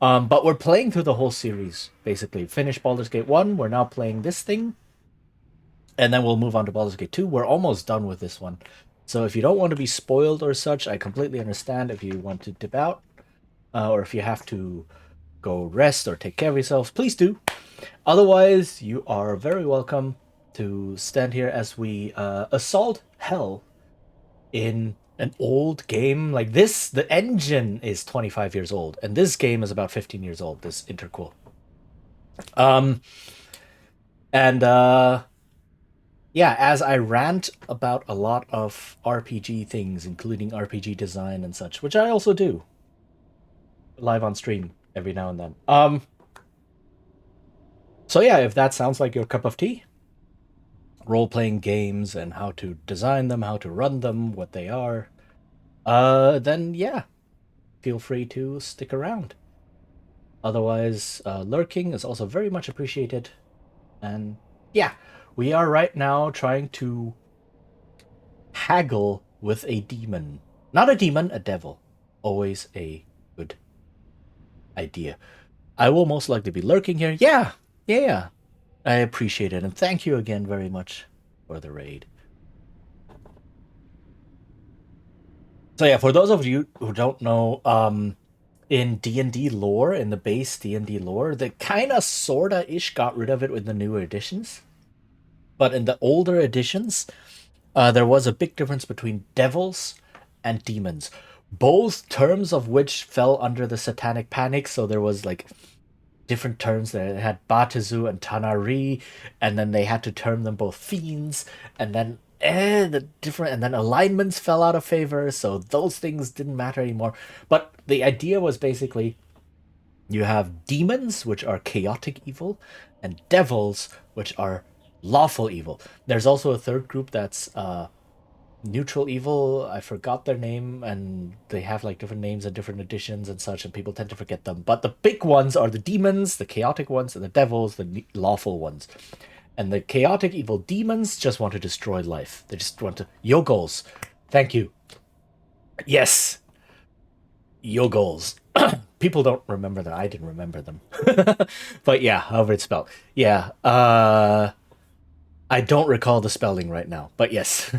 But we're playing through the whole series, basically. Finished Baldur's Gate 1, we're now playing this thing, and then we'll move on to Baldur's Gate 2. We're almost done with this one. So if you don't want to be spoiled or such, I completely understand if you want to dip out, or if you have to go rest or take care of yourselves, please do. Otherwise, you are very welcome to stand here as we assault hell in an old game like this. The engine is 25 years old, and this game is about 15 years old, this interquel. Yeah, as I rant about a lot of RPG things, including RPG design and such, which I also do live on stream every now and then. So yeah, if that sounds like your cup of tea, role-playing games and how to design them, how to run them, what they are, then yeah, feel free to stick around. Otherwise, lurking is also very much appreciated. And yeah, we are right now trying to haggle with a demon. Not a demon, a devil. Always a good idea. I will most likely be lurking here. Yeah. I appreciate it, and thank you again very much for the raid. So yeah, for those of you who don't know, in D&D lore, in the base D&D lore, they kinda sorta-ish got rid of it with the newer editions. But in the older editions, there was a big difference between devils and demons. Both terms of which fell under the Satanic Panic, so there was like different terms there. They had Batizu and Tanari, and then they had to term them both fiends, and then and then alignments fell out of favor, so those things didn't matter anymore. But the idea was basically you have demons, which are chaotic evil, and devils, which are lawful evil. There's also a third group that's neutral evil. I forgot their name, and they have like different names and different editions and such, and people tend to forget them. But the big ones are the demons, the chaotic ones, and the devils, the lawful ones. And the chaotic evil demons just want to destroy life. They just want to your goals. Thank you. Yes. Your goals. People don't remember that. I didn't remember them. But yeah, however it's spelled. Yeah. I don't recall the spelling right now, but yes.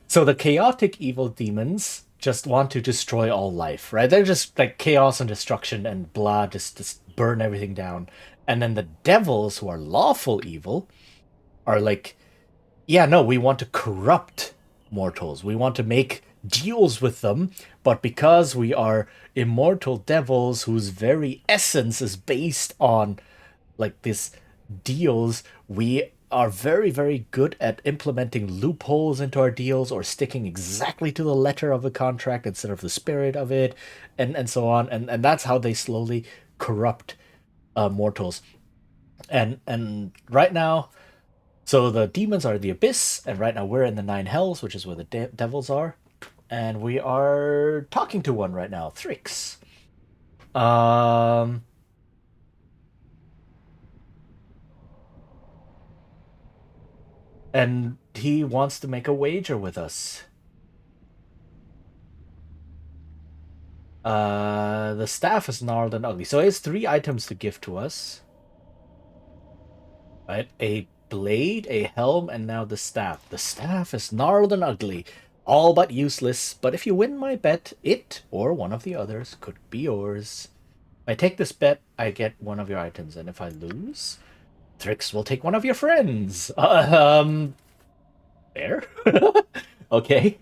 So the chaotic evil demons just want to destroy all life, right? They're just like chaos and destruction and blah, just burn everything down. And then the devils, who are lawful evil, are like, yeah, no, we want to corrupt mortals. We want to make deals with them, but because we are immortal devils whose very essence is based on like this deals, we are very, very good at implementing loopholes into our deals or sticking exactly to the letter of the contract instead of the spirit of it, and so on. And that's how they slowly corrupt mortals. And right now, so the demons are the abyss, and right now we're in the nine hells, which is where the devils are. And we are talking to one right now, Thrix. And he wants to make a wager with us. The staff is gnarled and ugly. So he has 3 items to give to us. Right? A blade, a helm, and now the staff. The staff is gnarled and ugly. All but useless, but if you win my bet, it, or one of the others, could be yours. If I take this bet, I get one of your items, and if I lose, Thrix will take one of your friends. There? Okay.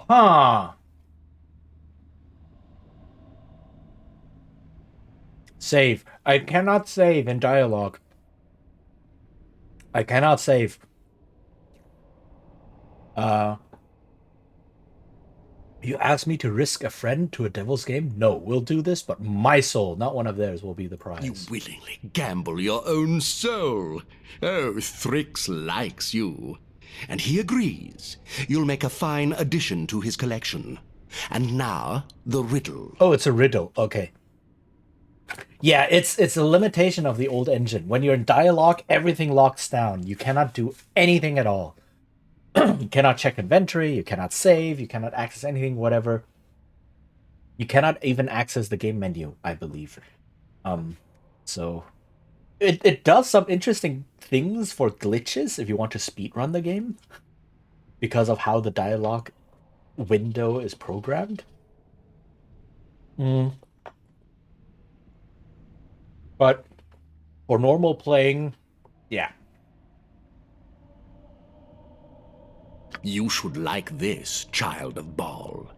Huh. Save. I cannot save in dialogue. I cannot save. You asked me to risk a friend to a devil's game? No, we'll do this, but my soul, not one of theirs, will be the prize. You willingly gamble your own soul. Oh, Thrix likes you. And he agrees. You'll make a fine addition to his collection. And now, the riddle. Oh, it's a riddle. Okay. Yeah, it's a limitation of the old engine. When you're in dialogue, everything locks down. You cannot do anything at all. You cannot check inventory, you cannot save, you cannot access anything, whatever. You cannot even access the game menu, I believe. So it does some interesting things for glitches if you want to speedrun the game because of how the dialogue window is programmed. But for normal playing, yeah. You should like this, child of Baal.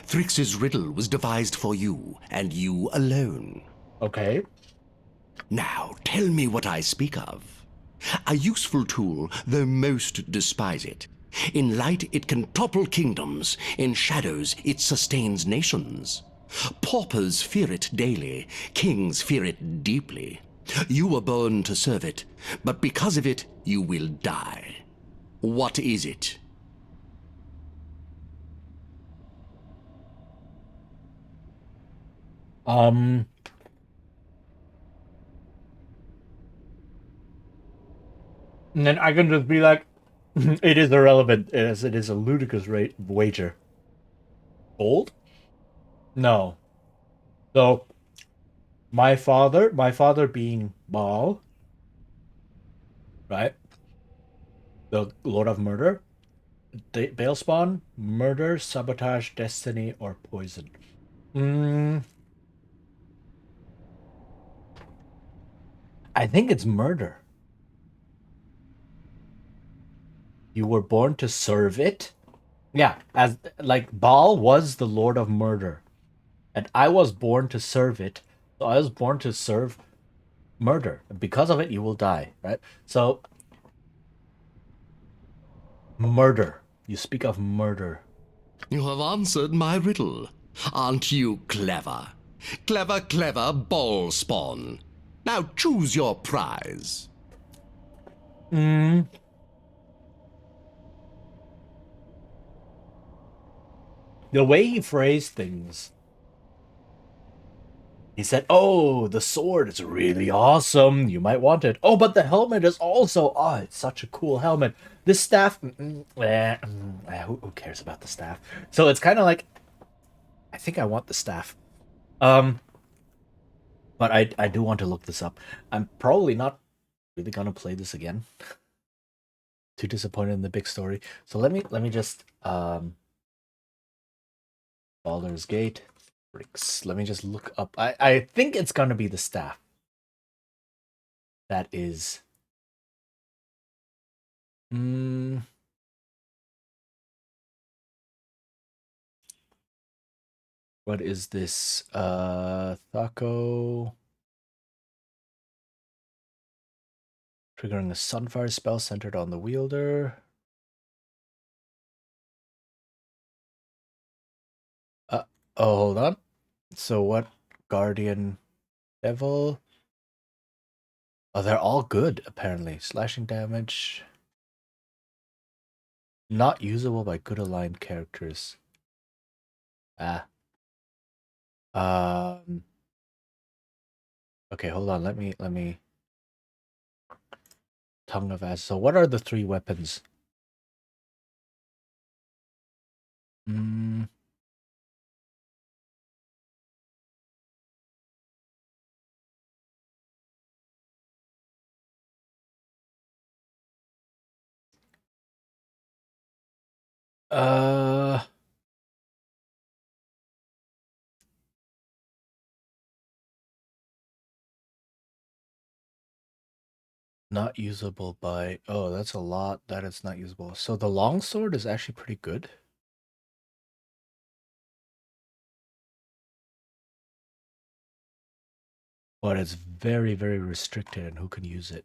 Thrix's riddle was devised for you, and you alone. Okay. Now, tell me what I speak of. A useful tool, though most despise it. In light, it can topple kingdoms. In shadows, it sustains nations. Paupers fear it daily. Kings fear it deeply. You were born to serve it, but because of it, you will die. What is it? And then I can just be like, it is irrelevant as it is a ludicrous wager. Gold? No. So, my father being Baal, right? The Lord of Murder, Balespawn, murder, sabotage, destiny, or poison. I think it's murder. You were born to serve it? Yeah, as like Baal was the Lord of Murder. And I was born to serve it. So I was born to serve murder. And because of it, you will die, right? So murder. You speak of murder. You have answered my riddle. Aren't you clever? Clever, clever ball spawn. Now choose your prize. The way he phrased things. He said, "Oh, the sword is really awesome. You might want it. Oh, but the helmet is also... Oh, it's such a cool helmet. This staff... who cares about the staff?" So it's kind of like... I think I want the staff. But I do want to look this up. I'm probably not really gonna play this again. Too disappointed in the big story. So let me just... Baldur's Gate. Let me just look up. I think it's gonna be the staff. That is. What is this? Thaco. Triggering a Sunfire spell centered on the wielder. Oh, hold on. So what? Guardian Devil. Oh, they're all good, apparently. Slashing damage. Not usable by good aligned characters. Okay, hold on. Let me. Tongue of Ass. So what are the 3 weapons? Not usable by... Oh, that's a lot that it's not usable. So the longsword is actually pretty good. But it's very, very restricted in who can use it.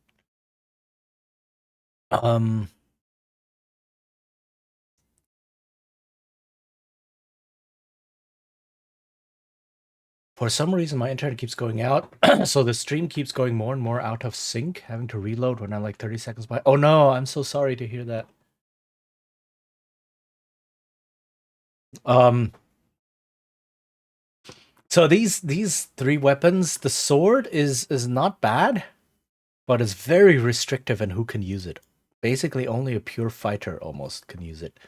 For some reason, my internet keeps going out, so the stream keeps going more and more out of sync, having to reload when I'm like 30 seconds by. Oh no, I'm so sorry to hear that. So these 3 weapons, the sword is not bad, but it's very restrictive in who can use it. Basically, only a pure fighter almost can use it.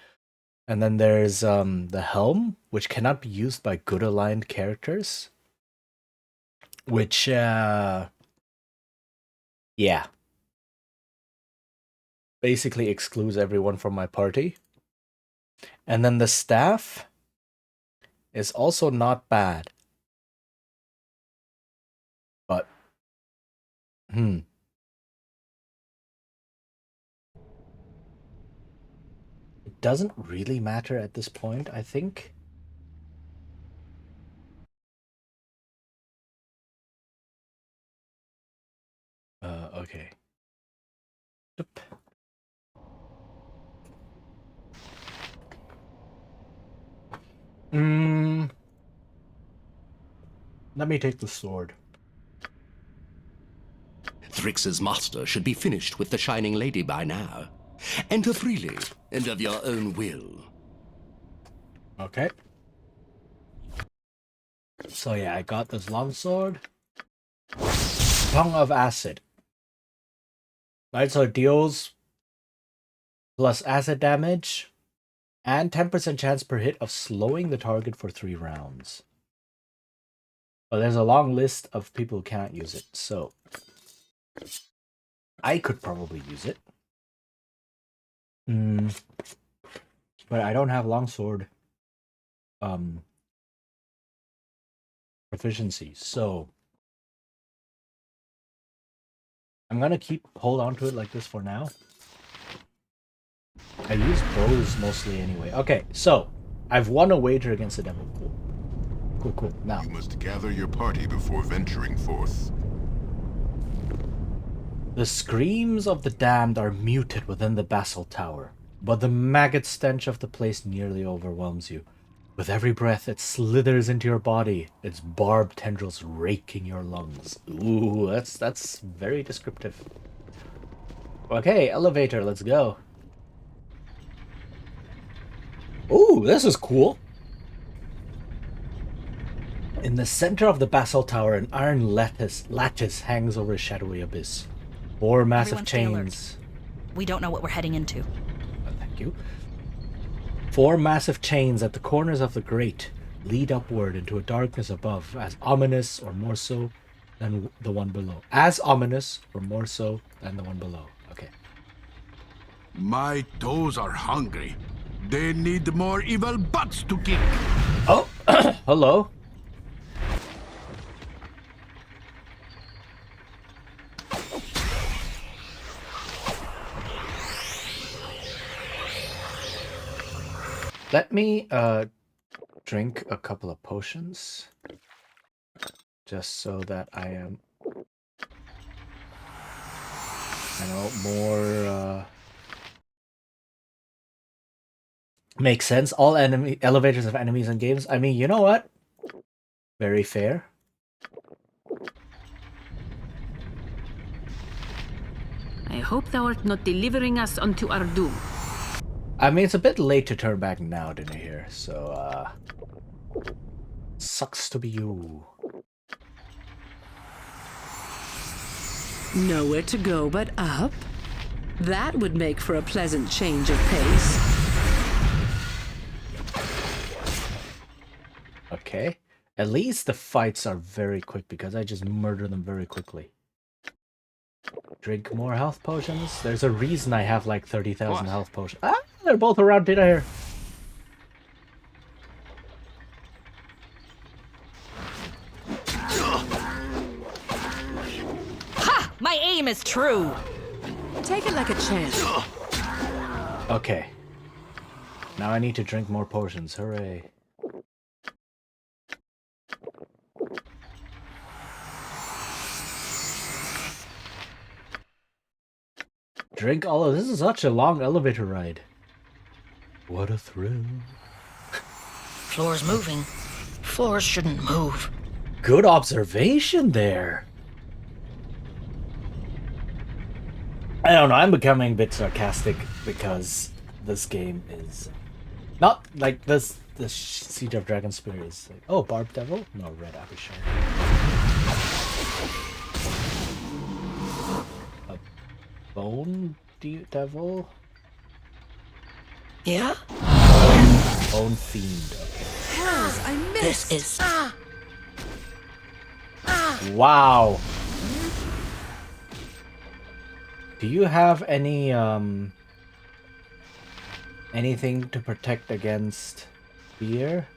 And then there's the helm, which cannot be used by good aligned characters. Which, yeah. Basically excludes everyone from my party. And then the staff is also not bad. But, It doesn't really matter at this point, I think. Okay. Yep. Let me take the sword. Thrix's master should be finished with the Shining Lady by now. Enter freely and of your own will. Okay. So yeah, I got this longsword. Tongue of Acid. Right, so it deals plus acid damage and 10% chance per hit of slowing the target for 3 rounds. But there's a long list of people who can't use it, so I could probably use it. But I don't have longsword proficiency, so I'm gonna hold on to it like this for now. I use bows mostly anyway. Okay, so I've won a wager against the devil. Cool. Now you must gather your party before venturing forth. The screams of the damned are muted within the basalt tower, but the maggot stench of the place nearly overwhelms you. With every breath, it slithers into your body, its barbed tendrils raking your lungs. Ooh, that's very descriptive. Okay, elevator, let's go. Ooh, this is cool. In the center of the basalt tower, an iron lattice hangs over a shadowy abyss. 4 massive Everyone stay alert. chains. We don't know what we're heading into. Thank you. 4 massive chains at the corners of the grate lead upward into a darkness above, as ominous or more so than the one below. As ominous or more so than the one below. Okay. My toes are hungry. They need more evil butts to kick. Oh, hello. Let me drink a couple of potions, just so that I am, more makes sense. All enemy elevators have enemies in games. I mean, you know what? Very fair. I hope thou art not delivering us unto our doom. I mean, it's a bit late to turn back now, didn't I hear? So, sucks to be you. Nowhere to go but up? That would make for a pleasant change of pace. Okay. At least the fights are very quick because I just murder them very quickly. Drink more health potions. There's a reason I have like 30,000 health potions. Ah, they're both around dinner here. Ha! My aim is true. Take it like a champ. Okay. Now I need to drink more potions. Hooray. Drink all of this. Is such a long elevator ride. What a thrill. Floor's moving. Floors shouldn't move. Good observation there. I don't know, I'm becoming a bit sarcastic because this game is not like this. The Siege of Dragonspear is like, oh, Barb Devil? No, Red Abishai. A Bone Devil? Yeah? Bone Fiend. Okay. Hells, I missed. This is... Wow. Do you have any anything to protect against fear?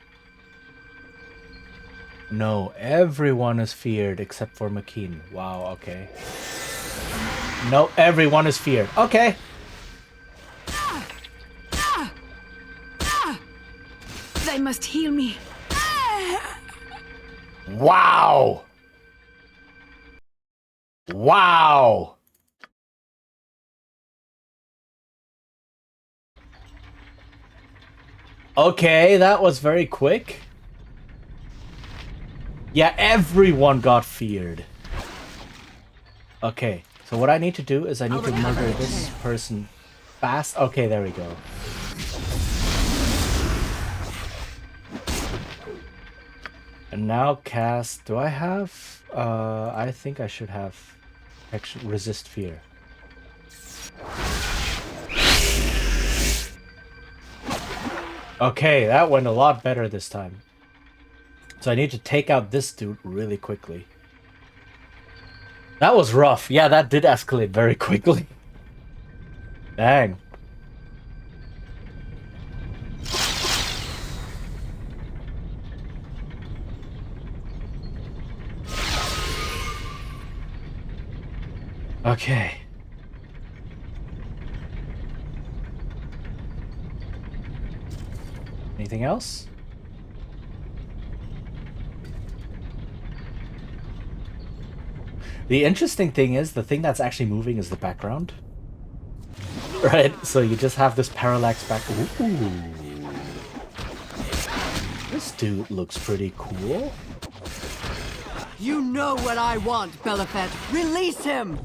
No, everyone is feared except for McKean. Wow, okay. No, everyone is feared. Okay. They must heal me. Wow. Wow. Okay, that was very quick. Yeah, everyone got feared. Okay, so what I need to do is I need to murder this person fast. Okay, there we go. And now cast... Do I have... I think I should have... Resist fear. Okay, that went a lot better this time. So I need to take out this dude really quickly. That was rough. Yeah, that did escalate very quickly. Dang. Okay. Anything else? The interesting thing is, the thing that's actually moving is the background. Right? So you just have this parallax back. Ooh. This dude looks pretty cool. You know what I want, Belafet. Release him!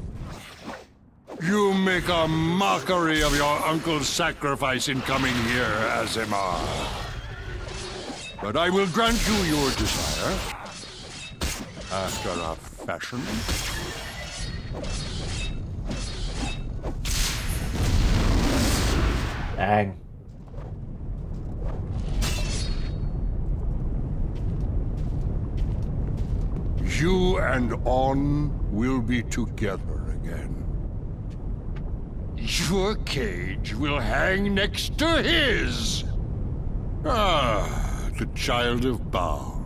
You make a mockery of your uncle's sacrifice in coming here, Azimar. But I will grant you your desire. After a fashion. Dang. You and On will be together again. Your cage will hang next to his. Ah, the child of Baal.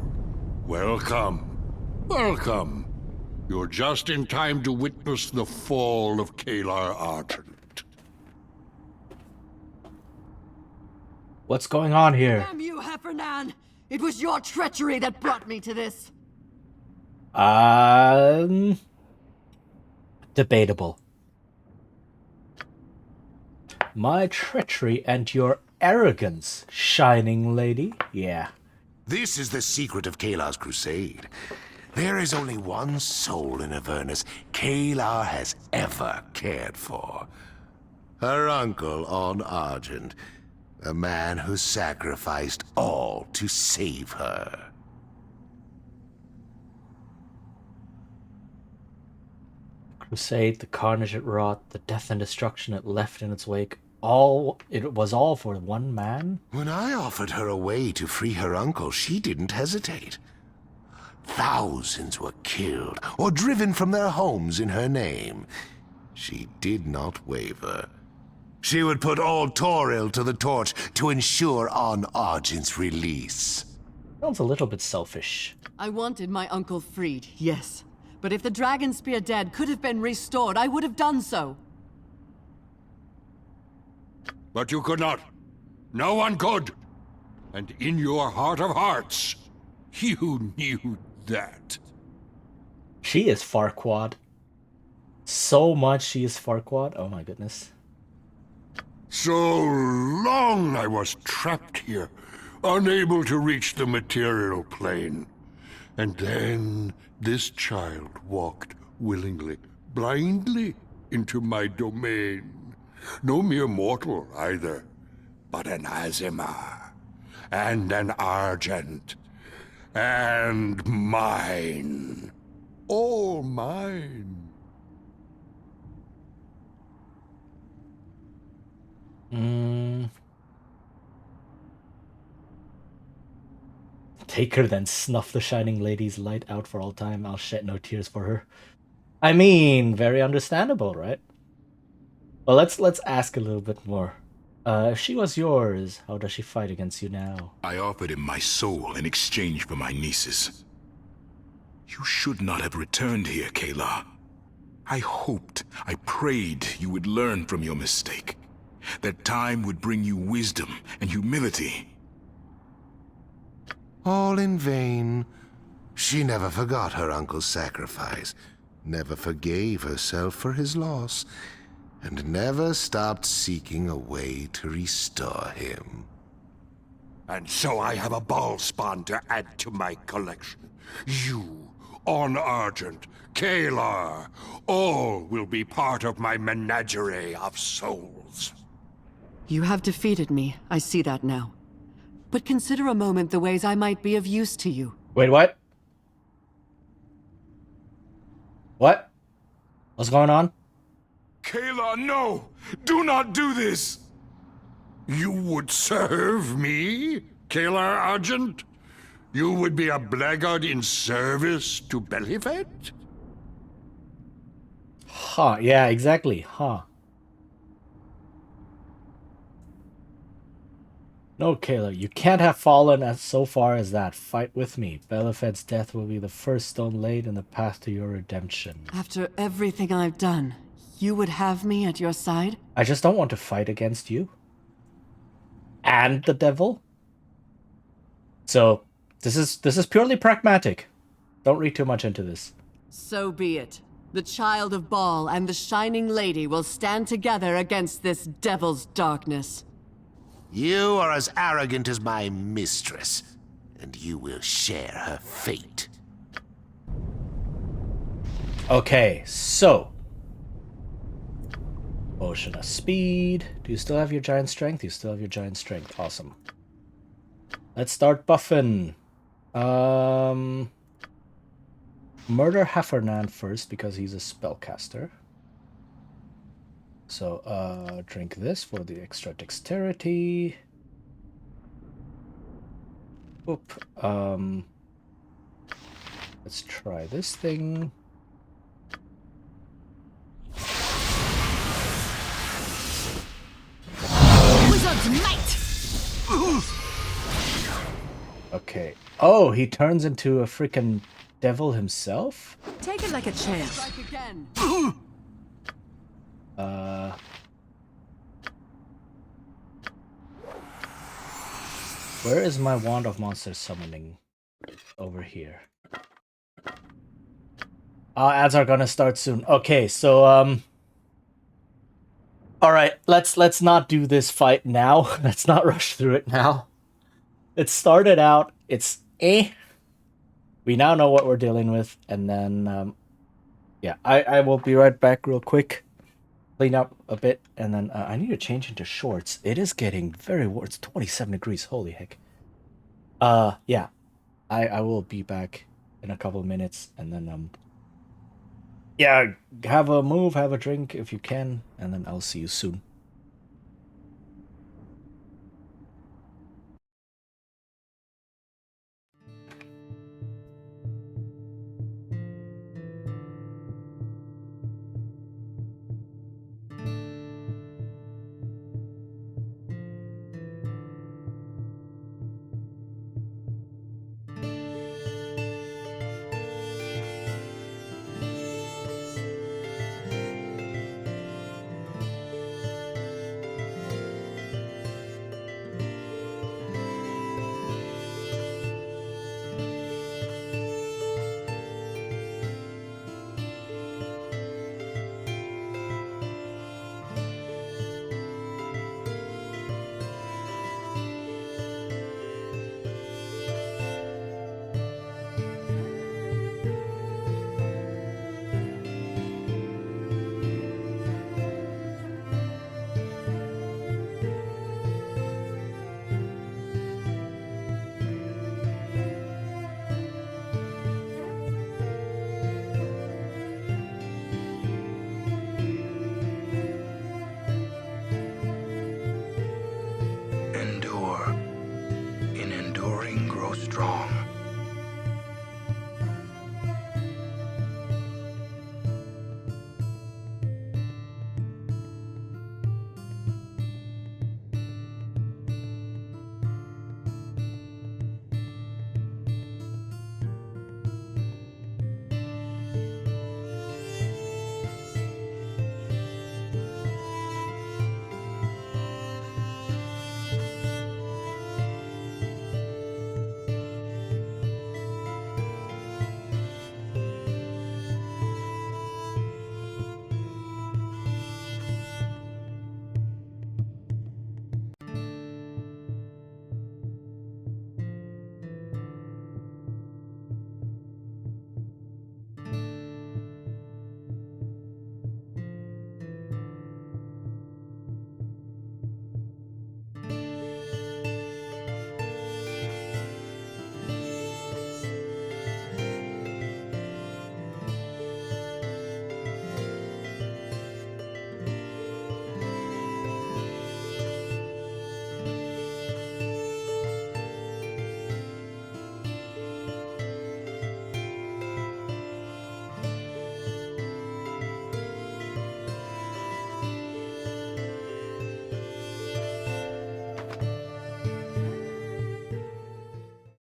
Welcome. Welcome. You're just in time to witness the fall of Kalar Argent. What's going on here? Damn you, Heffernan! It was your treachery that brought me to this. Debatable. My treachery and your arrogance, shining lady. Yeah. This is the secret of Kalar's crusade. There is only one soul in Avernus Kalar has ever cared for. Her uncle on Argent, a man who sacrificed all to save her. Crusade, the carnage it wrought, the death and destruction it left in its wake. It was all for one man? When I offered her a way to free her uncle, she didn't hesitate. Thousands were killed or driven from their homes in her name. She did not waver. She would put all Toril to the torch to ensure On Argent's release. Sounds a little bit selfish. I wanted my uncle freed, yes. But if the Dragonspear dead could have been restored, I would have done so. But you could not. No one could. And in your heart of hearts, you knew that. She is Farquaad. So much she is Farquaad. Oh my goodness. So long I was trapped here, unable to reach the material plane. And then this child walked willingly, blindly into my domain. No mere mortal either, but an Azimar, and an Argent, and mine. All mine. Take her, then snuff the shining lady's light out for all time. I'll shed no tears for her. I mean, very understandable, right? Well, let's ask a little bit more. If she was yours, how does she fight against you now? I offered him my soul in exchange for my nieces. You should not have returned here, Kalar. I hoped, I prayed you would learn from your mistake. That time would bring you wisdom and humility. All in vain. She never forgot her uncle's sacrifice, never forgave herself for his loss, and never stopped seeking a way to restore him. And so I have a ball spawn to add to my collection. You, On Argent, Kalar, all will be part of my menagerie of souls. You have defeated me, I see that now. But consider a moment the ways I might be of use to you. Wait, what? What? What's going on? Kalar, no! Do not do this! You would serve me, Kalar Argent? You would be a blackguard in service to Belifet? Huh, yeah, exactly, huh. No, Kayla, you can't have fallen as so far as that. Fight with me. Belafet's death will be the first stone laid in the path to your redemption. After everything I've done, you would have me at your side? I just don't want to fight against you. And the devil. So, this is purely pragmatic. Don't read too much into this. So be it. The Child of Baal and the Shining Lady will stand together against this devil's darkness. You are as arrogant as my mistress, and you will share her fate. Okay, so potion of speed. Do you still have your giant strength? You still have your giant strength. Awesome. Let's start buffing. Murder Heffernan first because he's a spellcaster. So, drink this for the extra dexterity. Oop. Let's try this thing. Wizard's might! Okay. Oh, he turns into a freaking devil himself? Take it like a champ. Strike again. Where is my Wand of Monster Summoning? Over here. Ads are gonna start soon. Okay, so alright, let's not do this fight now. Let's not rush through it now. It started out, it's we now know what we're dealing with, and then yeah, I will be right back real quick. Clean up a bit, and then I need to change into shorts. It is getting very warm. It's 27 degrees. Holy heck. Yeah. I will be back in a couple of minutes, and then yeah, have a move, have a drink if you can, and then I'll see you soon. Endure. In enduring, grow strong.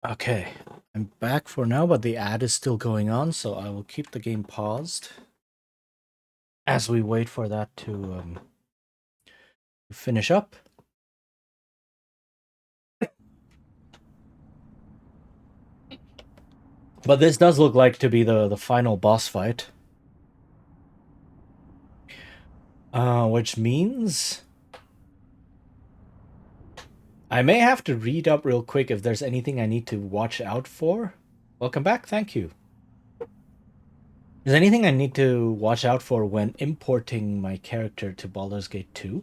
Okay, I'm back for now, but the ad is still going on, so I will keep the game paused as we wait for that to finish up. But this does look like to be the final boss fight. Which means I may have to read up real quick if there's anything I need to watch out for. Welcome back, thank you. Is there anything I need to watch out for when importing my character to Baldur's Gate 2?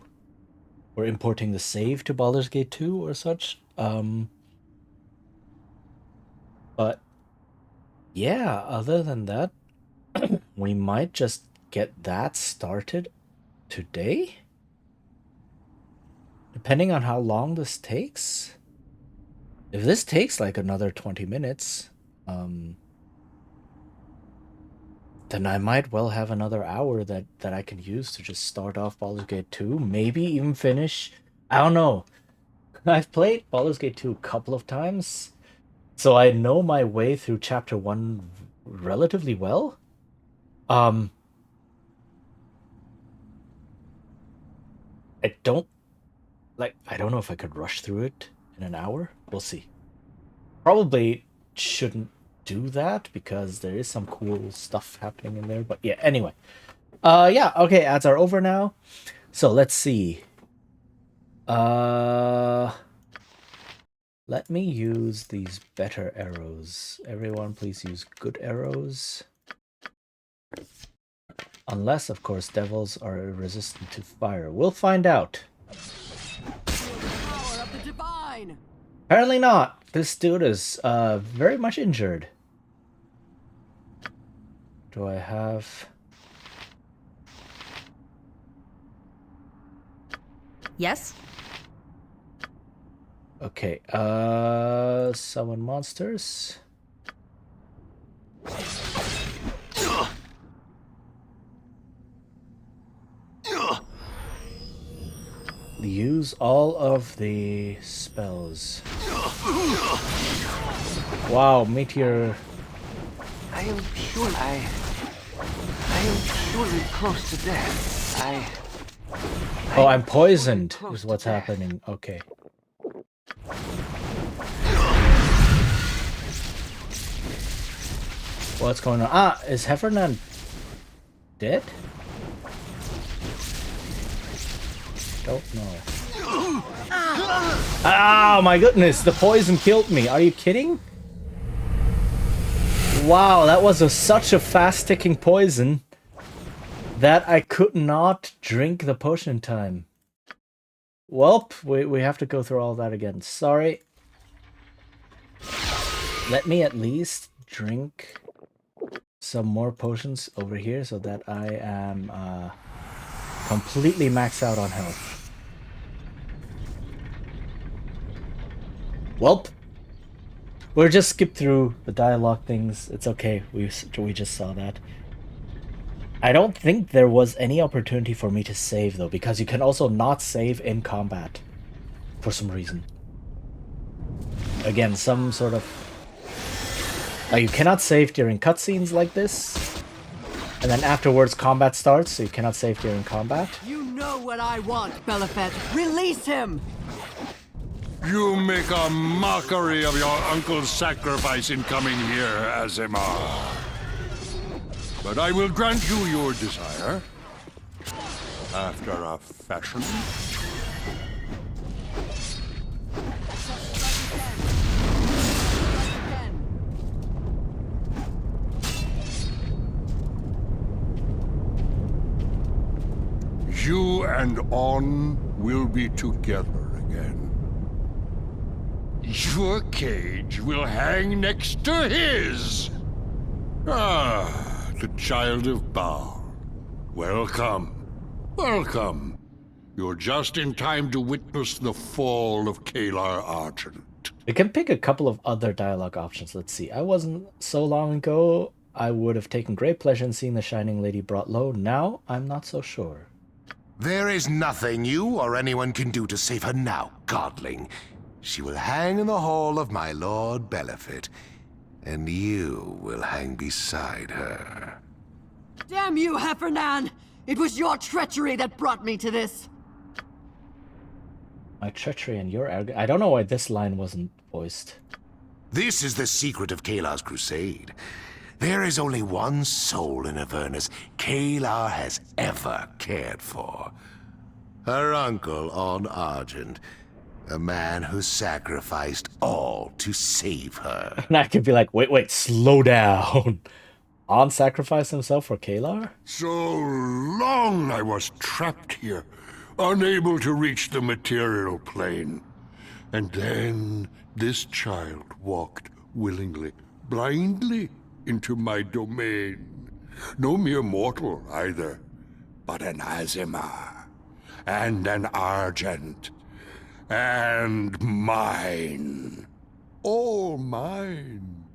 Or importing the save to Baldur's Gate 2 or such? But yeah, other than that, we might just get that started today? Depending on how long this takes. If this takes like another 20 minutes, then I might well have another hour that I can use to just start off Baldur's Gate 2. Maybe even finish. I don't know. I've played Baldur's Gate 2 a couple of times, so I know my way through Chapter 1 relatively well. I don't know if I could rush through it in an hour. We'll see. Probably shouldn't do that because there is some cool stuff happening in there. But yeah, anyway. Yeah, okay, ads are over now. So let's see. Let me use these better arrows. Everyone please use good arrows. Unless, of course, devils are resistant to fire. We'll find out. Power of the divine. Apparently not. This dude is very much injured. Do I have... Yes? Okay, summon monsters. Use all of the spells. Wow, meteor. I am surely close to death. Oh, I'm poisoned is what's happening. Okay. What's going on? Ah, is Heffernan dead? Don't know. Oh my goodness, the poison killed me. Are you kidding? Wow, that was such a fast-ticking poison that I could not drink the potion in time. Welp, we have to go through all that again. Sorry. Let me at least drink some more potions over here so that I am completely maxed out on health. Welp. We'll just skip through the dialogue things. It's okay. We just saw that. I don't think there was any opportunity for me to save though, because you can also not save in combat for some reason. Again, some sort of... you cannot save during cutscenes like this, and then afterwards combat starts, so you cannot save during combat. You know what I want, Belafet. Release him! You make a mockery of your uncle's sacrifice in coming here, Azimar. But I will grant you your desire. After a fashion. You and On will be together again. Your cage will hang next to his. Ah, the child of Baal. Welcome. Welcome. You're just in time to witness the fall of Kalar Argent. We can pick a couple of other dialogue options. Let's see. I wasn't so long ago. I would have taken great pleasure in seeing the Shining Lady brought low. Now, I'm not so sure. There is nothing you or anyone can do to save her now, Godling. She will hang in the hall of my Lord Belafet, and you will hang beside her. Damn you, Heffernan! It was your treachery that brought me to this. My treachery and your arrogance. I don't know why this line wasn't voiced. This is the secret of Kalar's crusade. There is only one soul in Avernus Kalar has ever cared for. Her uncle, On Argent. A man who sacrificed all to save her. And I could be like, wait, slow down. On sacrificed himself for Kalar? So long I was trapped here, unable to reach the material plane. And then this child walked willingly, blindly, into my domain. No mere mortal either, but an Azimar, and an Argent, and mine. All mine.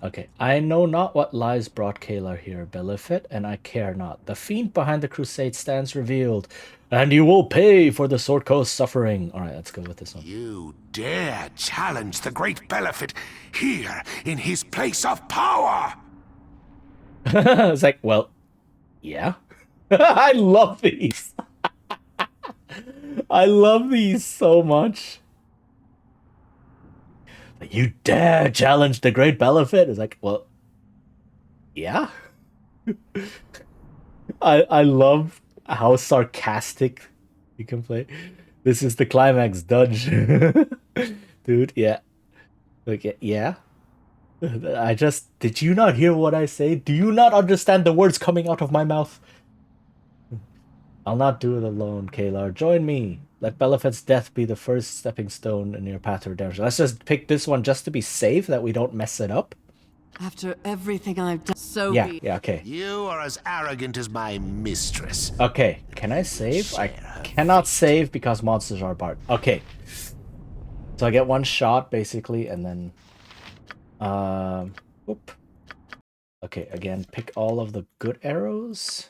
Okay, I know not what lies brought Kalar here, Belifit, and I care not. The fiend behind the crusade stands revealed, and you will pay for the Sword Coast suffering. Alright, let's go with this one. You dare challenge the great Belifit here in his place of power! It's like, well, yeah. I love these. I love these so much. You dare challenge the great Belifit? It's like, well, yeah. I love how sarcastic you can play. This is the climax, Dudge. Dude, yeah. Like, yeah. Did you not hear what I say? Do you not understand the words coming out of my mouth? I'll not do it alone, Kalar. Join me. Let Belifet's death be the first stepping stone in your path to redemption. Let's just pick this one just to be safe, that we don't mess it up. After everything I've done, so yeah, okay. You are as arrogant as my mistress. Okay, can I save? I cannot save because monsters are barred. Okay. So I get one shot, basically, and then... Whoop. Okay, again, pick all of the good arrows.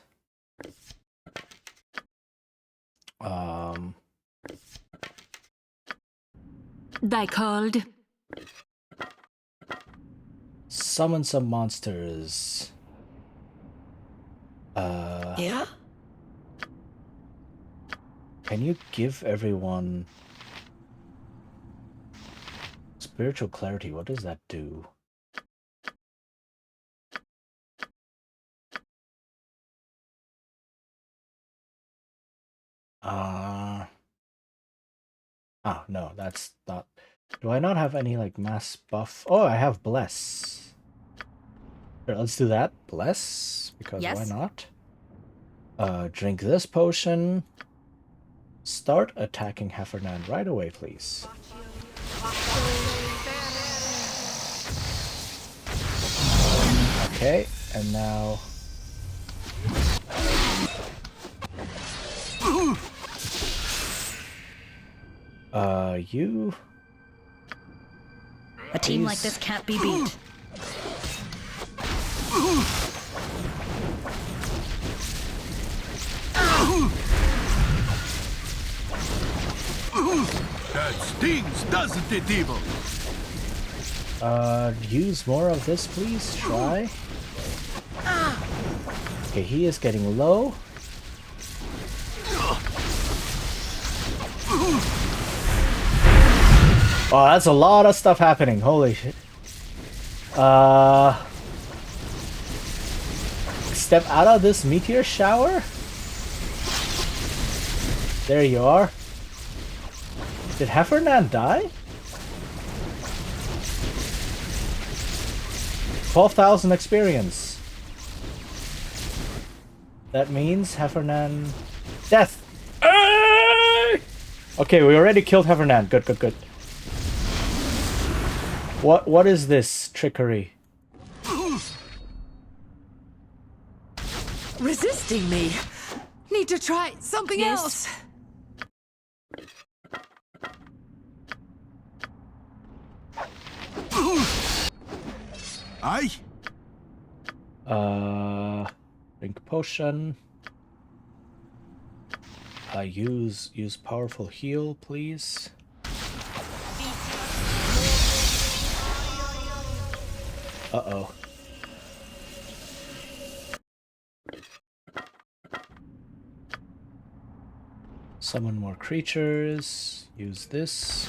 Die called. Summon some monsters. Yeah? Can you give everyone spiritual clarity? What does that do? Oh, no, that's not... Do I not have any, like, mass buff? Oh, I have Bless. Here, let's do that. Bless, because yes. Why not? Drink this potion. Start attacking Heffernan right away, please. Okay, and now... you... A team like this can't be beat. That stings, doesn't it, evil? Use more of this, please. Try. Okay, he is getting low. Oh, that's a lot of stuff happening. Holy shit. Step out of this meteor shower. There you are. Did Heffernan die? 12,000 experience. That means Heffernan... Death! Okay, we already killed Heffernan. Good, good, good. What is this trickery? Resisting me. Need to try something else. Aye. Drink potion. Use powerful heal, please. Uh-oh. Summon more creatures. Use this.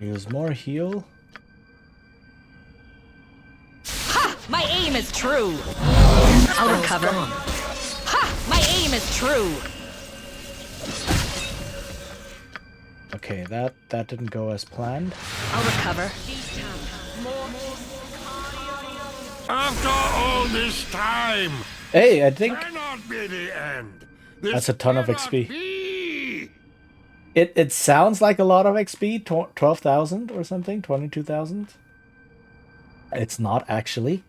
Use more heal. Ha! My aim aim is true. I'll recover. Ha! My aim is true. Okay, that didn't go as planned. I'll recover. After all this time, Hey, I think cannot be the end. that's a ton of XP. It sounds like a lot of XP, 12,000 or something, 22,000. It's not actually.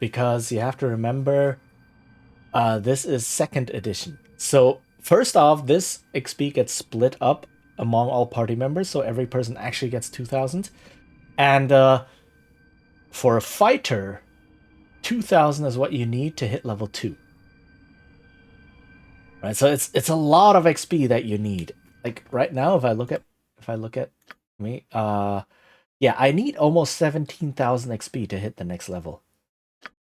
Because you have to remember, this is 2nd edition. So first off, this XP gets split up among all party members, so every person actually gets 2,000. And for a fighter, 2,000 is what you need to hit level 2. Right, so it's a lot of XP that you need. Like right now, if I look at me, yeah, I need almost 17,000 XP to hit the next level.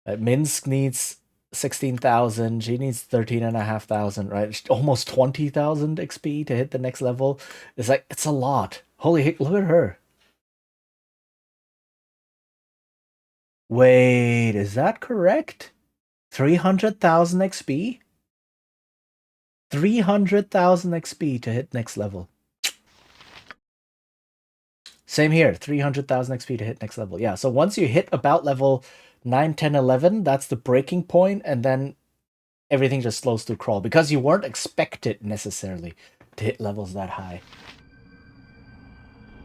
Minsk needs 16,000. She needs 13,500. Right, almost 20,000 XP to hit the next level. It's a lot. Holy heck! Look at her. Wait, is that correct? 300,000 XP? 300,000 XP to hit next level. Same here, 300,000 XP to hit next level. Yeah, so once you hit about level 9, 10, 11, that's the breaking point, and then everything just slows to crawl, because you weren't expected necessarily to hit levels that high.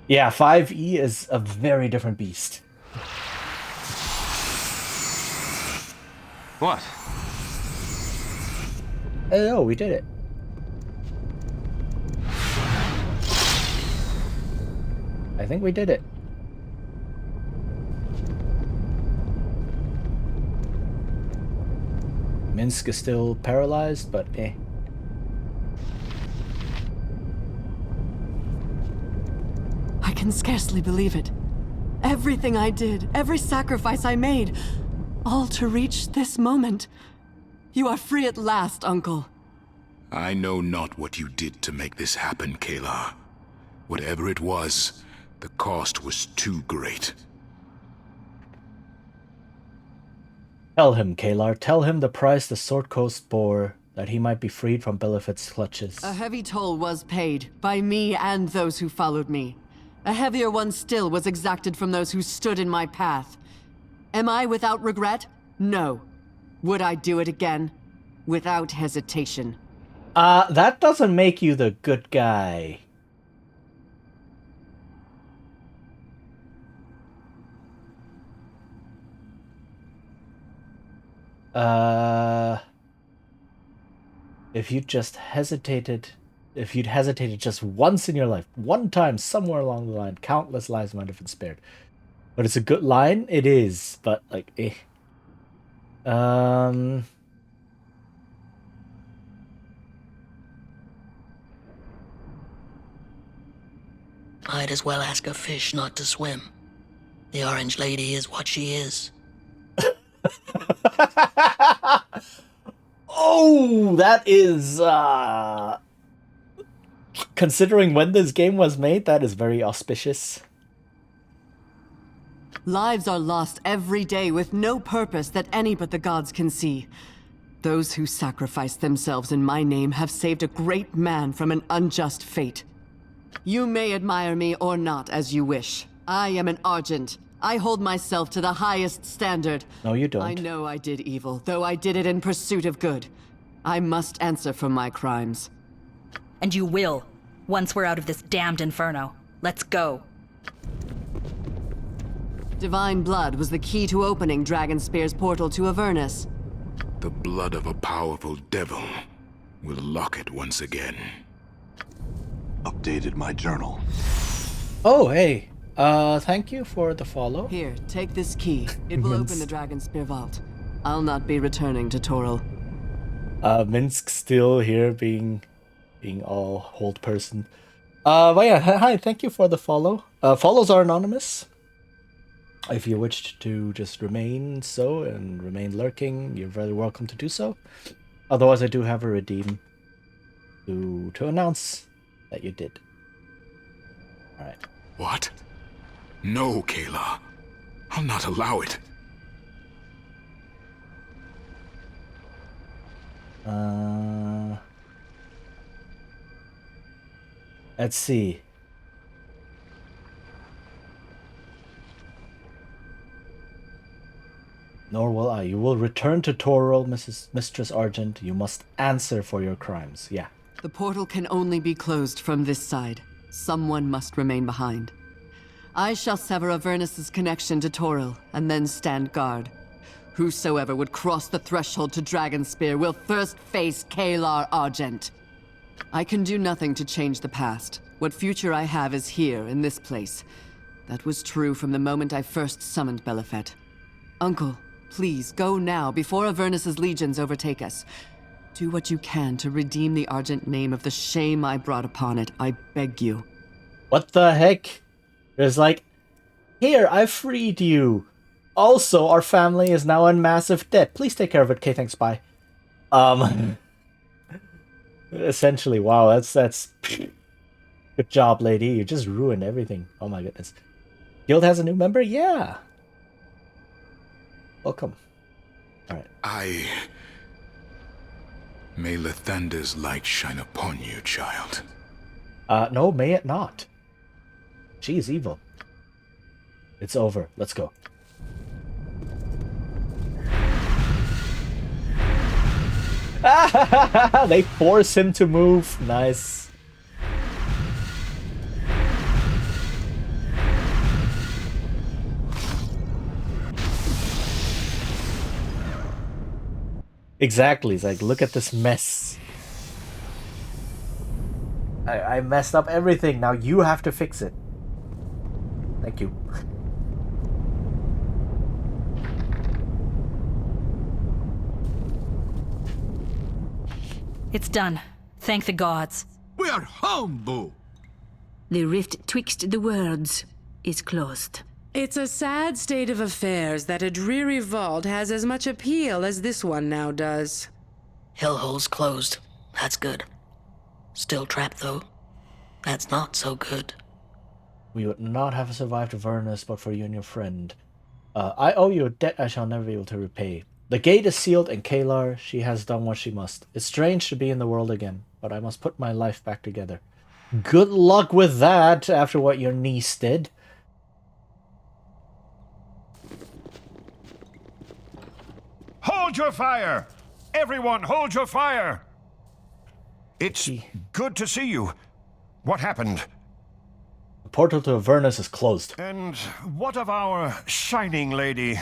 Yeah, 5e is a very different beast. What? Oh, we did it. I think we did it. Minsk is still paralyzed, but eh. I can scarcely believe it. Everything I did, every sacrifice I made, all to reach this moment. You are free at last, Uncle. I know not what you did to make this happen, Kayla. Whatever it was, the cost was too great. Tell him, Kalar. Tell him the price the Sword Coast bore, that he might be freed from Belafit's clutches. A heavy toll was paid, by me and those who followed me. A heavier one still was exacted from those who stood in my path. Am I without regret? No. Would I do it again? Without hesitation. That doesn't make you the good guy. If you'd hesitated just once in your life, one time somewhere along the line, countless lives might have been spared. But it's a good line, it is, but like, eh. Might as well ask a fish not to swim. The Orange Lady is what she is. Oh, that is, considering when this game was made, that is very auspicious. Lives are lost every day with no purpose that any but the gods can see. Those who sacrificed themselves in my name have saved a great man from an unjust fate. You may admire me or not as you wish. I am an Argent. I hold myself to the highest standard. No, you don't. I know I did evil, though I did it in pursuit of good. I must answer for my crimes. And you will, once we're out of this damned inferno. Let's go. Divine blood was the key to opening Dragonspear's portal to Avernus. The blood of a powerful devil will lock it once again. Updated my journal. Oh, hey. Thank you for the follow. Here, take this key. It will open the Dragonspear vault. I'll not be returning to Toril. Minsk still here being all hold person. But yeah, hi, thank you for the follow. Follows are anonymous. If you wish to just remain so and remain lurking, you're very welcome to do so. Otherwise, I do have a redeem to announce that you did. Alright. What? No, Kayla. I'll not allow it. Let's see. Nor will I. You will return to Toril, Mistress Argent. You must answer for your crimes. Yeah. The portal can only be closed from this side. Someone must remain behind. I shall sever Avernus's connection to Toril, and then stand guard. Whosoever would cross the threshold to Dragonspear will first face Kalar Argent. I can do nothing to change the past. What future I have is here, in this place. That was true from the moment I first summoned Belafet. Uncle, please, go now, before Avernus's legions overtake us. Do what you can to redeem the Argent name of the shame I brought upon it, I beg you. What the heck? It's like, here, I freed you. Also, our family is now in massive debt. Please take care of it. Okay, thanks, bye. Essentially, wow, that's good job, lady. You just ruined everything. Oh my goodness. Guild has a new member? Yeah. Welcome. Alright. May Lathander's light shine upon you, child. No, may it not. She is evil. It's over. Let's go. They force him to move. Nice. Exactly. It's like, look at this mess. I messed up everything. Now you have to fix it. Thank you. It's done. Thank the gods. We are home, Boo! The rift twixt the worlds is closed. It's a sad state of affairs that a dreary vault has as much appeal as this one now does. Hellhole's closed. That's good. Still trapped, though. That's not so good. We would not have survived Avernus but for you and your friend. I owe you a debt I shall never be able to repay. The gate is sealed, and Kalar, she has done what she must. It's strange to be in the world again, but I must put my life back together. Good luck with that, after what your niece did. Hold your fire! Everyone, hold your fire! It's good to see you. What happened? The portal to Avernus is closed. And what of our shining lady?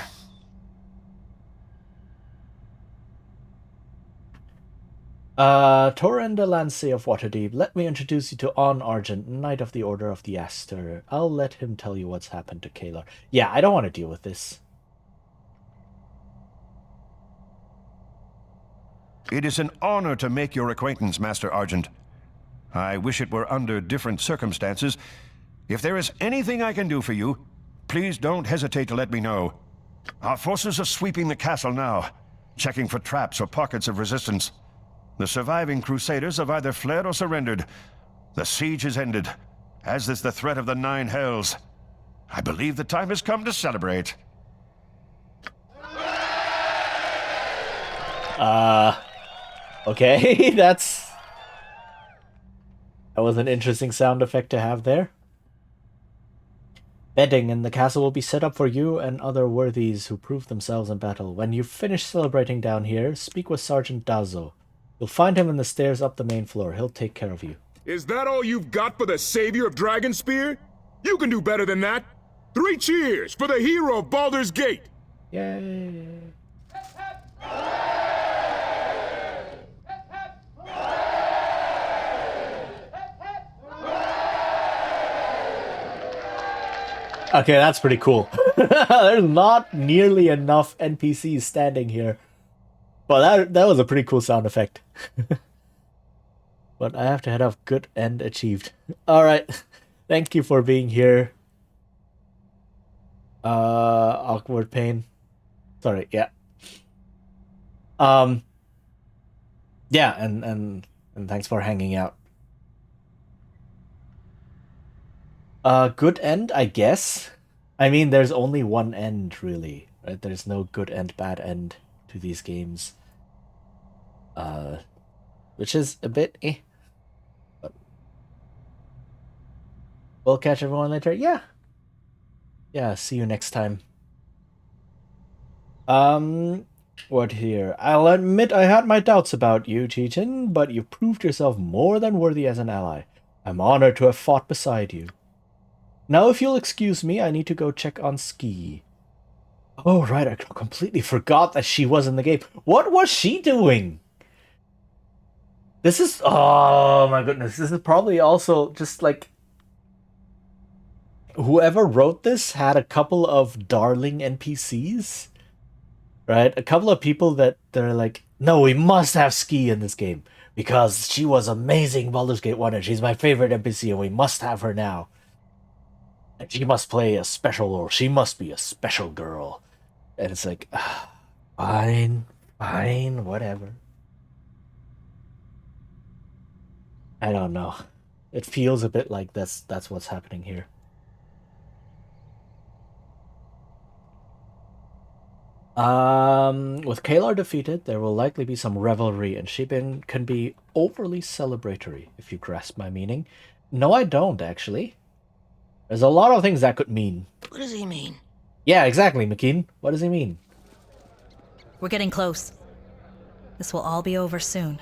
Torren de Lancey of Waterdeep, let me introduce you to On Argent, Knight of the Order of the Aster. I'll let him tell you what's happened to Kalar. Yeah, I don't want to deal with this. It is an honor to make your acquaintance, Master Argent. I wish it were under different circumstances. If there is anything I can do for you, please don't hesitate to let me know. Our forces are sweeping the castle now, checking for traps or pockets of resistance. The surviving Crusaders have either fled or surrendered. The siege is ended, as is the threat of the Nine Hells. I believe the time has come to celebrate. Okay, that was an interesting sound effect to have there. Bedding in the castle will be set up for you and other worthies who prove themselves in battle. When you finish celebrating down here, speak with Sergeant Dazo. You'll find him in the stairs up the main floor. He'll take care of you. Is that all you've got for the savior of Dragonspear? You can do better than that. 3 cheers for the hero of Baldur's Gate! Yay! Okay, that's pretty cool. There's not nearly enough NPCs standing here. But that was a pretty cool sound effect. But I have to head off. Good end achieved. Alright. Thank you for being here. Awkward pain. Sorry, yeah. Yeah, and thanks for hanging out. Good end, I guess. I mean, there's only one end, really. Right? There's no good end, bad end to these games. Which is a bit eh. But we'll catch everyone later. Yeah. Yeah, see you next time. What here? I'll admit I had my doubts about you, Cheatin, but you proved yourself more than worthy as an ally. I'm honored to have fought beside you. Now, if you'll excuse me, I need to go check on Ski. Oh, right, I completely forgot that she was in the game. What was she doing? This is... Oh, my goodness. This is probably also just, like... Whoever wrote this had a couple of darling NPCs. Right? A couple of people that they're like, no, we must have Ski in this game. Because she was amazing Baldur's Gate 1 and she's my favorite NPC and we must have her now. And she must play a special role. She must be a special girl. And it's like, fine, whatever. I don't know. It feels a bit like that's what's happening here. With Kalar defeated, there will likely be some revelry, and Shibin can be overly celebratory, if you grasp my meaning. No, I don't, actually. There's a lot of things that could mean. What does he mean? Yeah, exactly, McKean. What does he mean? We're getting close. This will all be over soon.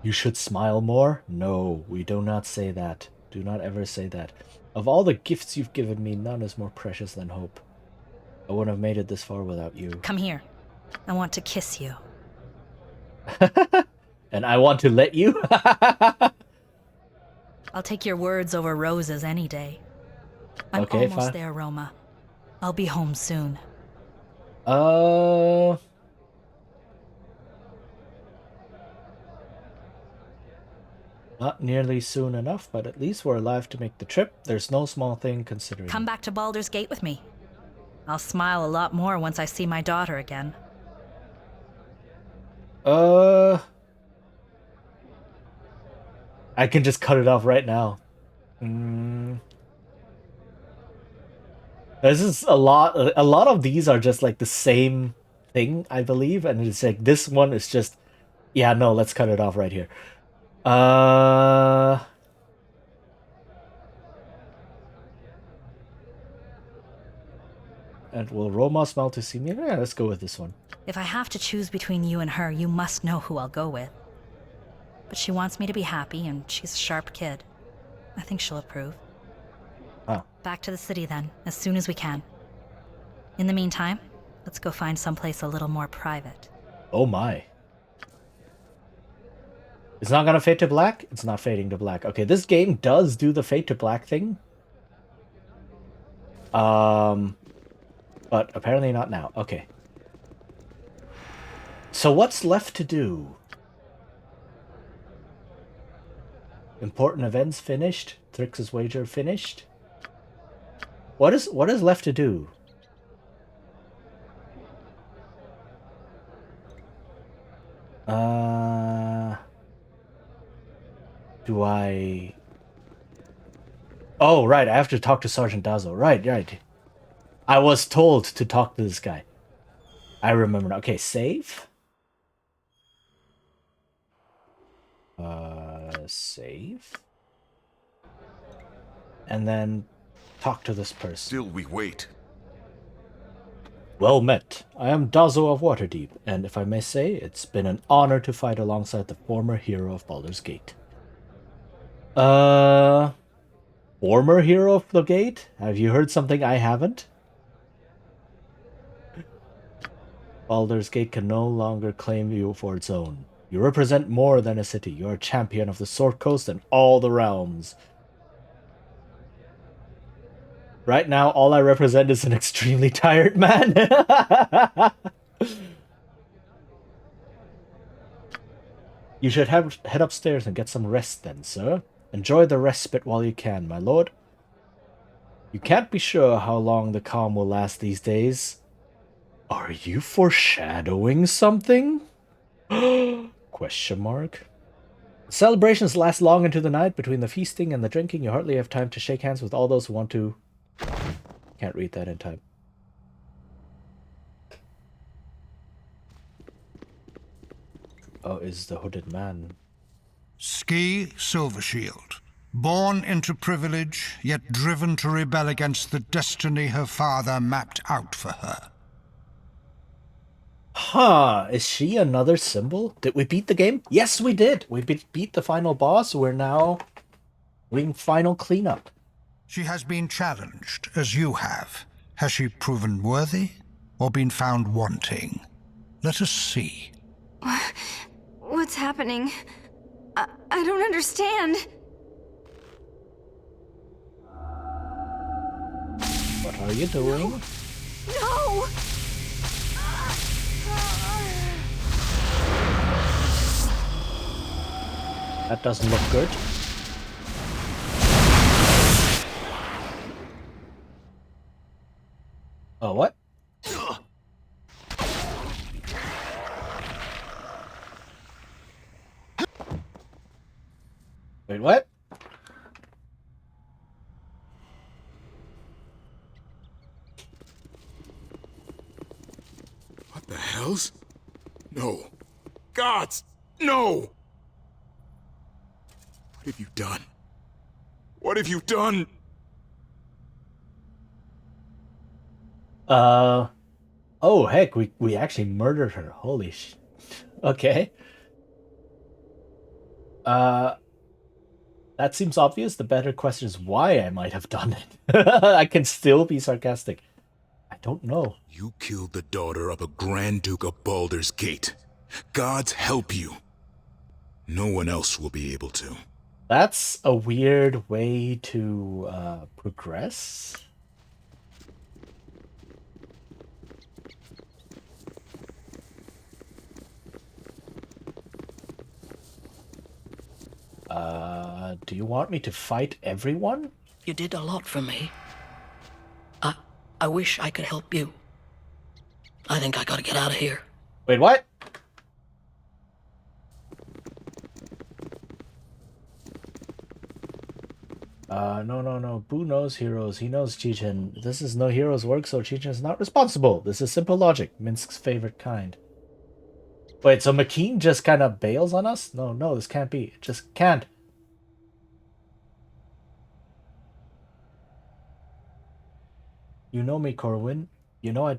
You should smile more? No, we do not say that. Do not ever say that. Of all the gifts you've given me, none is more precious than hope. I wouldn't have made it this far without you. Come here. I want to kiss you. And I want to let you? I'll take your words over roses any day. I'm okay, almost fine. there, Roma. I'll be home soon. Not nearly soon enough, but at least we're alive to make the trip. There's no small thing considering. Come back to Baldur's Gate with me. I'll smile a lot more once I see my daughter again. I can just cut it off right now. This is a lot of these are just like the same thing, I believe, and it's like this one is just, yeah, no, let's cut it off right here. And will Roma smile to see me? Yeah, let's go with this one. If I have to choose between you and her, you must know who I'll go with. But she wants me to be happy, and she's a sharp kid. I think she'll approve. Oh. Back to the city then, as soon as we can. In the meantime, let's go find someplace a little more private. Oh my. It's not gonna fade to black? It's not fading to black. Okay, this game does do the fade to black thing. But apparently not now. Okay. So what's left to do? Important events finished. Thrix's wager finished. What is left to do? Do I... Oh, right, I have to talk to Sergeant Dazo. Right. I was told to talk to this guy. I remember. Okay, save. Save. And then talk to this person. Still we wait. Well met. I am Dazo of Waterdeep, and if I may say, it's been an honor to fight alongside the former hero of Baldur's Gate. Former hero of the Gate? Have you heard something I haven't? Baldur's Gate can no longer claim you for its own. You represent more than a city. You are a champion of the Sword Coast and all the realms. Right now, all I represent is an extremely tired man. You should head upstairs and get some rest then, sir. Enjoy the respite while you can, my lord. You can't be sure how long the calm will last these days. Are you foreshadowing something? Question mark. The celebrations last long into the night. Between the feasting and the drinking, you hardly have time to shake hands with all those who want to Can't read that in time. Oh, is the hooded man. Ski Silvershield. Born into privilege, yet driven to rebel against the destiny her father mapped out for her. Huh, is she another symbol? Did we beat the game? Yes, we did. We beat the final boss. We're now doing final cleanup. She has been challenged, as you have. Has she proven worthy, or been found wanting? Let us see. What's happening? I don't understand. What are you doing? No! That doesn't look good. Oh, what? Wait, what? What the hells? No. Gods! No! What have you done? What have you done? Oh, heck, we actually murdered her. Holy sh... Okay. That seems obvious. The better question is why I might have done it. I can still be sarcastic. I don't know. You killed the daughter of a Grand Duke of Baldur's Gate. Gods help you. No one else will be able to. That's a weird way to progress. Do you want me to fight everyone? You did a lot for me. I wish I could help you. I think I gotta get out of here. Wait, what? No. Boo knows heroes. He knows Chichen. This is no hero's work, so Chichen is not responsible. This is simple logic. Minsk's favorite kind. Wait, so McKean just kind of bails on us? No, this can't be. It just can't. You know me, Corwin. You know I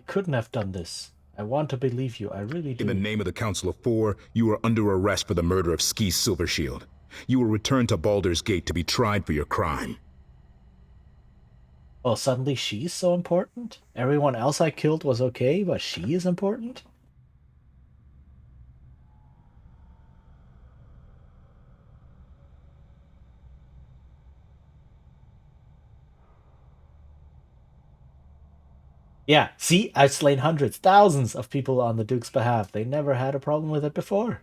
couldn't have done this. I want to believe you. I really do. In the name of the Council of Four, you are under arrest for the murder of Ski Silvershield. You will return to Baldur's Gate to be tried for your crime. Oh, suddenly she's so important? Everyone else I killed was okay, but she is important? Yeah, see? I've slain hundreds, thousands of people on the Duke's behalf. They never had a problem with it before.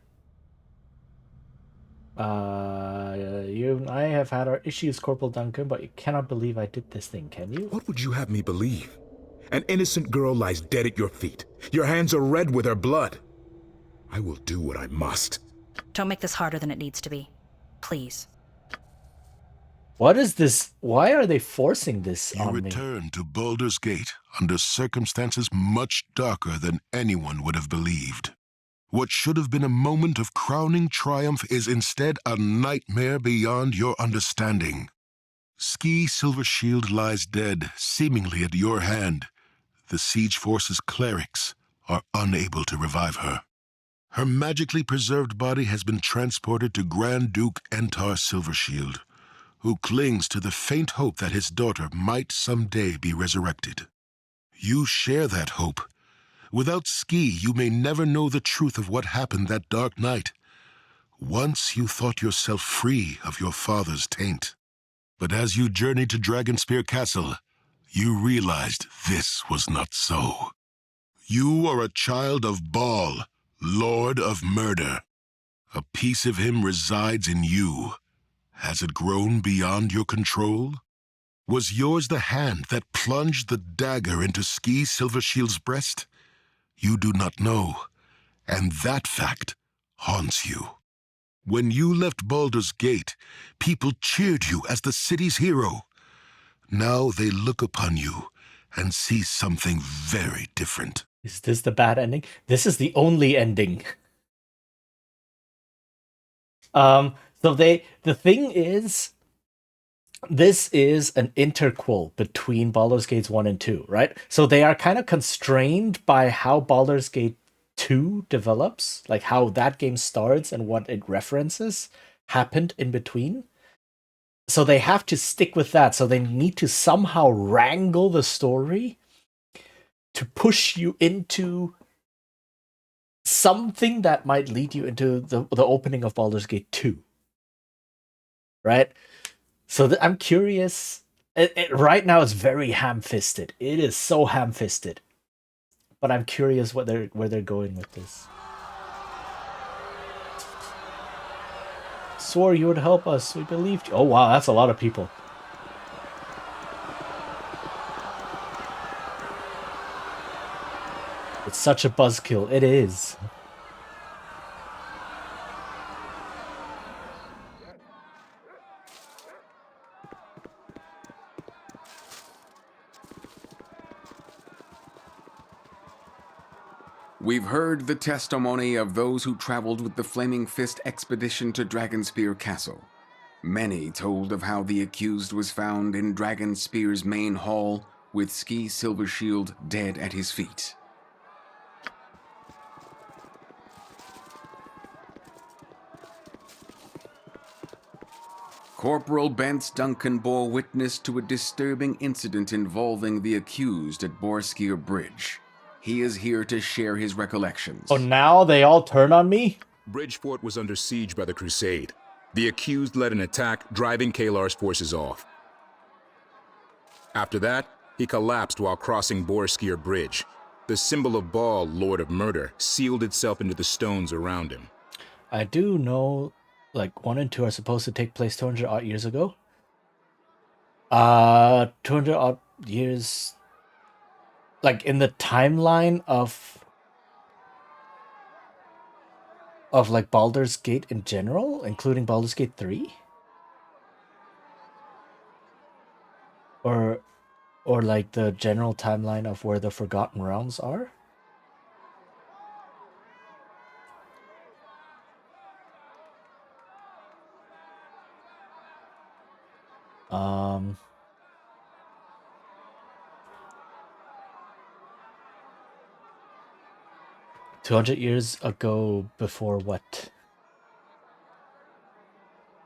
You and I have had our issues, Corporal Duncan, but you cannot believe I did this thing, can you? What would you have me believe? An innocent girl lies dead at your feet. Your hands are red with her blood. I will do what I must. Don't make this harder than it needs to be. Please. What is this? Why are they forcing this on me? You return to Baldur's Gate under circumstances much darker than anyone would have believed. What should have been a moment of crowning triumph is instead a nightmare beyond your understanding. Ski Silvershield lies dead, seemingly at your hand. The Siege Force's clerics are unable to revive her. Her magically preserved body has been transported to Grand Duke Entar Silvershield, who clings to the faint hope that his daughter might someday be resurrected. You share that hope. Without Ski, you may never know the truth of what happened that dark night. Once you thought yourself free of your father's taint. But as you journeyed to Dragonspear Castle, you realized this was not so. You are a child of Baal, Lord of Murder. A piece of him resides in you. Has it grown beyond your control? Was yours the hand that plunged the dagger into Ski Silvershield's breast? You do not know, and that fact haunts you. When you left Baldur's Gate, people cheered you as the city's hero. Now they look upon you and see something very different. Is this the bad ending? This is the only ending. So the thing is, this is an interquel between Baldur's Gate 1 and 2, right? So they are kind of constrained by how Baldur's Gate 2 develops, like how that game starts and what it references happened in between. So they have to stick with that. So they need to somehow wrangle the story to push you into something that might lead you into the opening of Baldur's Gate 2. Right? So I'm curious. Right now, it's very ham-fisted. It is so ham-fisted. But I'm curious where they're going with this. Swore you would help us. We believed you. Oh wow, that's a lot of people. It's such a buzzkill. It is. We've heard the testimony of those who traveled with the Flaming Fist expedition to Dragonspear Castle. Many told of how the accused was found in Dragonspear's main hall with Ski Silvershield dead at his feet. Corporal Bence Duncan bore witness to a disturbing incident involving the accused at Borskier Bridge. He is here to share his recollections. Oh, now they all turn on me? Bridgeport was under siege by the Crusade. The accused led an attack, driving Kalar's forces off. After that, he collapsed while crossing Borskier Bridge. The symbol of Baal, Lord of Murder, sealed itself into the stones around him. I do know, like, 1 and 2 are supposed to take place 200 odd years ago. 200 odd years, like, in the timeline of like Baldur's Gate in general, including Baldur's Gate 3? Or like the general timeline of where the Forgotten Realms are? Um 200 years ago before what?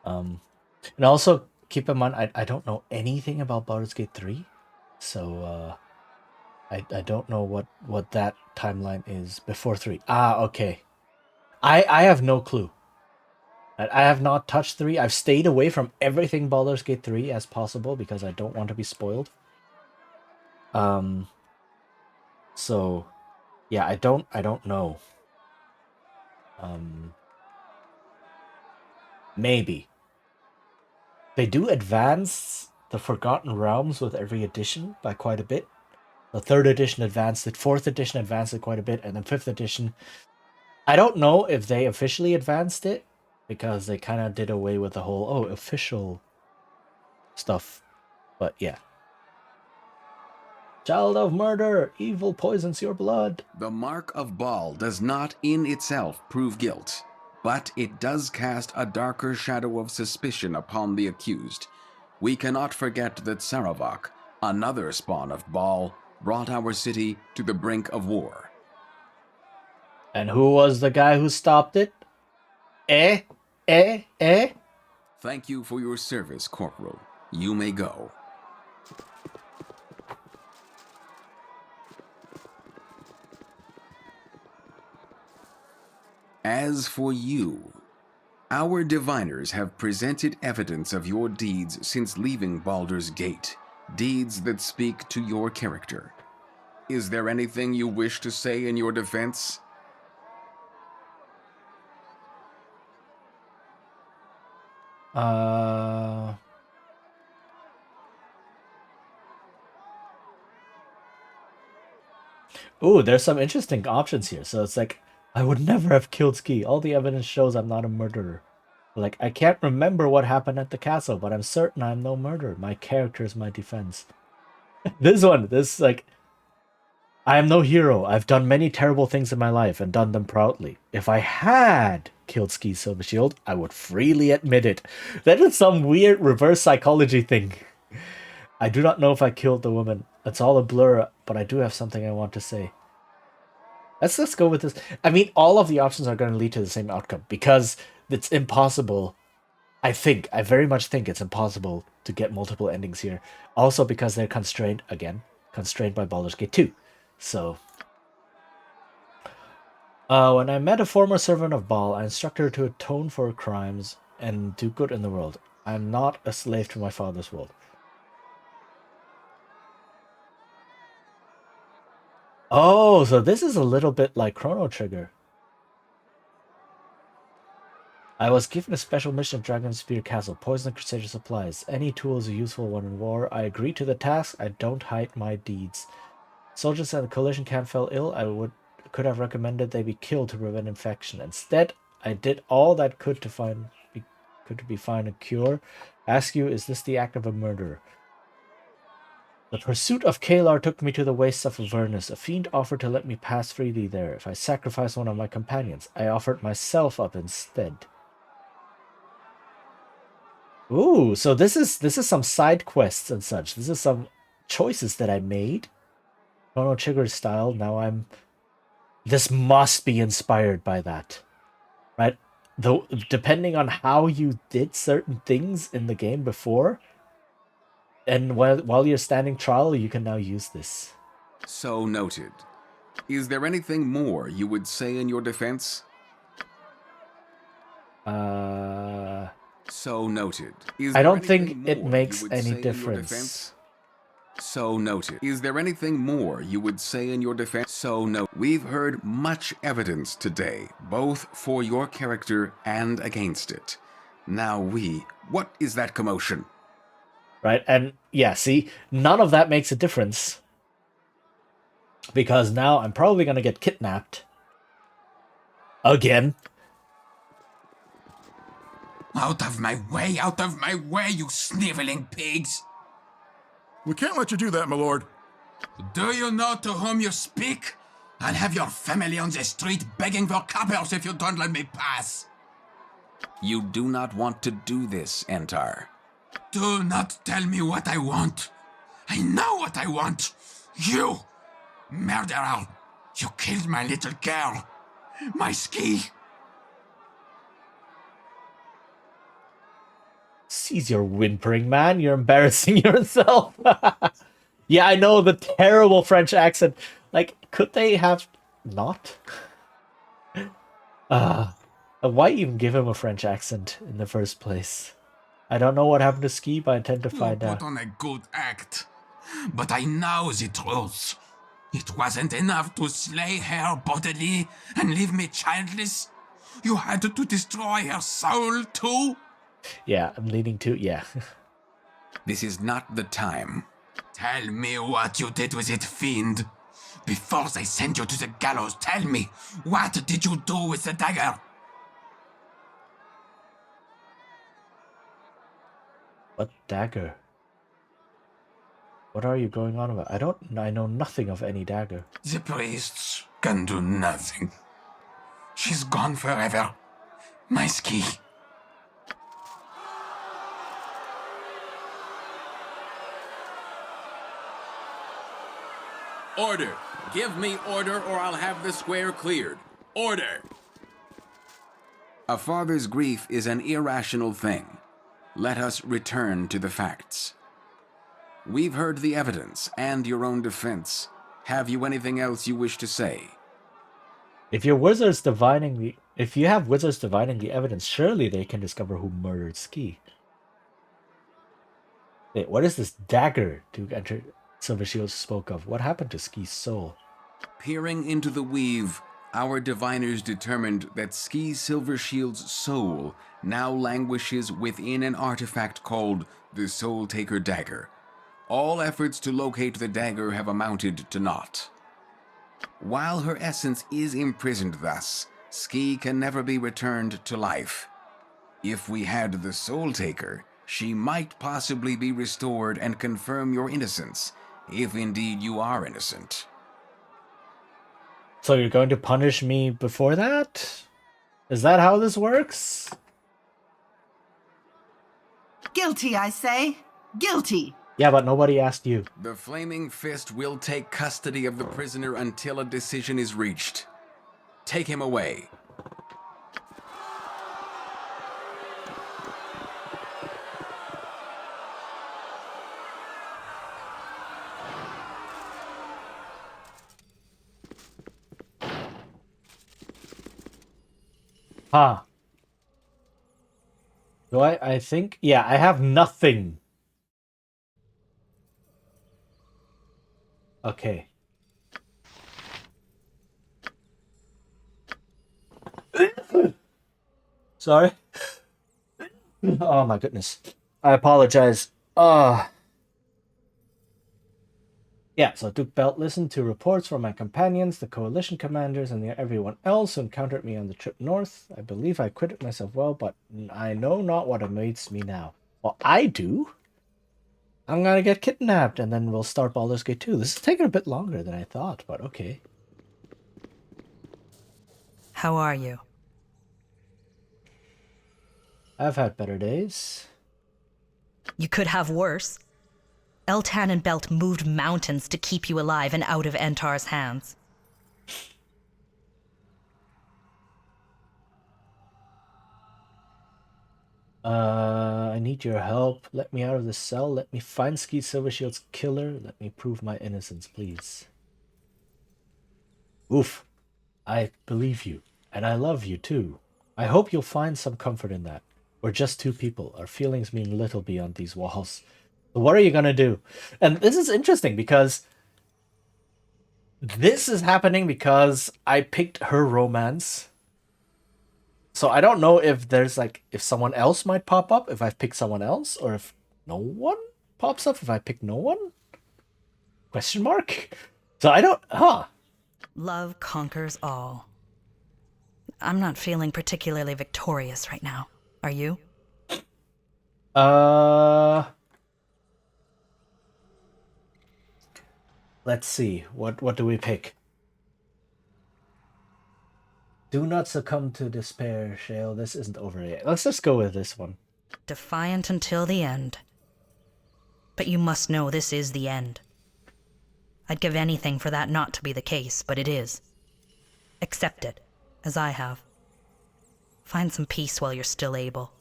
And also keep in mind, I don't know anything about Baldur's Gate 3, so I don't know what that timeline is before 3. Okay. I have no clue. I have not touched 3. I've stayed away from everything Baldur's Gate 3 as possible because I don't want to be spoiled. So yeah, I don't know. Maybe. They do advance the Forgotten Realms with every edition by quite a bit. The 3rd edition advanced it, 4th edition advanced it quite a bit, and then 5th edition. I don't know if they officially advanced it, because they kind of did away with the whole, official stuff. But yeah. Child of murder, evil poisons your blood. The mark of Baal does not in itself prove guilt, but it does cast a darker shadow of suspicion upon the accused. We cannot forget that Saravak, another spawn of Baal, brought our city to the brink of war. And who was the guy who stopped it? Eh? Thank you for your service, Corporal. You may go. As for you, our diviners have presented evidence of your deeds since leaving Baldur's Gate, deeds that speak to your character. Is there anything you wish to say in your defense? Ooh, there's some interesting options here. So it's like, I would never have killed Ski. All the evidence shows I'm not a murderer. Like, I can't remember what happened at the castle, but I'm certain I'm no murderer. My character is my defense. This, like, I am no hero. I've done many terrible things in my life and done them proudly. If I had killed Ski Silvershield, I would freely admit it. That is some weird reverse psychology thing. I do not know if I killed the woman. It's all a blur, but I do have something I want to say. Let's go with this. I mean, all of the options are going to lead to the same outcome because it's impossible. I very much think it's impossible to get multiple endings here. Also because they're constrained, again, constrained by Baldur's Gate 2. So, when I met a former servant of Baal, I instructed her to atone for her crimes and do good in the world. I am not a slave to my father's world. Oh, so this is a little bit like Chrono Trigger. I was given a special mission at Dragonspear Castle. Poison the Crusader supplies. Any tool is a useful one in war. I agree to the task. I don't hide my deeds. Soldiers at the coalition camp fell ill. Could have recommended they be killed to prevent infection. Instead, I did all that could to find a cure. Ask you, is this the act of a murderer? The pursuit of Kalar took me to the wastes of Avernus. A fiend offered to let me pass freely there if I sacrificed one of my companions. I offered myself up instead. Ooh, so this is some side quests and such. This is some choices that I made. Chrono Trigger style. Now this must be inspired by that. Right? Though depending on how you did certain things in the game before, and while you're standing trial, you can now use this. So noted. Is there anything more you would say in your defense? So noted. I don't think it makes any difference. So noted. Is there anything more you would say in your defense? So no. We've heard much evidence today, both for your character and against it. Now what is that commotion? Right, and yeah, see, none of that makes a difference. Because now I'm probably gonna get kidnapped. Again. Out of my way, you sniveling pigs! We can't let you do that, my lord. Do you know to whom you speak? I'll have your family on the street begging for coppers if you don't let me pass. You do not want to do this, Entar. Do not tell me what I want. I know what I want. You, murderer, you killed my little girl. My ski. Cease your whimpering, man. You're embarrassing yourself. Yeah, I know, the terrible French accent. Like, could they have not? Why even give him a French accent in the first place? I don't know what happened to Ski, but I intend to find out. Put on a good act. But I know the truth. It wasn't enough to slay her bodily and leave me childless. You had to destroy her soul too? Yeah, I'm leaning to, yeah. This is not the time. Tell me what you did with it, fiend. Before they sent you to the gallows, tell me, what did you do with the dagger? What dagger? What are you going on about? I know nothing of any dagger. The priests can do nothing. She's gone forever. My ski. Order! Give me order or I'll have the square cleared. Order! A father's grief is an irrational thing. Let us return to the facts. We've heard the evidence and your own defense. Have you anything else you wish to say? If you have wizards divining the evidence, surely they can discover who murdered Ski. Wait, what is this dagger Duke Silvershield spoke of? What happened to Ski's soul? Peering into the weave, our diviners determined that Ski Silvershield's soul now languishes within an artifact called the Soul Taker Dagger. All efforts to locate the dagger have amounted to naught. While her essence is imprisoned thus, Ski can never be returned to life. If we had the Soul Taker, she might possibly be restored and confirm your innocence, if indeed you are innocent. So you're going to punish me before that? Is that how this works? Guilty, I say. Guilty. Yeah, but nobody asked you. The Flaming Fist will take custody of the prisoner until a decision is reached. Take him away. Huh. Do I think? Yeah, I have nothing. Okay. Sorry. Oh my goodness. I apologize. Yeah, so Duke Belt listened to reports from my companions, the coalition commanders, and everyone else who encountered me on the trip north. I believe I acquitted myself well, but I know not what awaits me now. Well, I do. I'm gonna get kidnapped, and then we'll start Baldur's Gate 2. This is taking a bit longer than I thought, but okay. How are you? I've had better days. You could have worse. Eltan and Belt moved mountains to keep you alive and out of Entar's hands. I need your help. Let me out of the cell. Let me find Ski Silvershield's killer. Let me prove my innocence, please. Oof. I believe you. And I love you, too. I hope you'll find some comfort in that. We're just two people. Our feelings mean little beyond these walls. So what are you gonna do? And this is interesting because this is happening because I picked her romance. So I don't know if there's like, if someone else might pop up if I've picked someone else, or if no one pops up if I pick no one? Question mark? So I don't, Love conquers all. I'm not feeling particularly victorious right now. Are you? Let's see. What do we pick? Do not succumb to despair, Shale. This isn't over yet. Let's just go with this one. Defiant until the end. But you must know this is the end. I'd give anything for that not to be the case, but it is. Accept it, as I have. Find some peace while you're still able.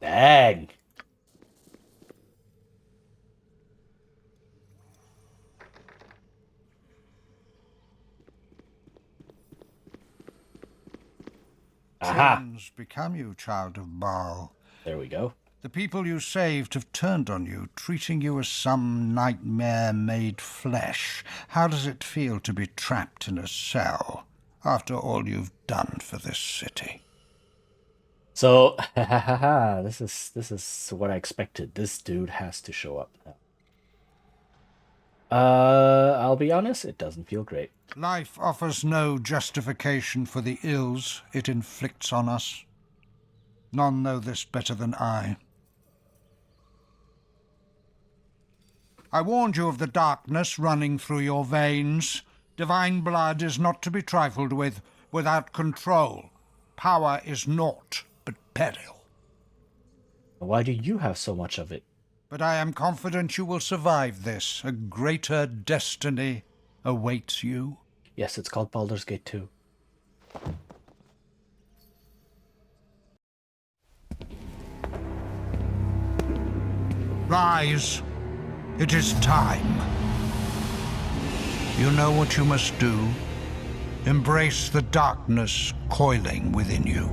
Dang. Chains become you, child of Baal. There we go. The people you saved have turned on you, treating you as some nightmare made flesh. How does it feel to be trapped in a cell after all you've done for this city? So, this is what I expected. This dude has to show up now. I'll be honest, it doesn't feel great. Life offers no justification for the ills it inflicts on us. None know this better than I. I warned you of the darkness running through your veins. Divine blood is not to be trifled with. Without control, power is naught but peril. Why do you have so much of it? But I am confident you will survive this. A greater destiny awaits you. Yes, it's called Baldur's Gate 2. Rise. It is time. You know what you must do. Embrace the darkness coiling within you.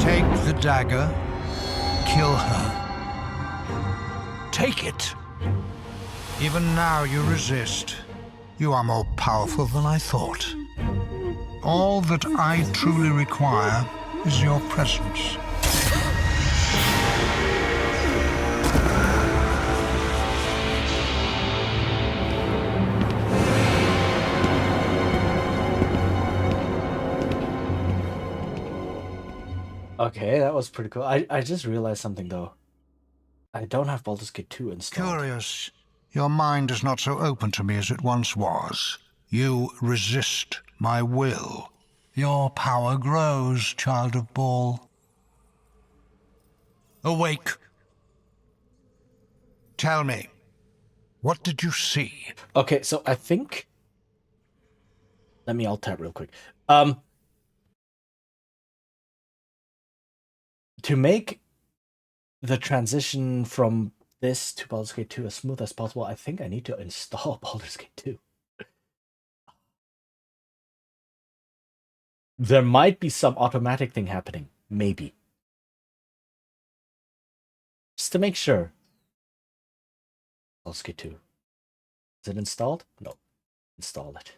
Take the dagger. Kill her. Take it. Even now you resist. You are more powerful than I thought. All that I truly require is your presence. Okay, that was pretty cool. I just realized something though. I don't have Baldur's Gate 2 installed. Curious. Your mind is not so open to me as it once was. You resist my will. Your power grows, child of Baal. Awake. Tell me, what did you see? Okay, so I think... Let me alt tab real quick. To make the transition from this to Baldur's Gate 2 as smooth as possible, I think I need to install Baldur's Gate 2. There might be some automatic thing happening. Maybe. Just to make sure. Baldur's Gate 2. Is it installed? No. Install it.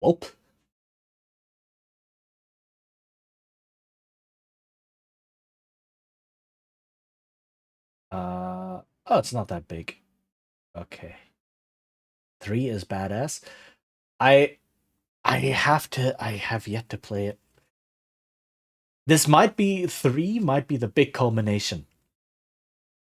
Whoop. Oh, it's not that big. Okay. 3 is badass. I have yet to play it. This might be 3 might be the big culmination.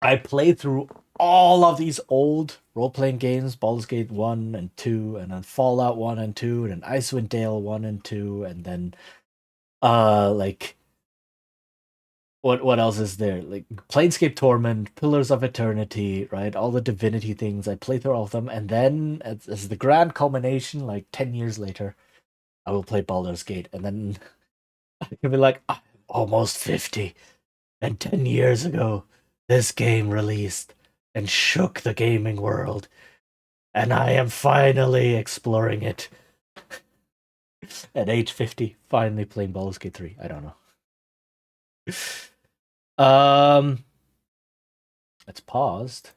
I played through all of these old role-playing games, Baldur's Gate 1 and 2, and then Fallout 1 and 2, and then Icewind Dale 1 and 2, and then like what else is there? Like Planescape Torment, Pillars of Eternity, right? All the Divinity things. I played through all of them, and then as the grand culmination, like 10 years later, I will play Baldur's Gate, and then I can be like, I'm almost 50, and 10 years ago, this game released and shook the gaming world, and I am finally exploring it. At age 50, finally playing Baldur's Gate 3. I don't know. It's paused.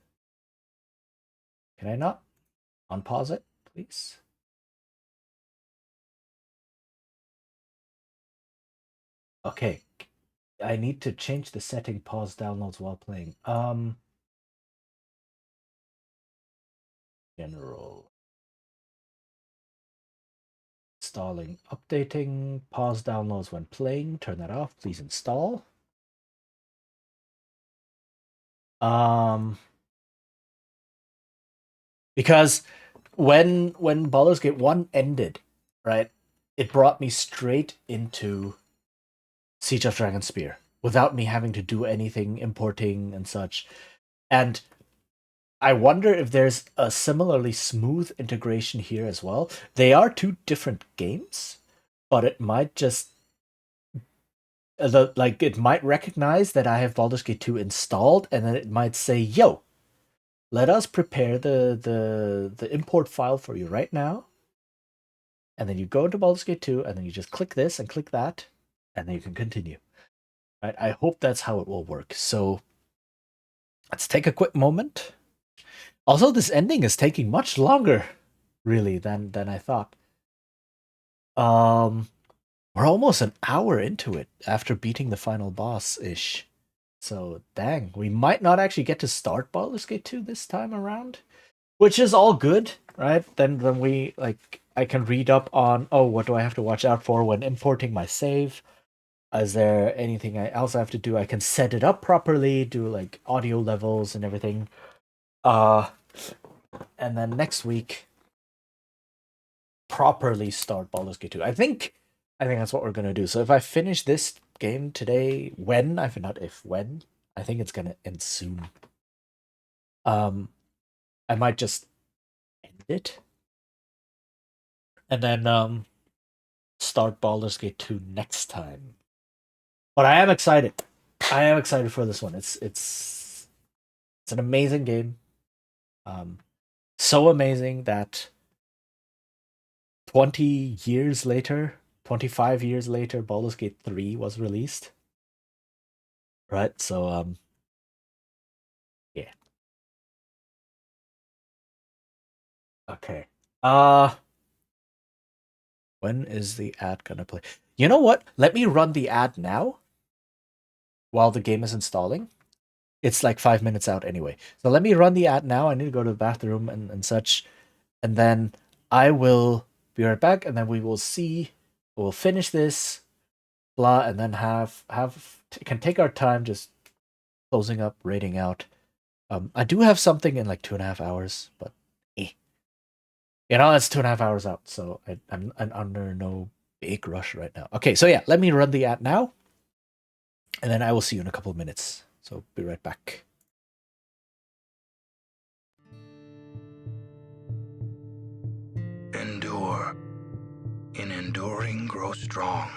Can I not unpause it, please? Okay. I need to change the setting pause downloads while playing. General. Installing, updating, pause downloads when playing, turn that off, please install. Because when Baldur's Gate 1 ended, right, it brought me straight into Siege of Dragonspear without me having to do anything importing and such. And I wonder if there's a similarly smooth integration here as well. They are 2 different games, but it might just it might recognize that I have Baldur's Gate 2 installed, and then it might say, yo, let us prepare the import file for you right now. And then you go into Baldur's Gate 2, and then you just click this and click that, and then you can continue. Right? I hope that's how it will work. So let's take a quick moment. Also, this ending is taking much longer, really, than I thought. We're almost an hour into it after beating the final boss-ish. So, dang, we might not actually get to start Baldur's Gate 2 this time around, which is all good, right? Then we, like, I can read up on, oh, what do I have to watch out for when importing my save? Is there anything else I have to do? I can set it up properly, do, like, audio levels and everything. And then next week, properly start Baldur's Gate 2. I think that's what we're gonna do. So if I finish this game today, when I think it's gonna end soon. I might just end it, and then start Baldur's Gate 2 next time. But I am excited. I am excited for this one. It's an amazing game. So amazing that 20 years later, 25 years later, Baldur's Gate 3 was released. Right? So, yeah. Okay. When is the ad gonna play? You know what? Let me run the ad now while the game is installing. It's like 5 minutes out anyway. So let me run the ad now. I need to go to the bathroom and such. And then I will be right back, and then we'll finish this. blah, and then can take our time just closing up, raiding out. I do have something in like 2.5 hours, but it's 2.5 hours out, so I'm under no big rush right now. Okay, so yeah, let me run the ad now, and then I will see you in a couple of minutes. So be right back. Endure. In enduring, grow strong.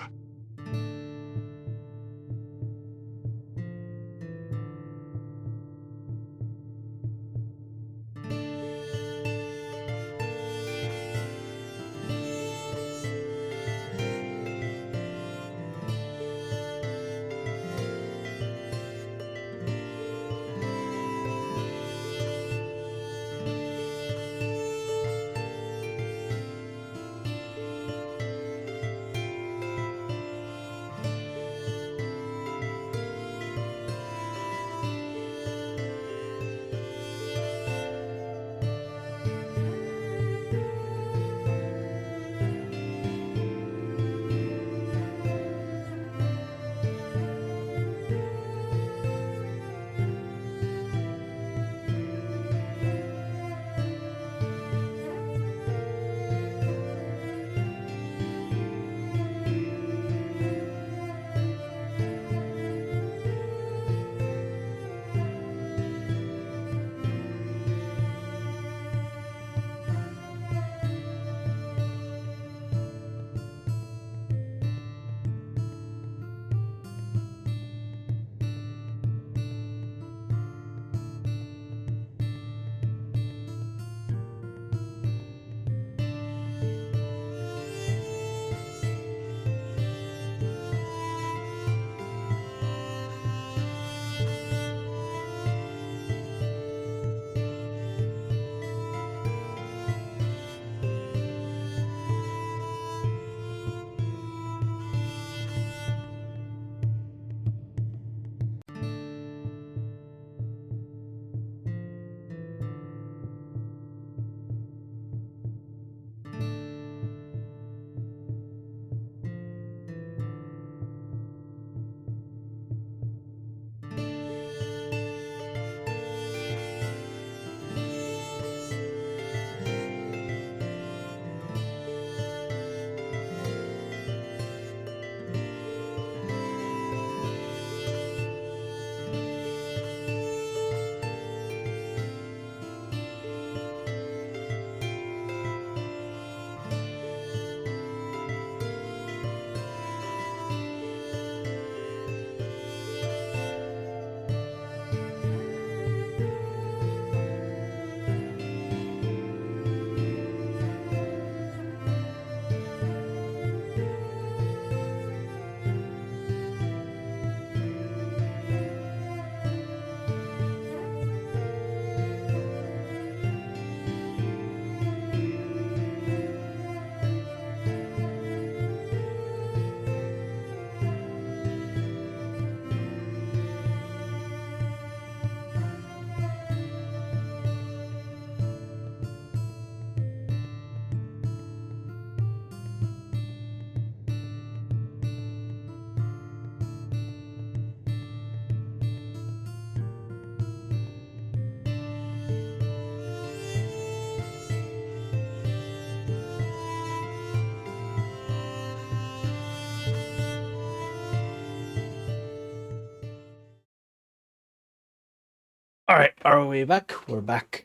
All right, are we back? We're back.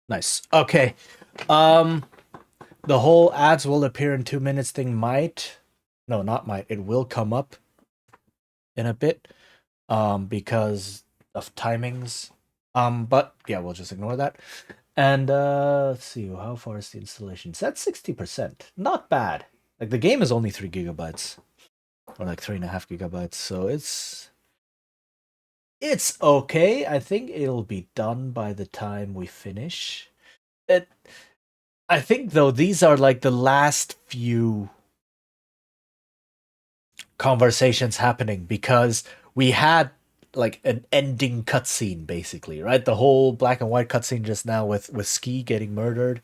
Nice. Okay. The whole ads will appear in 2 minutes thing it will come up in a bit because of timings. But yeah, we'll just ignore that. And let's see, how far is the installation? It's at 60%. Not bad. Like the game is only 3 gigabytes. Or like 3.5 gigabytes, so it's okay. I think it'll be done by the time we finish. I think though these are like the last few conversations happening because we had like an ending cutscene basically, right? The whole black and white cutscene just now with Ski getting murdered.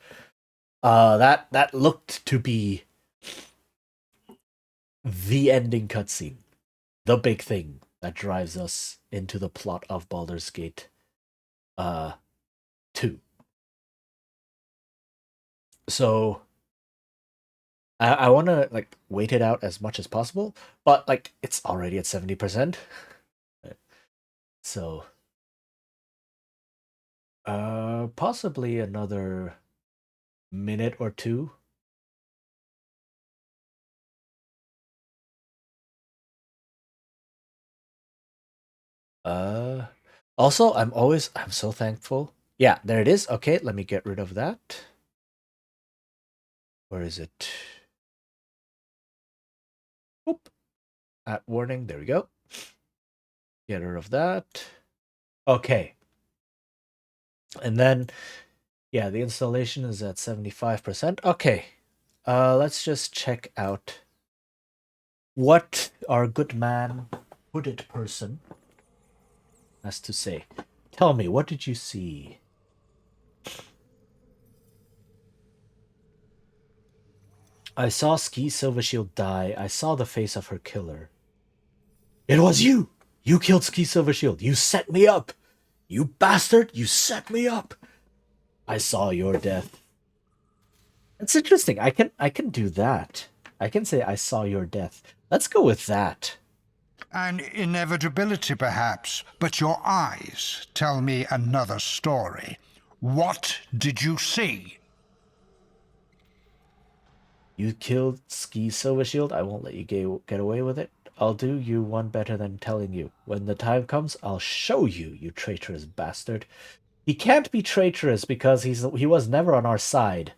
That looked to be the ending cutscene. the big thing that drives us into the plot of Baldur's Gate 2. So I want to like wait it out as much as possible, but like it's already at 70%. So possibly another minute or two. Also, I'm so thankful. Yeah, there it is. Okay, let me get rid of that. Where is it? Oop. At warning, there we go. Get rid of that. Okay. And then, yeah, the installation is at 75%. Okay. Let's just check out what our good man, hooded person, has to say. Tell me, what did you see? I saw Ski Silvershield die. I saw the face of her killer. It was you! You killed Ski Silvershield. You set me up! You bastard! You set me up! I saw your death. It's interesting. I can do that. I can say I saw your death. Let's go with that. An inevitability, perhaps, but your eyes tell me another story. What did you see? You killed Ski Silvershield. I won't let you get away with it. I'll do you one better than telling you. When the time comes, I'll show you, you traitorous bastard. He can't be traitorous because he was never on our side.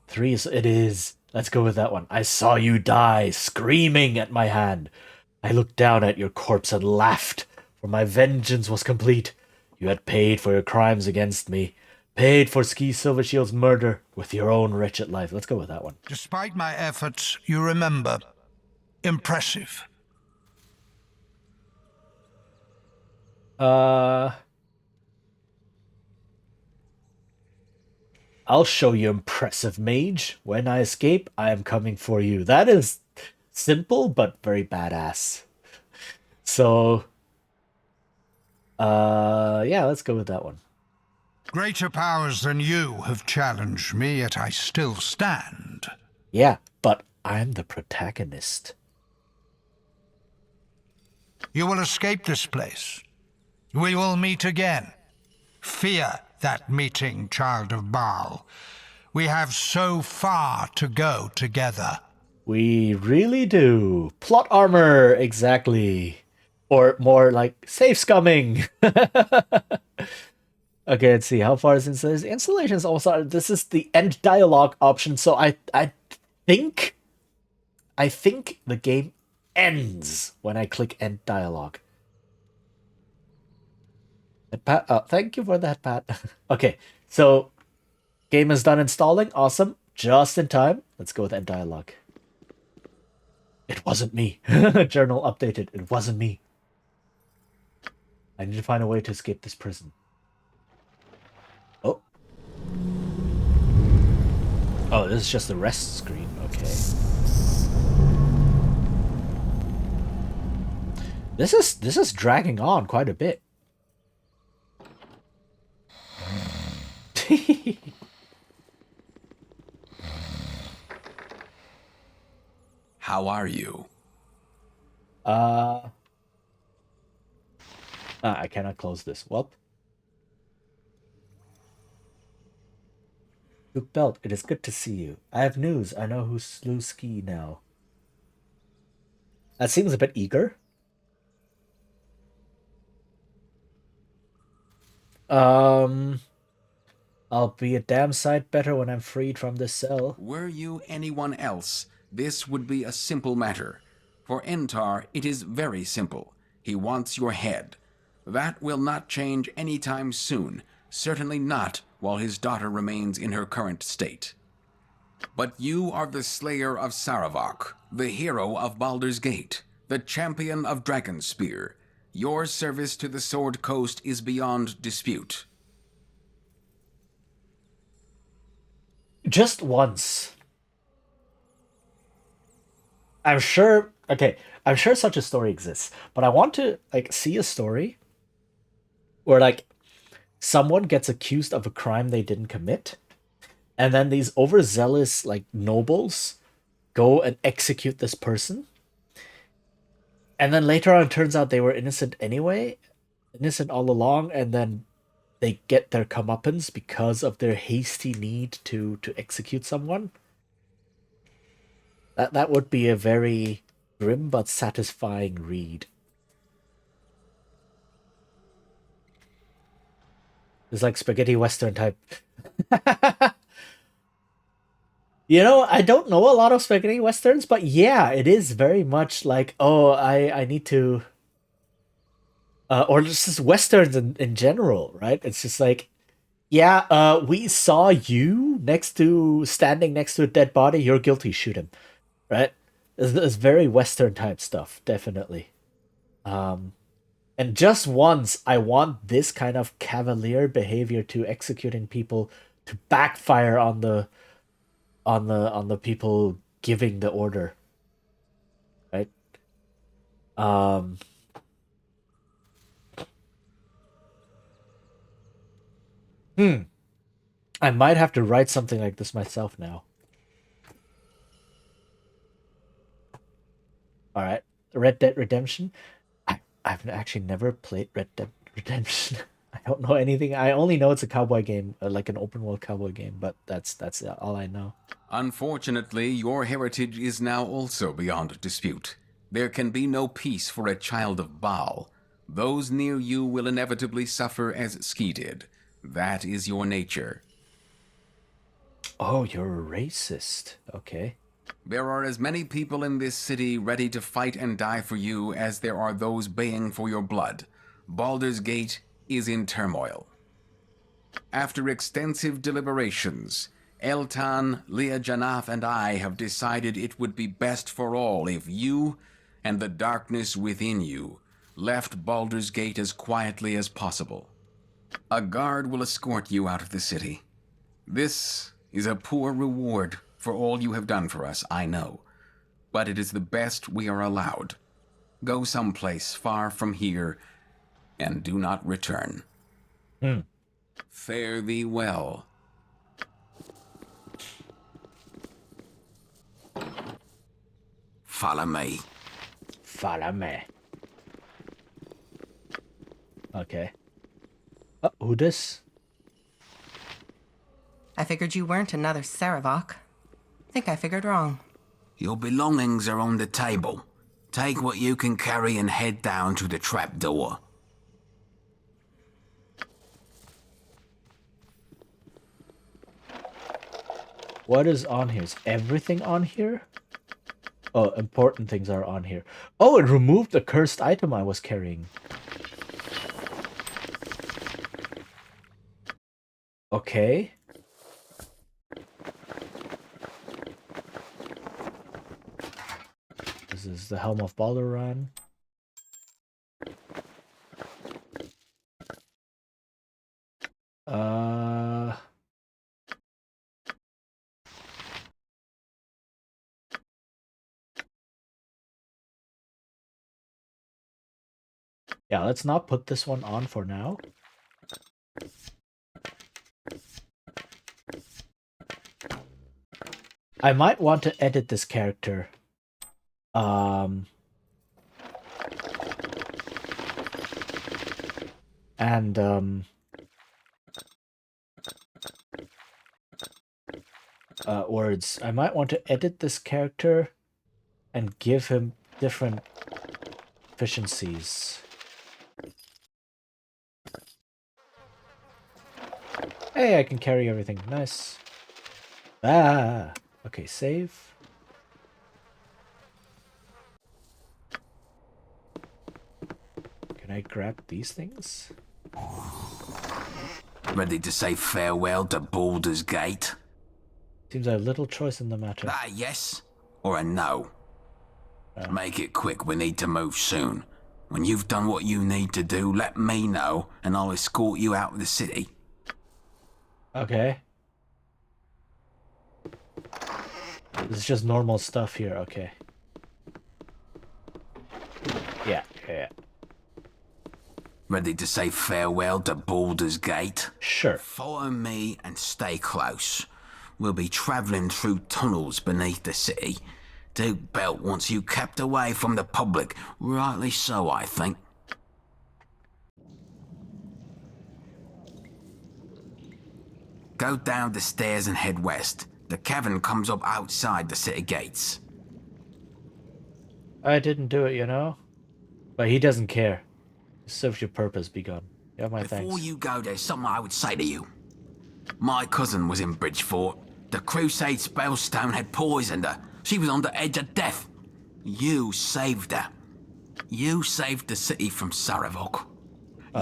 Three it is. Let's go with that one. I saw you die, screaming at my hand. I looked down at your corpse and laughed, for my vengeance was complete. You had paid for your crimes against me, paid for Ski Silvershield's murder with your own wretched life. Let's go with that one. Despite my efforts, you remember. Impressive. I'll show you, impressive mage. When I escape, I am coming for you. That is simple, but very badass. So, yeah, let's go with that one. Greater powers than you have challenged me, yet I still stand. Yeah, but I'm the protagonist. You will escape this place. We will meet again. Fear that meeting, child of Baal. We have so far to go together. We really do. Plot armor, exactly. Or more like safe scumming. Okay, let's see. How far is installation? Installation is almost out. This is the end dialogue option, so I think the game ends when I click end dialogue. Pat, oh, thank you for that, Pat. Okay, so game is done installing. Awesome. Just in time. Let's go with end dialogue. It wasn't me. Journal updated. It wasn't me. I need to find a way to escape this prison. Oh. Oh, this is just the rest screen. Okay. This is dragging on quite a bit. How are you? I cannot close this. Well. Duke Belt, it is good to see you. I have news. I know who slew Ski now. That seems a bit eager. I'll be a damn sight better when I'm freed from this cell. Were you anyone else, this would be a simple matter. For Entar, it is very simple. He wants your head. That will not change any time soon, certainly not while his daughter remains in her current state. But you are the slayer of Saravok, the hero of Baldur's Gate, the champion of Dragonspear. Your service to the Sword Coast is beyond dispute. just once. I'm sure. Okay, I'm sure such a story exists, but I want to like see a story where like someone gets accused of a crime they didn't commit, and then these overzealous like nobles go and execute this person, and then later on it turns out they were innocent anyway, innocent all along, and then they get their comeuppance because of their hasty need to execute someone. That would be a very grim but satisfying read. It's like spaghetti western type. You know, I don't know a lot of spaghetti westerns, but yeah, it is very much like, oh, I need to or just westerns in general, right? It's just like, yeah, we saw you standing next to a dead body, you're guilty, shoot him. Right? It's very western type stuff, definitely. And just once I want this kind of cavalier behavior to executing people to backfire on the people giving the order. Right? Um I might have to write something like this myself now. All right. Red Dead Redemption. I've actually never played Red Dead Redemption. I don't know anything. I only know it's a cowboy game, like an open world cowboy game, but that's all I know. Unfortunately, your heritage is now also beyond dispute. There can be no peace for a child of Baal. Those near you will inevitably suffer as Ski did. That is your nature. Oh, you're a racist. Okay. There are as many people in this city ready to fight and die for you as there are those baying for your blood. Baldur's Gate is in turmoil. After extensive deliberations, Eltan, Leah Janaf, and I have decided it would be best for all if you and the darkness within you left Baldur's Gate as quietly as possible. A guard will escort you out of the city. This is a poor reward for all you have done for us, I know, but it is the best we are allowed. Go someplace far from here and do not return. Fare thee well. Follow me. Follow me. Okay. Who this? I figured you weren't another Saravok. Think I figured wrong. Your belongings are on the table. Take what you can carry and head down to the trapdoor. What is on here? Is everything on here? Oh, important things are on here. Oh, it removed the cursed item I was carrying. Okay. This is the Helm of Balduran. Yeah, let's not put this one on for now. I might want to edit this character. Words. I might want to edit this character and give him different efficiencies. Hey, I can carry everything. Nice. Okay, save. Can I grab these things? Ready to say farewell to Baldur's Gate? Seems I have little choice in the matter. A yes or a no? Make it quick, we need to move soon. When you've done what you need to do, let me know and I'll escort you out of the city. Okay. This is just normal stuff here, okay. Yeah. Ready to say farewell to Baldur's Gate? Sure. Follow me and stay close. We'll be travelling through tunnels beneath the city. Duke Belt wants you kept away from the public. Rightly so, I think. Go down the stairs and head west. The cavern comes up outside the city gates. I didn't do it, you know? But he doesn't care. Serves your purpose, be gone. You have my thanks. Before you go, there's something I would say to you. My cousin was in Bridgeport. The Crusade spellstone had poisoned her. She was on the edge of death. You saved her. You saved the city from Saravok.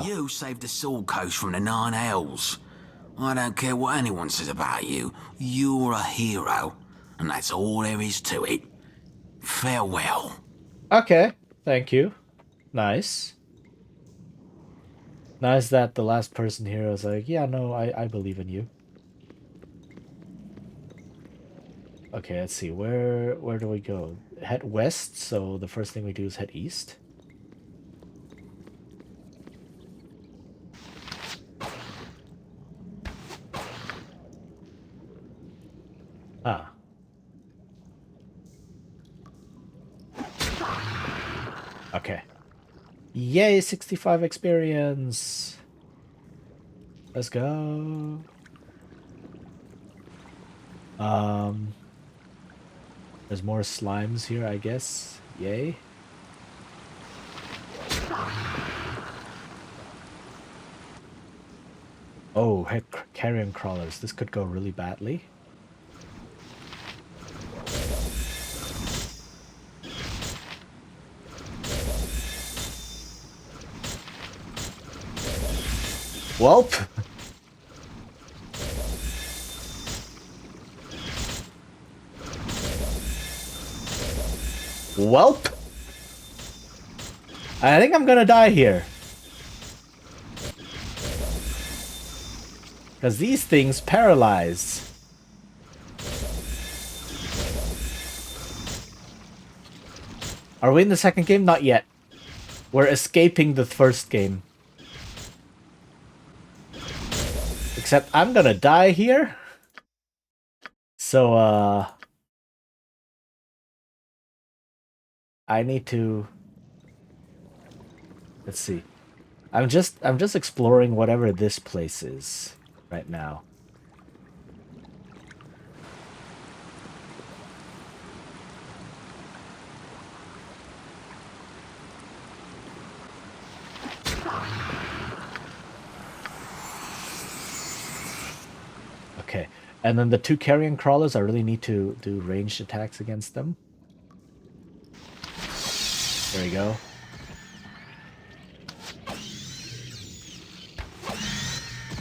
You saved the Sword Coast from the Nine Hells. I don't care what anyone says about you. You're a hero. And that's all there is to it. Farewell. Okay, thank you. Nice. Nice that the last person here was like, yeah, no, I believe in you. Okay, let's see. Where do we go? Head west, so the first thing we do is head east. Ah. Okay. Yay, 65 experience. Let's go. There's more slimes here, I guess. Yay. Oh, heck, carrion crawlers. This could go really badly. Welp. Welp. I think I'm gonna die here. Because these things paralyze. Are we in the second game? Not yet. We're escaping the first game. Except I'm gonna die here. So, I need to... Let's see. I'm just exploring whatever this place is right now. Okay, and then the two carrion crawlers, I really need to do ranged attacks against them. There we go.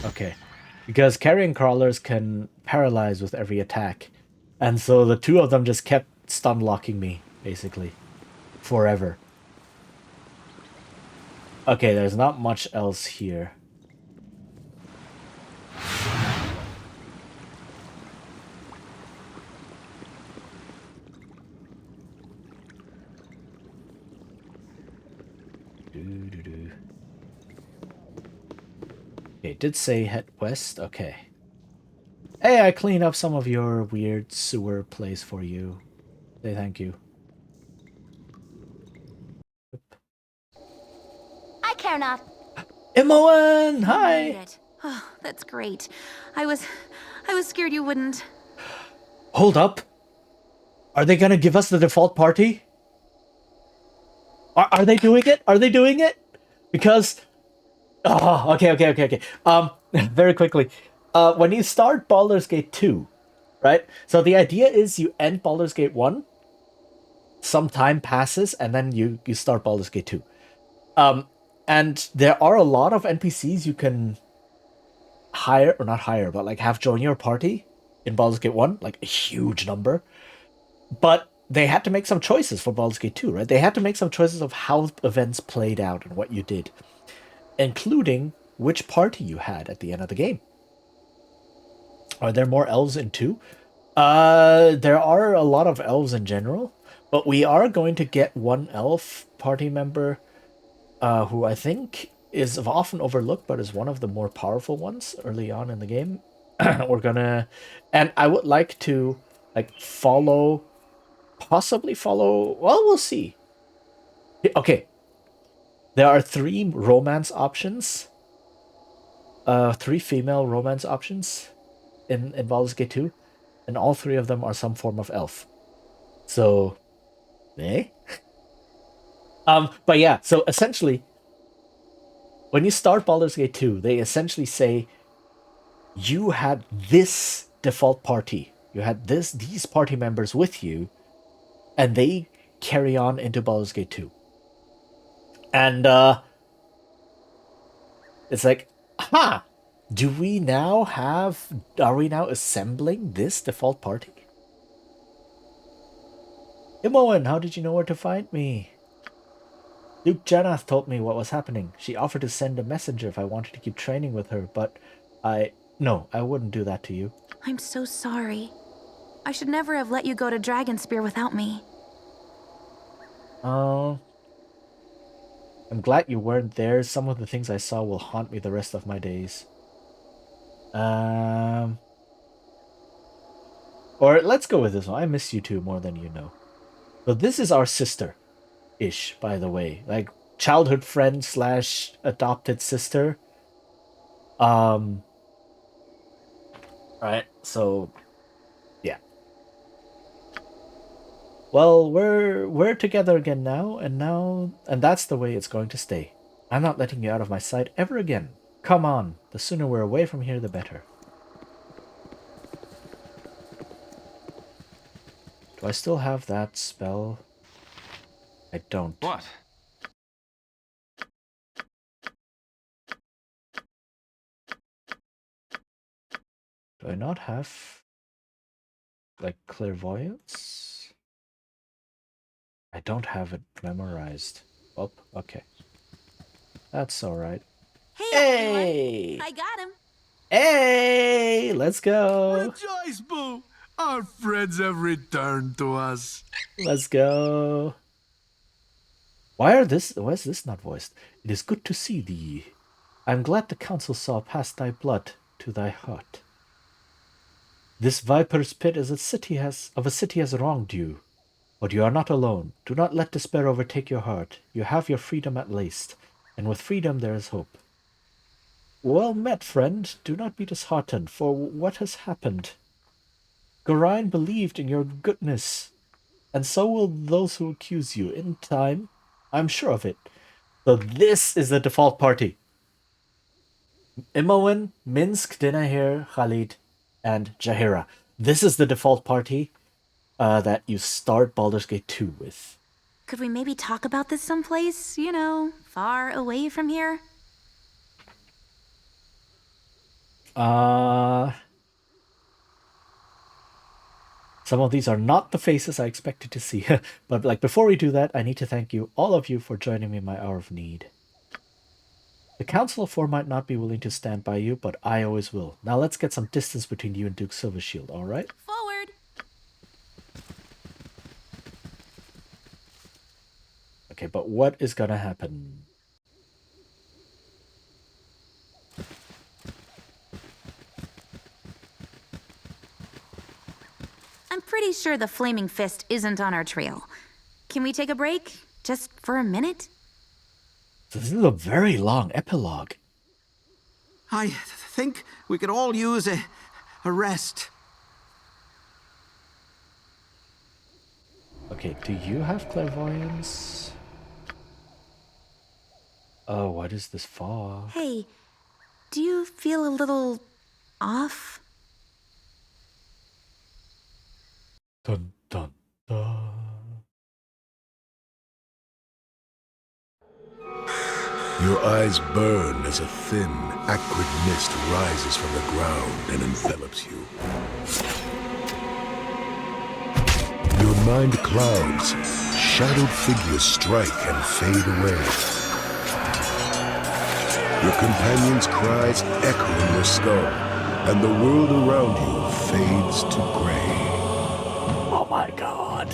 Okay, because carrion crawlers can paralyze with every attack. And so the two of them just kept stun locking me, basically. Forever. Okay, there's not much else here. Okay, did say head west. Okay. Hey, I cleaned up some of your weird sewer place for you. Say thank you. I care not. Imoen, hi. Oh, that's great. I was scared you wouldn't. Hold up. Are they gonna give us the default party? Are they doing it? Are they doing it? Because... Oh, okay. Very quickly. When you start Baldur's Gate 2, right? So the idea is you end Baldur's Gate 1, some time passes, and then you start Baldur's Gate 2. And there are a lot of NPCs you can hire, or not hire, but like have join your party in Baldur's Gate 1, like a huge number. But they had to make some choices for Baldur's Gate 2, right? They had to make some choices of how events played out and what you did, including which party you had at the end of the game. Are there more elves in 2? There are a lot of elves in general, but we are going to get one elf party member, who I think is often overlooked, but is one of the more powerful ones early on in the game. We're gonna, and I would like to like possibly follow. Well, we'll see. Okay, there are three romance options. Three female romance options in Baldur's Gate 2, and all three of them are some form of elf. So, eh? But yeah, so essentially, when you start Baldur's Gate 2, they essentially say you had this default party. You had these party members with you, and they carry on into Baldur's Gate 2. And it's like, aha! Are we now assembling this default party? Imoen, how did you know where to find me? Duke Janath told me what was happening. She offered to send a messenger if I wanted to keep training with her, but no, I wouldn't do that to you. I'm so sorry. I should never have let you go to Dragonspear without me. Oh. I'm glad you weren't there. Some of the things I saw will haunt me the rest of my days. Or let's go with this one. I miss you two more than you know. So this is our sister-ish, by the way. Like, childhood friend / adopted sister. Right, so yeah. Well, we're together again now, and that's the way it's going to stay. I'm not letting you out of my sight ever again. Come on, the sooner we're away from here, the better. Do I still have that spell? I don't. What? Do I not have, like, clairvoyance? I don't have it memorized. Oh, okay. That's alright. Hey, everyone. I got him. Hey, let's go. Rejoice, Boo! Our friends have returned to us. Let's go. Why is this not voiced? It is good to see thee. I am glad the council saw past thy blood to thy heart. This viper's pit of a city has wronged you. But you are not alone. Do not let despair overtake your heart. You have your freedom at least, and with freedom there is hope. Well met, friend. Do not be disheartened for what has happened. Gorion believed in your goodness, and so will those who accuse you in time. I'm sure of it. So this is the default party. Imoen, Minsk, Dinahir, Khalid, and Jaheira. This is the default party that you start Baldur's Gate 2 with. Could we maybe talk about this someplace, far away from here? Some of these are not the faces I expected to see. But like before we do that, I need to thank you, all of you, for joining me in my hour of need. The Council of Four might not be willing to stand by you, but I always will. Now let's get some distance between you and Duke Silvershield, alright? Forward! Okay, but what is gonna happen? I'm pretty sure the Flaming Fist isn't on our trail. Can we take a break? Just for a minute? This is a very long epilogue. I think we could all use a rest. Okay, do you have clairvoyance? Oh, what is this fog? Hey, do you feel a little off? Dun dun dun. Your eyes burn as a thin, acrid mist rises from the ground and envelops you. Your mind clouds, shadowed figures strike and fade away. Your companion's cries echo in your skull, and the world around you fades to gray. Oh my god.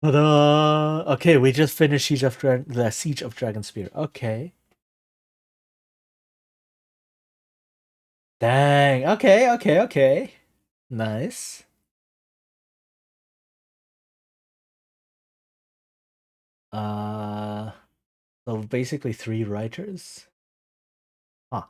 Ta-da! Okay, we just finished the Siege of Dragonspear. Okay. Dang. Okay, okay, okay. Nice. So basically 3 writers. Huh.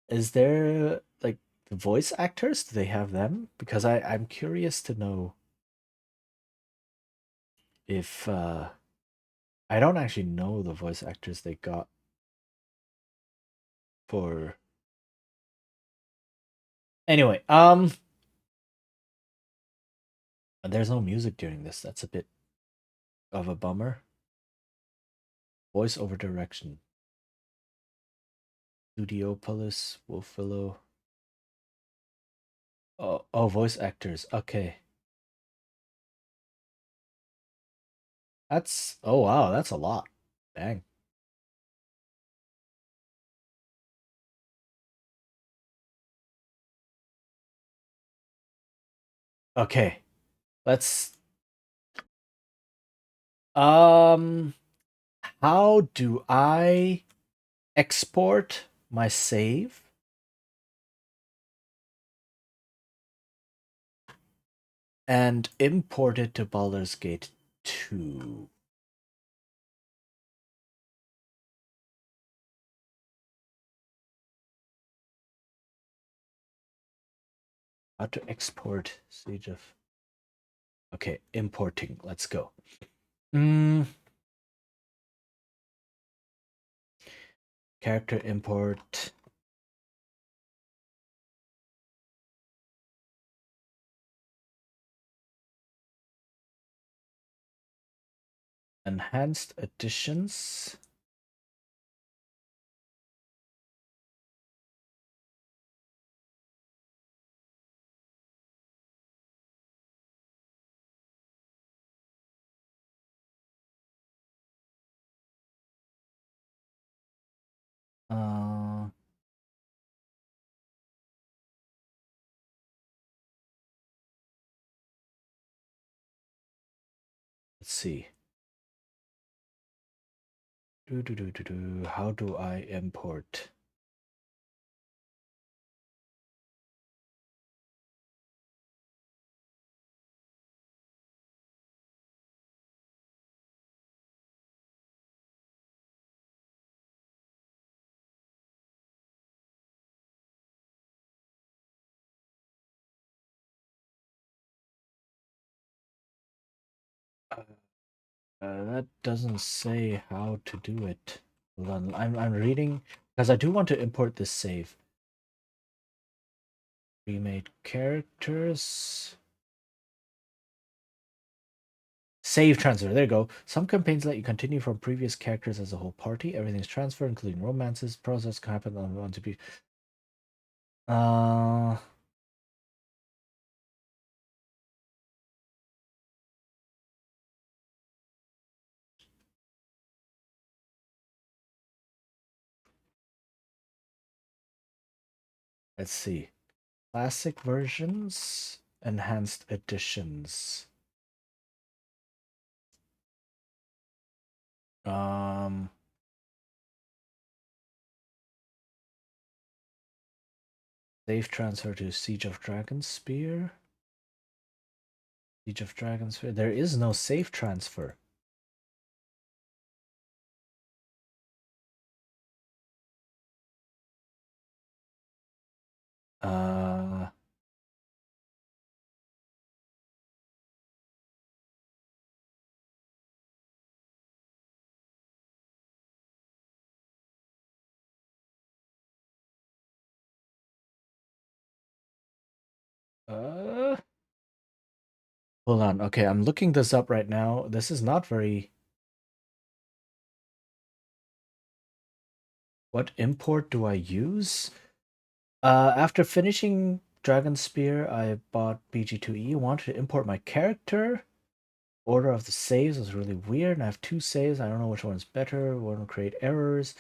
Is there like the voice actors? Do they have them? Because I'm curious to know if I don't actually know the voice actors they got for. Anyway, there's no music during this. That's a bit of a bummer. Voice over direction. Studiopolis, Wolfillo. Oh, voice actors. Okay. Oh wow, that's a lot. Dang. Okay. Let's how do I export my save? And import it to Baldur's Gate 2. How to export Siege of... Okay, importing. Let's go. Character import. Enhanced editions. Let's see. How do I import? That doesn't say how to do it. Hold on, I'm reading because I do want to import this save. Remade characters. Save transfer. There you go. Some campaigns let you continue from previous characters as a whole party. Everything's transferred, including romances. Process can happen on to be. Let's see. Classic versions, enhanced editions. Save transfer to Siege of Dragonspear. Siege of Dragonspear. There is no save transfer. Hold on. Okay, I'm looking this up right now. This is not very... What import do I use? After finishing Dragonspear. I bought BG2E. Wanted to import my character. Order of the saves was really weird. And I have 2 saves. I don't know which one's better. One will create errors.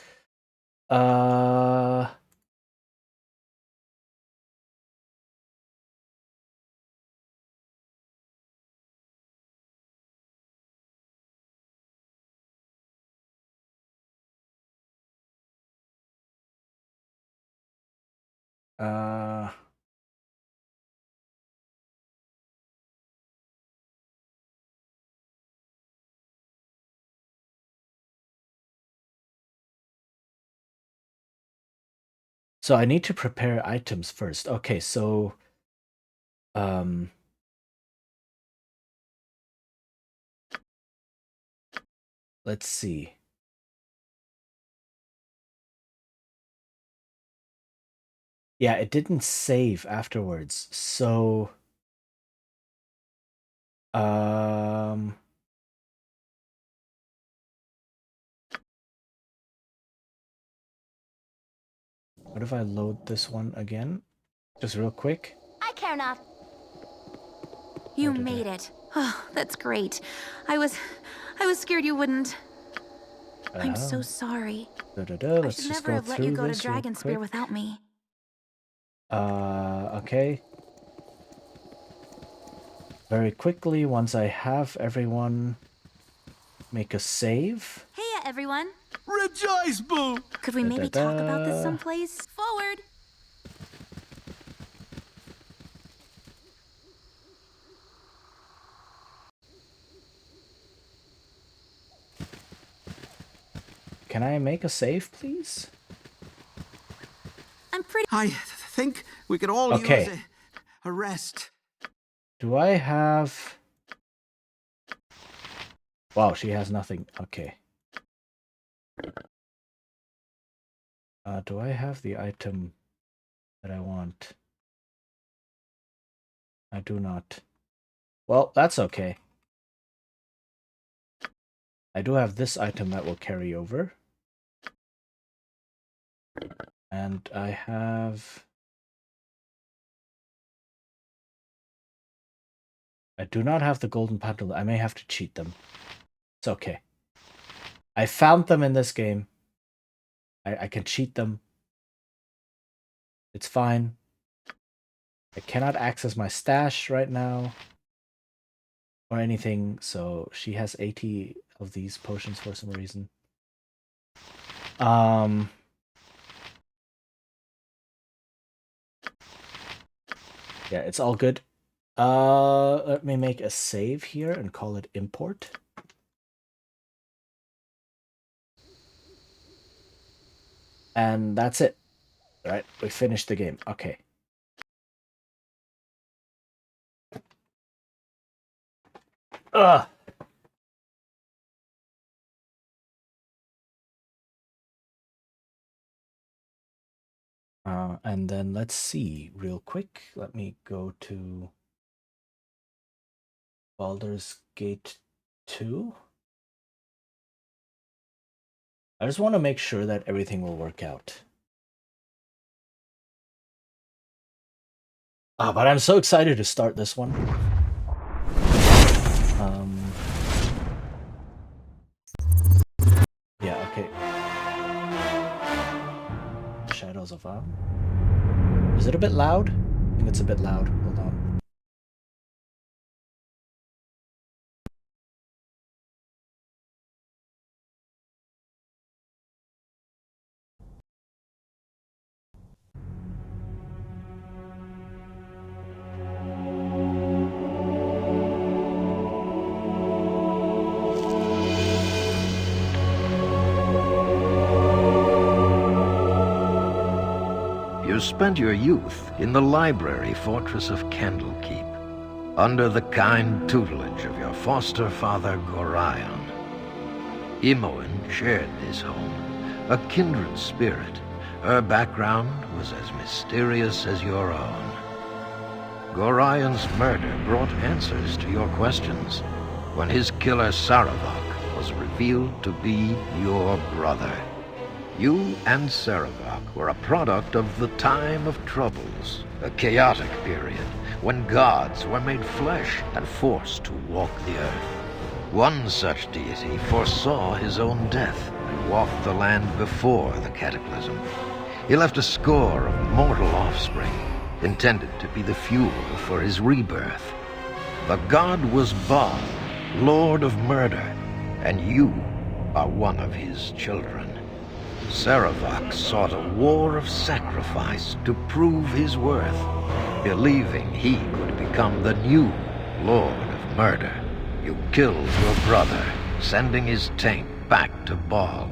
So I need to prepare items first. Okay, so let's see. Yeah, it didn't save afterwards. So what if I load this one again? Just real quick. I care not. You made it. Oh, that's great. I was scared you wouldn't. I'm so sorry. I Let's should just never go have let you through go to this real Dragonspear quick. without me. Okay. Very quickly, once I have everyone make a save. Hey, everyone. Rejoice, boo! Could we maybe talk about this someplace? Forward. Can I make a save, please? I'm pretty. I think we could all use a rest. Do I have... Wow, she has nothing. Okay. Do I have the item that I want? I do not. Well, that's okay. I do have this item that will carry over. And I have... I do not have the golden paddle. I may have to cheat them. It's okay. I found them in this game. I can cheat them. It's fine. I cannot access my stash right now. Or anything, so she has 80 of these potions for some reason. Yeah, it's all good. Let me make a save here and call it import. And that's it. All right, we finished the game. Okay. Ugh. And then let's see real quick. Let me go to Baldur's Gate 2. I just want to make sure that everything will work out. But I'm so excited to start this one. Yeah, okay. Shadows of Am. Is it a bit loud? I think it's a bit loud. Hold on. You spent your youth in the library fortress of Candlekeep, under the kind tutelage of your foster father Gorion. Imoen shared this home, a kindred spirit. Her background was as mysterious as your own. Gorion's murder brought answers to your questions when his killer Saravok was revealed to be your brother. You and Saravok were a product of the Time of Troubles, a chaotic period when gods were made flesh and forced to walk the earth. One such deity foresaw his own death and walked the land before the cataclysm. He left a score of mortal offspring, intended to be the fuel for his rebirth. The god was Baal, Lord of Murder, and you are one of his children. Sarevok sought a war of sacrifice to prove his worth, believing he could become the new Lord of Murder. You killed your brother, sending his taint back to Baal.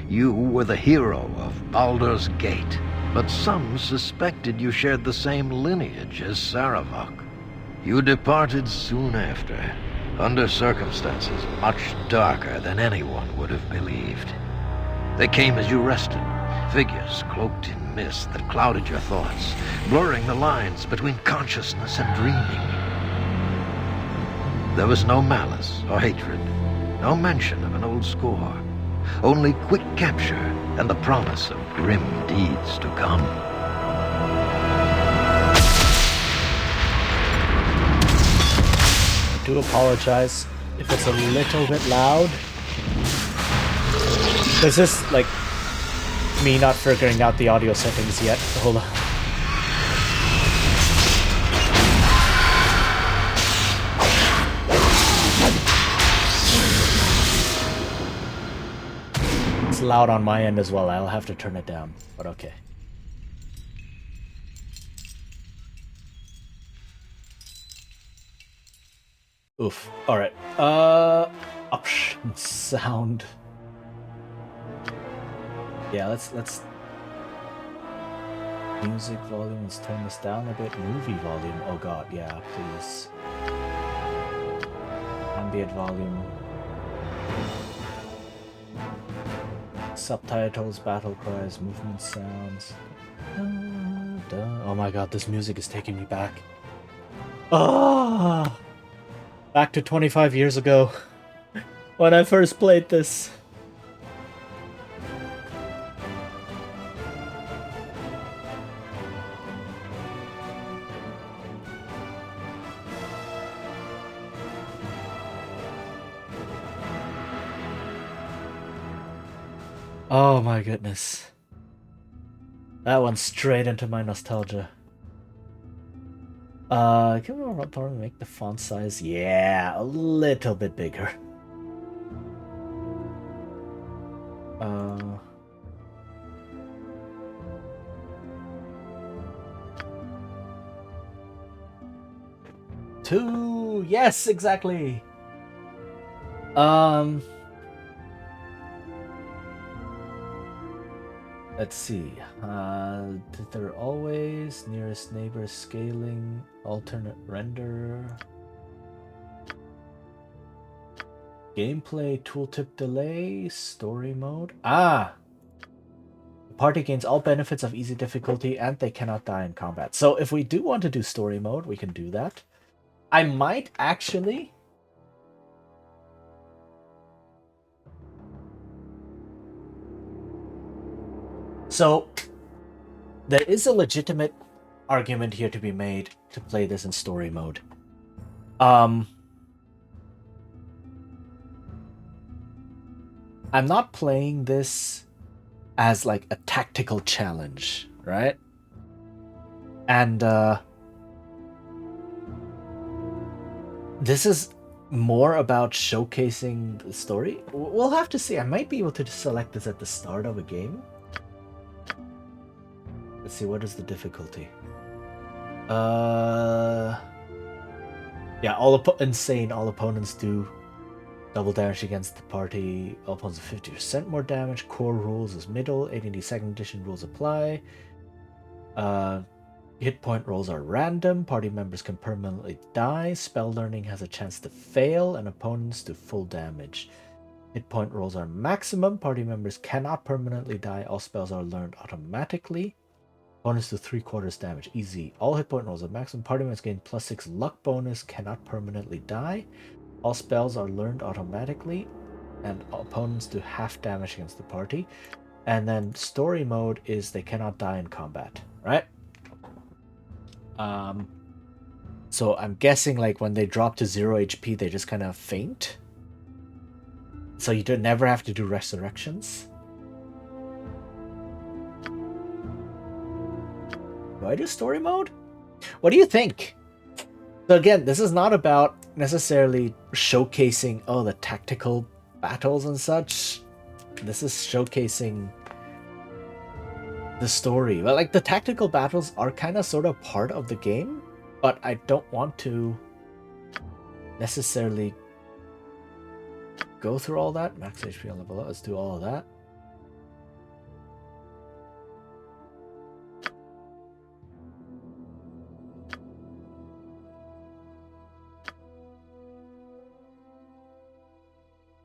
You were the hero of Baldur's Gate, but some suspected you shared the same lineage as Sarevok. You departed soon after, under circumstances much darker than anyone would have believed. They came as you rested, figures cloaked in mist that clouded your thoughts, blurring the lines between consciousness and dreaming. There was no malice or hatred, no mention of an old score, only quick capture and the promise of grim deeds to come. I do apologize if it's a little bit loud. This is like me not figuring out the audio settings yet. Hold on. It's loud on my end as well. I'll have to turn it down, but okay. Oof. All right. Options sound. Yeah, let's music volume, let's turn this down a bit. Movie volume. Oh god, yeah, please. Ambient volume. Subtitles, battle cries, movement sounds. Oh my god, this music is taking me back. Ah! Back to 25 years ago when I first played this. Oh my goodness. That went straight into my nostalgia. Can we probably make the font size? Yeah, a little bit bigger. Two! Yes, exactly! Let's see. They're always nearest neighbor scaling, alternate render. Gameplay tooltip delay, story mode. Ah! The party gains all benefits of easy difficulty and they cannot die in combat. So if we do want to do story mode, we can do that. I might actually... So, there is a legitimate argument here to be made to play this in story mode. I'm not playing this as like a tactical challenge, right? And this is more about showcasing the story. We'll have to see. I might be able to select this at the start of a game. Let's see, what is the difficulty? Yeah, insane. All opponents do double damage against the party. All opponents do 50% more damage. Core rules is middle. 80 second edition rules apply. Hit point rolls are random. Party members can permanently die. Spell learning has a chance to fail, and opponents do full damage. Hit point rolls are maximum. Party members cannot permanently die. All spells are learned automatically. Bonus to 3/4 damage. Easy. All hit point rolls are maximum. Party members gain +6 luck bonus. Cannot permanently die. All spells are learned automatically. And opponents do half damage against the party. And then story mode is they cannot die in combat. Right? So I'm guessing like when they drop to 0 HP, they just kind of faint. So you never have to do resurrections. Do I do story mode? What do you think? So again, this is not about necessarily showcasing, the tactical battles and such. This is showcasing the story. Well, like the tactical battles are kind of sort of part of the game, but I don't want to necessarily go through all that. Max HP on level up. Let's do all of that.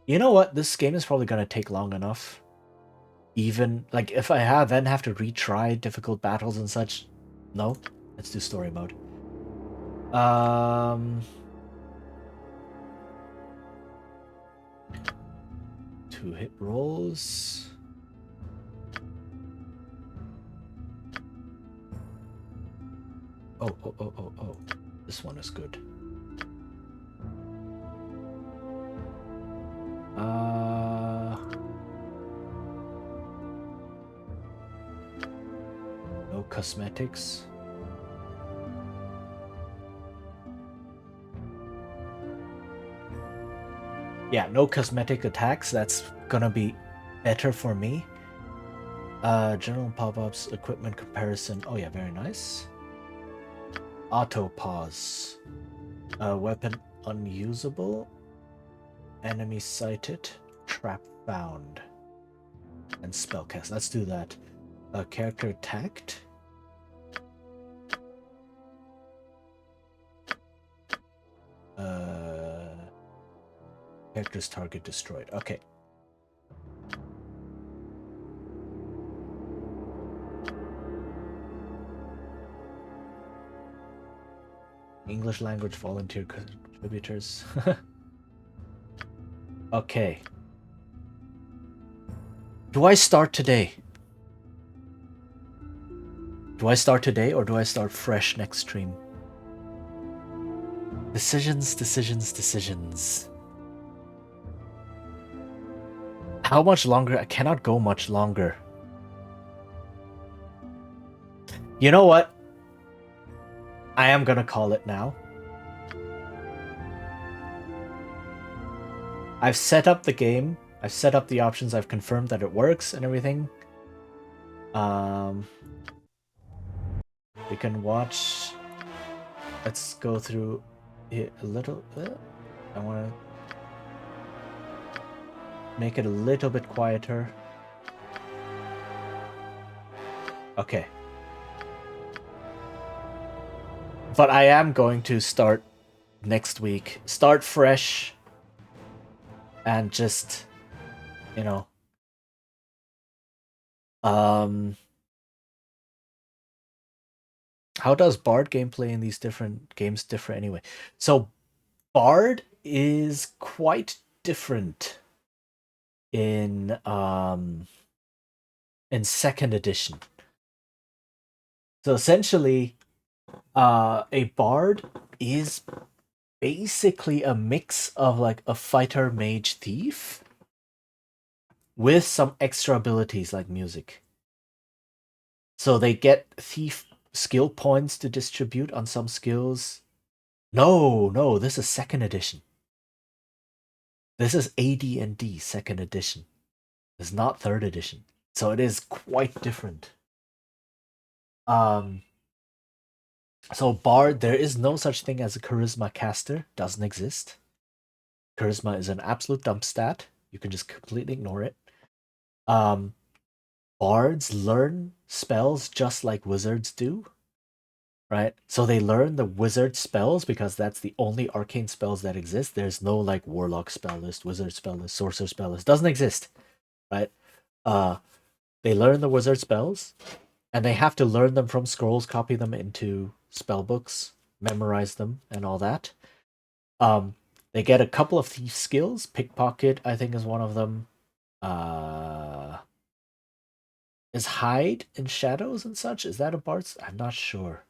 You know what? This game is probably going to take long enough. Even, like, if I then have to retry difficult battles and such. No, let's do story mode. 2 hit rolls. Oh. This one is good. No cosmetics. Yeah, no cosmetic attacks. That's gonna be better for me. General pop-ups, equipment comparison. Oh yeah, very nice. Auto pause. Weapon unusable. Enemy sighted. Trap found. And spellcast. Let's do that. Character attacked. Character's target destroyed. Okay. English language volunteer contributors. Okay. Do I start today? Do I start today or do I start fresh next stream? Decisions. How much longer? I cannot go much longer. You know what? I am gonna call it now. I've set up the game. I've set up the options. I've confirmed that it works and everything. We can watch. Let's go through it a little bit. I want to make it a little bit quieter. Okay. But I am going to start next week. Start fresh. And just, you know. How does Bard gameplay in these different games differ anyway? So Bard is quite different in second edition. So essentially, a Bard is basically a mix of like a fighter, mage, thief with some extra abilities like music. So they get thief skill points to distribute on some skills. No, this is second edition. This is AD&D second edition. It's not third edition. So it is quite different. So Bard, there is no such thing as a charisma caster. Doesn't exist. Charisma is an absolute dump stat. You can just completely ignore it. Bards learn spells just like wizards do. Right? So they learn the wizard spells because that's the only arcane spells that exist. There's no like warlock spell list, wizard spell list, sorcerer spell list. Doesn't exist. Right? They learn the wizard spells, and they have to learn them from scrolls, copy them into spell books, memorize them, and all that. They get a couple of thief skills. Pickpocket, I think, is one of them. Is hide in shadows and such? Is that a bard's? I'm not sure.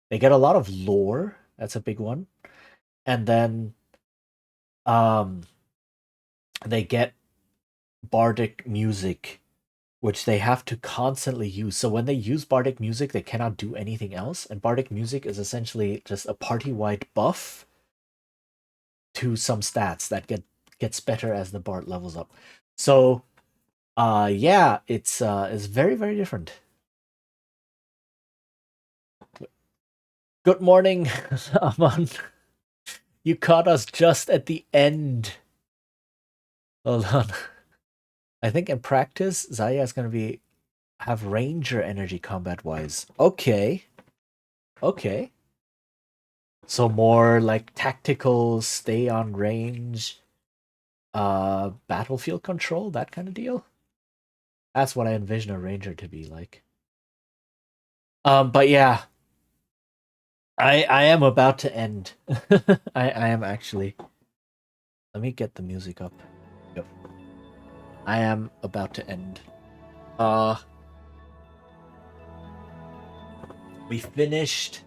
They get a lot of lore. That's a big one. And then they get bardic music, which they have to constantly use. So when they use bardic music, they cannot do anything else. And bardic music is essentially just a party-wide buff to some stats that gets better as the bard levels up. So yeah, it's very, very different. Good morning, Aman. You caught us just at the end. Hold on. I think in practice, Zaya is gonna have ranger energy combat wise. Okay. Okay. So more like tactical, stay on range, battlefield control, that kind of deal. That's what I envision a ranger to be like. But yeah, I am about to end. I am actually. Let me get the music up. Yep. I am about to end. We finished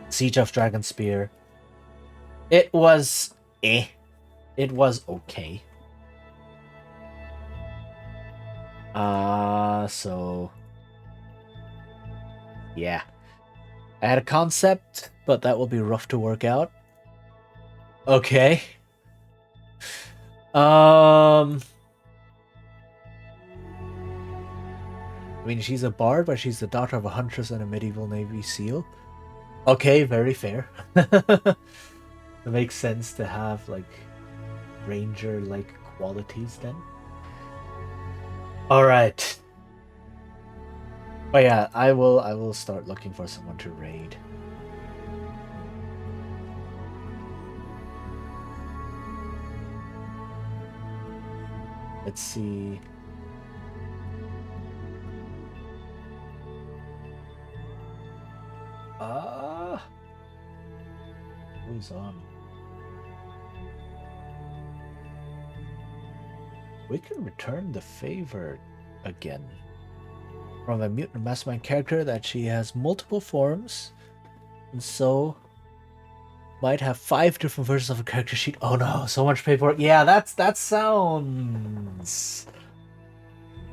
Siege of Dragonspear. It was It was okay. So yeah. I had a concept, but that will be rough to work out. Okay. I mean, she's a bard, but she's the daughter of a huntress and a medieval Navy SEAL. Okay, very fair. It makes sense to have, like, ranger-like qualities then. Alright. But yeah, I will start looking for someone to raid. Let's see. Who's on? We can return the favor again. From a mutant mastermind character that she has multiple forms, and so might have 5 different versions of a character sheet. Oh no, so much paperwork. Yeah, that sounds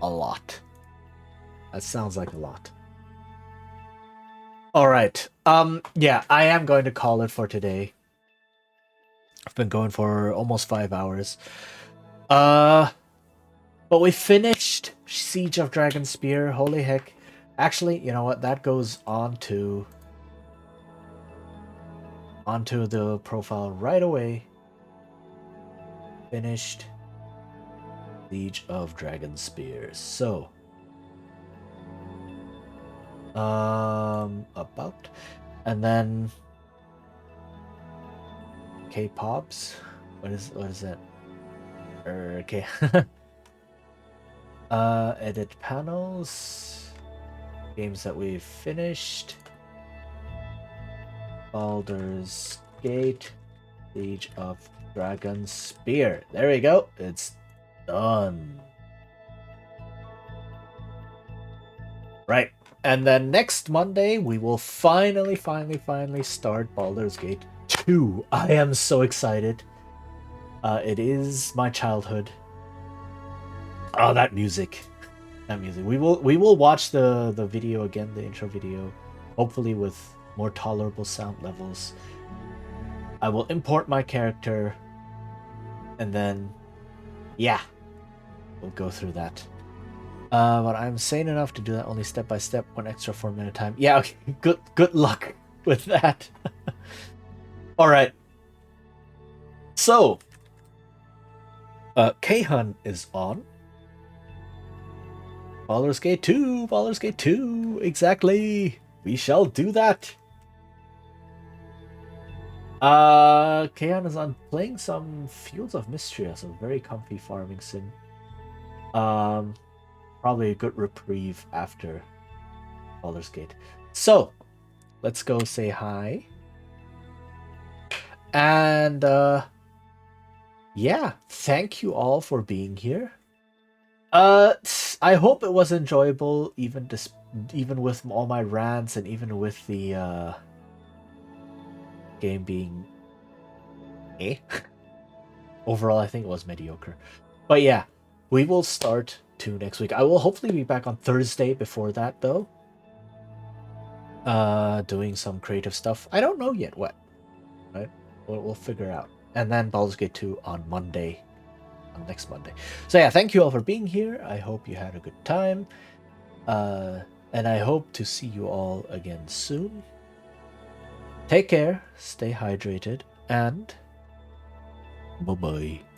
a lot. That sounds like a lot. Alright. Yeah, I am going to call it for today. I've been going for almost 5 hours. But we finished Siege of Dragonspear. Holy heck. Actually, you know what? That goes onto the profile right away. Finished Siege of Dragonspear. So, about, and then K-pops. What is that? Okay. Edit panels. Games that we've finished. Baldur's Gate. Siege of Dragonspear. There we go. It's done. Right. And then next Monday, we will finally start Baldur's Gate 2. I am so excited. It is my childhood. Oh, that music. That music. We will watch the video again, the intro video, hopefully with more tolerable sound levels. I will import my character, and then, yeah, we'll go through that. But I'm sane enough to do that only step by step, 1 extra 4 minute time. Yeah, okay. Good luck with that. Alright. So, Keihan is on. Baldur's Gate 2, exactly. We shall do that. Keihan is on playing some Fields of Mystria, so very comfy farming sim. Probably a good reprieve after Baldur's Gate. So, let's go say hi. And, yeah, thank you all for being here. I hope it was enjoyable, even even with all my rants and even with the game being overall, I think it was mediocre. But yeah, we will start 2 next week. I will hopefully be back on Thursday before that, though. Doing some creative stuff. I don't know yet what. Right? We'll figure out. And then Baldur's Gate 2 on Monday. On next Monday. So yeah, thank you all for being here. I hope you had a good time. And I hope to see you all again soon. Take care, stay hydrated, and bye-bye.